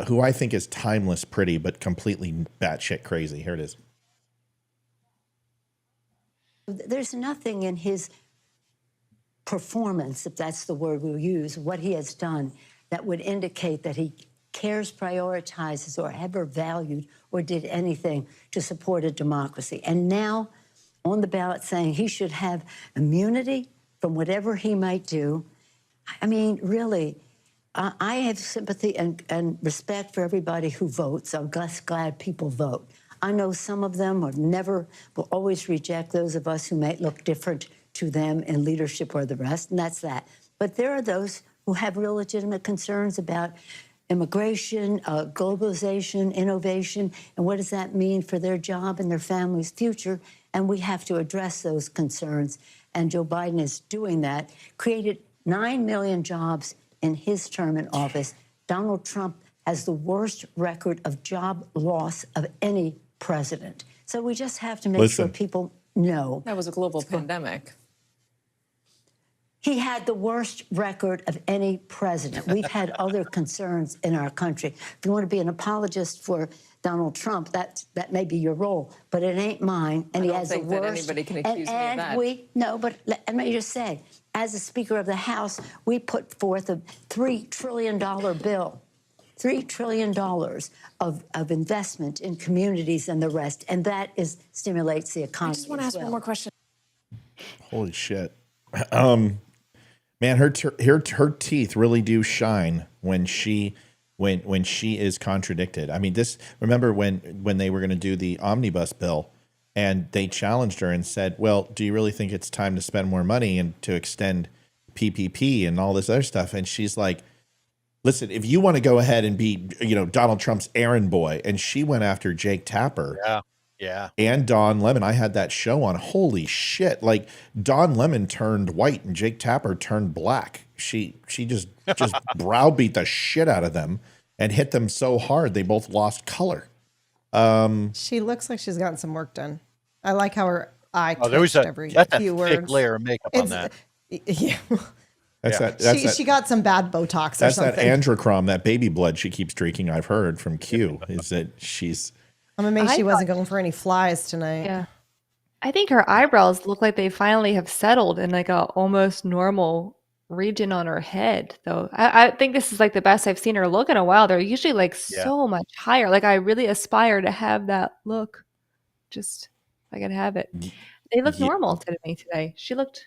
who I think is timeless pretty, but completely batshit crazy. Here it is. There's nothing in his performance, if that's the word we'll use, what he has done, that would indicate that he cares, prioritizes, or ever valued or did anything to support a democracy. And now on the ballot saying he should have immunity from whatever he might do. I mean, really, I have sympathy and respect for everybody who votes. I'm glad people vote. I know some of them will always reject those of us who may look different to them in leadership or the rest, and that's that. But there are those who have real legitimate concerns about immigration, globalization, innovation, and what does that mean for their job and their family's future? And we have to address those concerns. And Joe Biden is doing that, created 9 million jobs in his term in office. Donald Trump has the worst record of job loss of any president. So we just have to make sure people know. That was a global pandemic. He had the worst record of any president. We've had other concerns in our country. If you want to be an apologist for Donald Trump, that may be your role, but it ain't mine. And he has the worst. That anybody can accuse me of that. But let me just say, as a Speaker of the House, we put forth a $3 trillion bill $3 trillion of investment in communities and the rest, and that stimulates the economy. I just want to ask one more question. Holy shit. Man, her teeth really do shine when she is contradicted. I mean, remember when they were going to do the omnibus bill and they challenged her and said, well, do you really think it's time to spend more money and to extend PPP and all this other stuff? And she's like, listen, if you want to go ahead and be, Donald Trump's errand boy, and she went after Jake Tapper. Yeah. And Don Lemon. I had that show on. Holy shit. Like, Don Lemon turned white and Jake Tapper turned black. She just browbeat the shit out of them and hit them so hard they both lost color. She looks like she's gotten some work done. I like how her eye that's every a few thick words. layer of makeup on that. Yeah. She got some bad Botox or that's something. that androchrome, that baby blood she keeps drinking. I've heard from Q is that she's. I'm amazed she wasn't going for any flies tonight. Yeah. I think her eyebrows look like they finally have settled in like a almost normal region on her head, though. I think this is like the best I've seen her look in a while. They're usually like so much higher. Like, I really aspire to have that look. Just if I could have it. They look normal to me today. She looked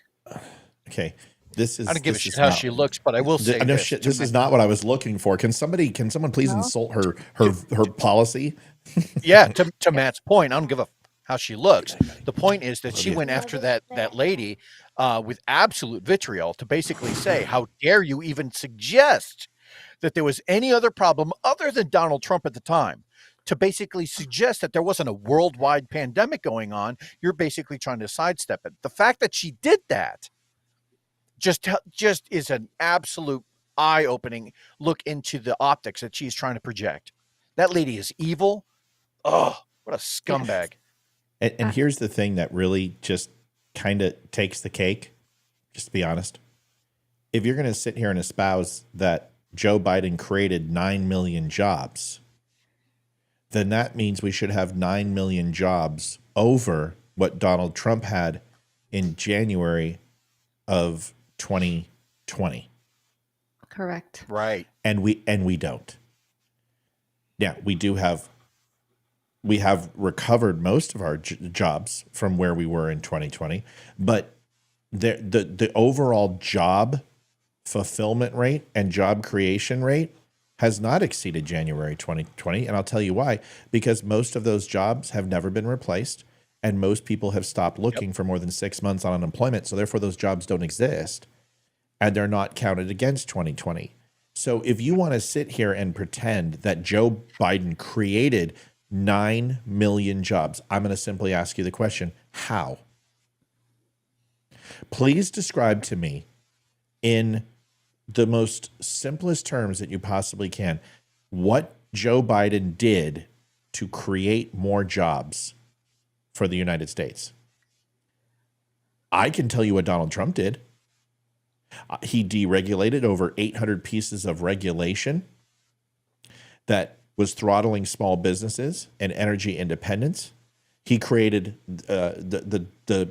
okay. I don't give a shit how she looks, but I will say this is not what I was looking for. Can someone please insult her policy? Yeah, to Matt's point, I don't give a how she looks. The point is that she went after that lady with absolute vitriol to basically say, how dare you even suggest that there was any other problem other than Donald Trump at the time, to basically suggest that there wasn't a worldwide pandemic going on. You're basically trying to sidestep it. The fact that she did that just is an absolute eye-opening look into the optics that she's trying to project. That lady is evil. Oh, what a scumbag. And here's the thing that really just kind of takes the cake, just to be honest. If you're going to sit here and espouse that Joe Biden created 9 million jobs, then that means we should have 9 million jobs over what Donald Trump had in January of 2020. correct. Right. And we don't. Yeah, we have recovered most of our jobs from where we were in 2020, but the overall job fulfillment rate and job creation rate has not exceeded January 2020. And I'll tell you why, because most of those jobs have never been replaced and most people have stopped looking for more than 6 months on unemployment. So therefore those jobs don't exist and they're not counted against 2020. So if you want to sit here and pretend that Joe Biden created 9 million jobs, I'm going to simply ask you the question, how? Please describe to me in the most simplest terms that you possibly can what Joe Biden did to create more jobs for the United States. I can tell you what Donald Trump did. He deregulated over 800 pieces of regulation that was throttling small businesses and energy independence. He created the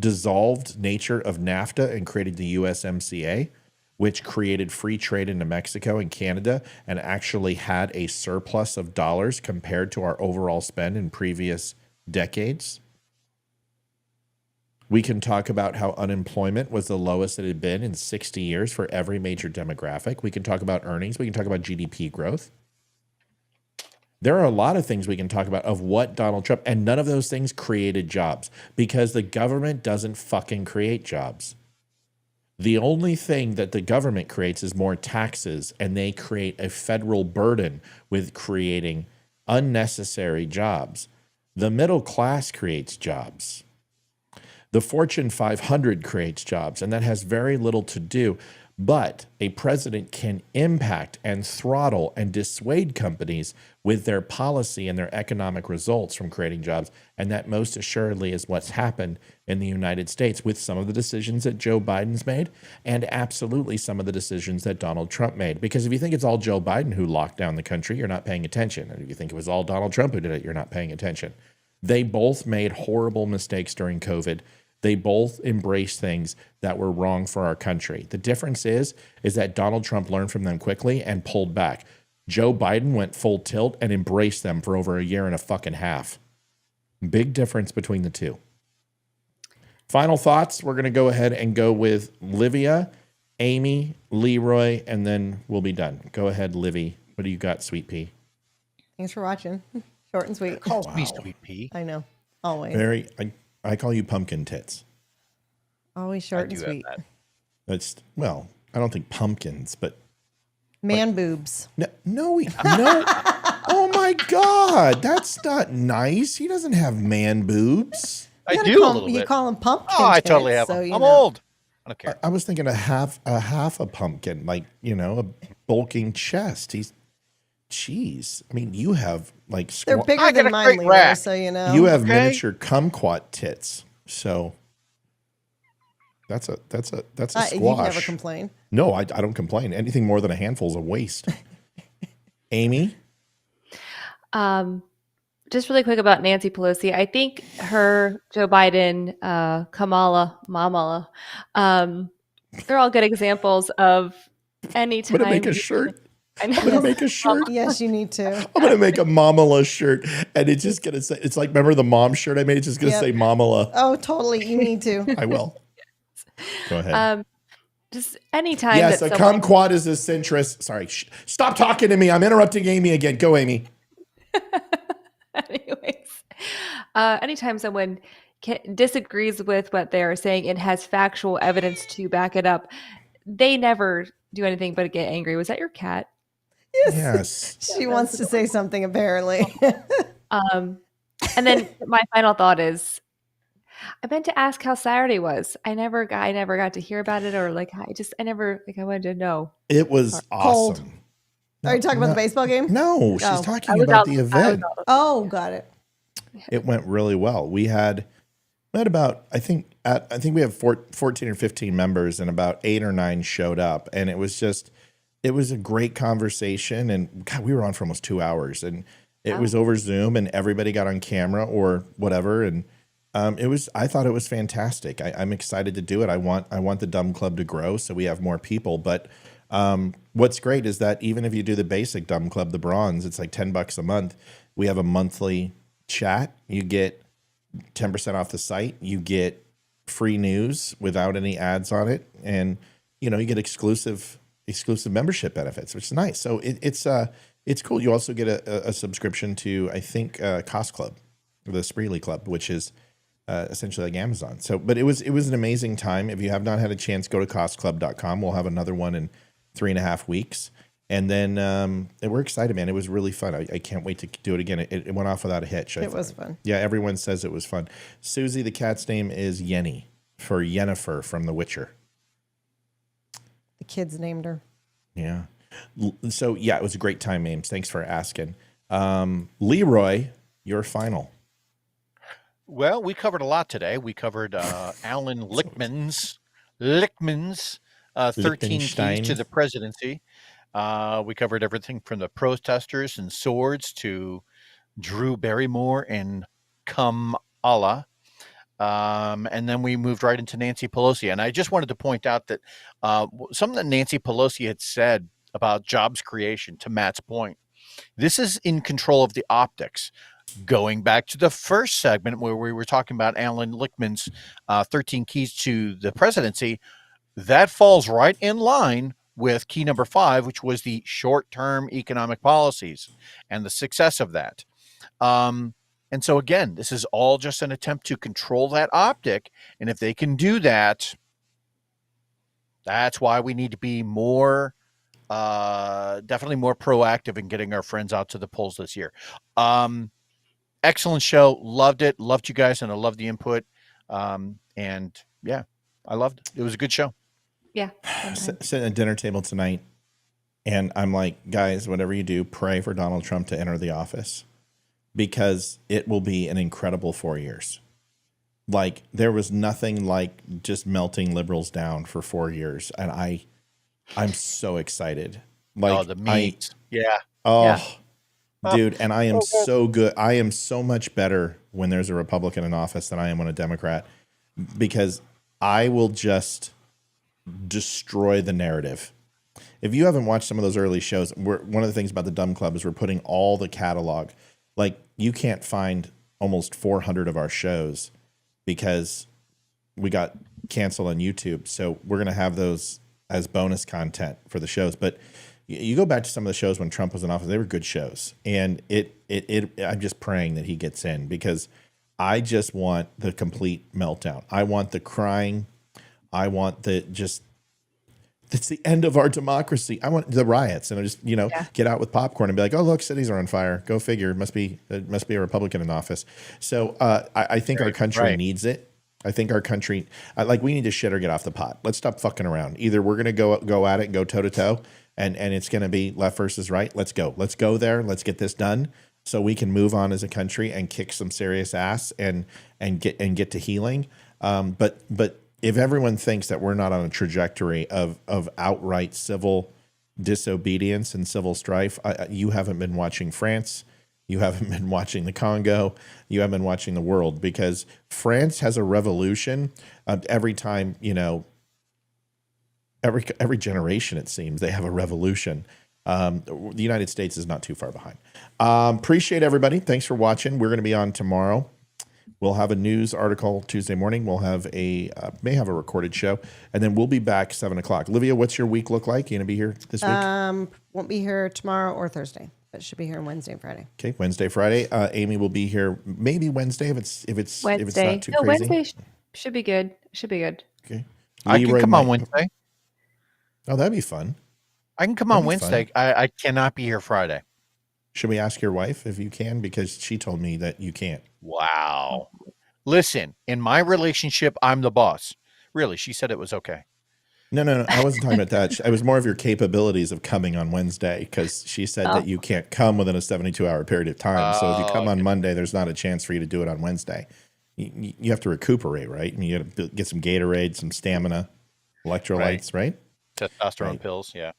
dissolved nature of NAFTA and created the USMCA, which created free trade into Mexico and Canada and actually had a surplus of dollars compared to our overall spend in previous decades. We can talk about how unemployment was the lowest it had been in 60 years for every major demographic. We can talk about earnings. We can talk about GDP growth. There are a lot of things we can talk about of what Donald Trump, and none of those things created jobs because the government doesn't fucking create jobs. The only thing that the government creates is more taxes, and they create a federal burden with creating unnecessary jobs. The middle class creates jobs. The Fortune 500 creates jobs, and that has very little to do. But a president can impact and throttle and dissuade companies with their policy and their economic results from creating jobs. And that most assuredly is what's happened in the United States with some of the decisions that Joe Biden's made and absolutely some of the decisions that Donald Trump made. Because if you think it's all Joe Biden who locked down the country, you're not paying attention. And if you think it was all Donald Trump who did it, you're not paying attention. They both made horrible mistakes during COVID. They both embraced things that were wrong for our country. The difference is that Donald Trump learned from them quickly and pulled back. Joe Biden went full tilt and embraced them for over a year and a fucking half. Big difference between the two. Final thoughts. We're going to go ahead and go with Livia, Amy, Leroy, and then we'll be done. Go ahead, Livy. What do you got, Sweet Pea? Thanks for watching. Short and sweet. Calls me Sweet Pea. I know. Always. Very. I call you pumpkin tits. Always short and sweet. That's well. I don't think pumpkins, but Man boobs. no. Oh my God, that's not nice. He doesn't have man boobs. I do a little You bit. call them pumpkin. Oh, I totally tits, have so them. you I'm know. old. I don't care. I was thinking a half a pumpkin, like a bulking chest. Jeez. I mean, you have like They're bigger than mine, Leroy, so you know. You have miniature kumquat tits, so that's a squash. You've never complained. No, I don't complain. Anything more than a handful is a waste. Amy? Just really quick about Nancy Pelosi. I think her, Joe Biden, Kamala, they're all good examples of any time. I'm going to make a shirt. I'm going to make a shirt. Yes, you need to. I'm going to make a Mamala shirt. And it's just going to say, it's like, remember the mom shirt I made? It's just going to say Mamala. Oh, totally. You need to. I will. Go ahead. Just anytime. Yes, a kumquat is a centrist. Sorry. Stop talking to me. I'm interrupting Amy again. Go, Amy. Anyways, anytime someone disagrees with what they're saying and has factual evidence to back it up, they never do anything but get angry. Was that your cat? Yes. She wants to say something, apparently. And then my final thought is, I meant to ask how Saturday was. I never got to hear about it, or I wanted to know. It was awesome. Are you talking about the baseball game? No, she's talking about the event. Oh, got it. It went really well. We had about, I think we have 14 or 15 members, and about 8 or 9 showed up. And it was a great conversation. And God, we were on for almost 2 hours, and it was over Zoom, and everybody got on camera or whatever. And I thought it was fantastic. I'm excited to do it. I want the DUM Club to grow so we have more people. But what's great is that even if you do the basic DUM Club, the bronze, it's like $10 a month. We have a monthly chat. You get 10% off the site. You get free news without any ads on it, and you get exclusive membership benefits, which is nice. So it's cool. You also get a subscription to, I think, Cost Club, the Spreely Club, which is essentially like Amazon. So, but it was an amazing time. If you have not had a chance, go to costclub.com. We'll have another one in 3.5 weeks. And then we're excited, man. It was really fun. I can't wait to do it again. It went off without a hitch. It was fun. Yeah, everyone says it was fun. Susie, the cat's name is Yenny, for Yennefer from The Witcher. The kids named her. Yeah. So, yeah, it was a great time, Ames. Thanks for asking. Leroy, your final. Well, we covered a lot today. We covered Allan Lichtman's 13 keys to the presidency. We covered everything from the protesters and swords to Drew Barrymore and Kamala. And then we moved right into Nancy Pelosi. And I just wanted to point out that something that Nancy Pelosi had said about jobs creation, to Matt's point, this is in control of the optics. Going back to the first segment where we were talking about Allan Lichtman's 13 keys to the presidency, that falls right in line with key number 5, which was the short-term economic policies and the success of that. And so, again, this is all just an attempt to control that optic. And if they can do that, that's why we need to be more, definitely more proactive in getting our friends out to the polls this year. Excellent show. Loved it. Loved you guys, and I loved the input. And yeah, I loved it. It was a good show. Yeah. Sitting at a dinner table tonight, and I'm like, guys, whatever you do, pray for Donald Trump to enter the office, because it will be an incredible 4 years. Like, there was nothing like just melting liberals down for 4 years, and I'm so excited. Like, the meat. Yeah. Dude, and I am so good. I am so much better when there's a Republican in office than I am when a Democrat, because I will just destroy the narrative. If you haven't watched some of those early shows, one of the things about the Dumb Club is we're putting all the catalog. Like, you can't find almost 400 of our shows because we got canceled on YouTube. So we're going to have those as bonus content for the shows. But you go back to some of the shows when Trump was in office, they were good shows. And I'm just praying that he gets in, because I just want the complete meltdown. I want the crying. I want it's the end of our democracy. I want the riots, and I just, get out with popcorn and be like, oh, look, cities are on fire. Go figure. It must be a Republican in office. So I think our country needs it. I think our country, we need to shit or get off the pot. Let's stop fucking around. Either we're going to go at it and go toe to toe, and it's going to be left versus right. Let's go. Let's go there. Let's get this done so we can move on as a country and kick some serious ass and get to healing. But if everyone thinks that we're not on a trajectory of outright civil disobedience and civil strife, you haven't been watching France. You haven't been watching the Congo. You haven't been watching the world, because France has a revolution every time, every generation, it seems, they have a revolution. The United States is not too far behind. Appreciate everybody. Thanks for watching. We're going to be on tomorrow. We'll have a news article Tuesday morning. We'll have may have a recorded show, and then we'll be back 7:00. Olivia, what's your week look like? You gonna be here this week? Won't be here tomorrow or Thursday, but should be here on Wednesday and Friday. Okay, Wednesday, Friday. Amy will be here maybe Wednesday if it's Wednesday. not too crazy. Wednesday should be good. Okay, I can come on Wednesday. Oh, that'd be fun. I can come on Wednesday. I cannot be here Friday. Should we ask your wife if you can? Because she told me that you can't. Wow. Listen, in my relationship, I'm the boss. Really, she said it was okay. No. I wasn't talking about that. It was more of your capabilities of coming on Wednesday, because she said that you can't come within a 72-hour period of time. So if you come on Monday, there's not a chance for you to do it on Wednesday. You have to recuperate, right? I mean, you got to get some Gatorade, some stamina, electrolytes, right? Testosterone pills, yeah.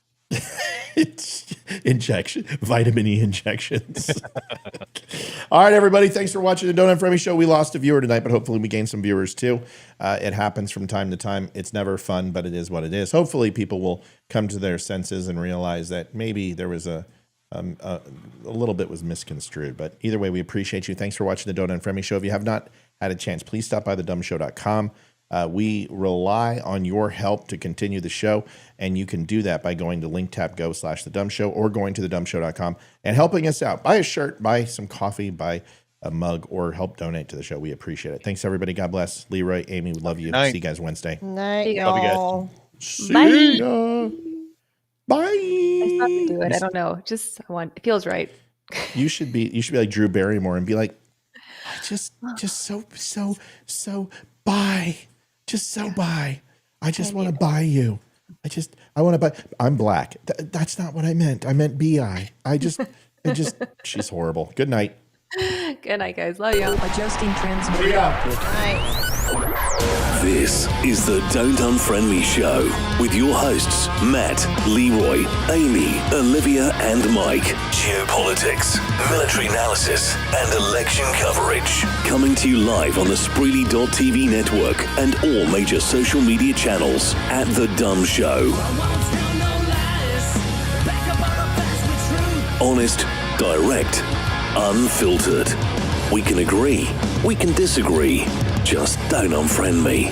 Vitamin E injections. All right, everybody. Thanks for watching the Don't Unfriend Me Show. We lost a viewer tonight, but hopefully we gained some viewers too. It happens from time to time. It's never fun, but it is what it is. Hopefully people will come to their senses and realize that maybe there was a little bit was misconstrued. But either way, we appreciate you. Thanks for watching the Don't Unfriend Me Show. If you have not had a chance, please stop by thedumshow.com. We rely on your help to continue the show, and you can do that by going to linktap.go/thedumbshow or going to thedumshow.com and helping us out. Buy a shirt, buy some coffee, buy a mug, or help donate to the show. We appreciate it. Thanks, everybody. God bless. Leroy, Amy, we love you. Night. See you guys Wednesday. Night, Love you y'all. guys. See ya. Bye. I have to do it. I don't know. It feels right. You should be like Drew Barrymore and be like, just so bye. Just so buy. I just want to buy you. I want to buy. I'm black. That's not what I meant. I meant bi. She's horrible. Good night. Good night, guys. Love y'all. Adjusting transmitter output. This is the Don't Unfriend Me Show with your hosts, Matt, Leroy, Amy, Olivia, and Mike. Geopolitics, military analysis, and election coverage. Coming to you live on the Spreely.tv network and all major social media channels at The DUM Show. Honest, direct, unfiltered. We can agree, we can disagree. Just don't unfriend me.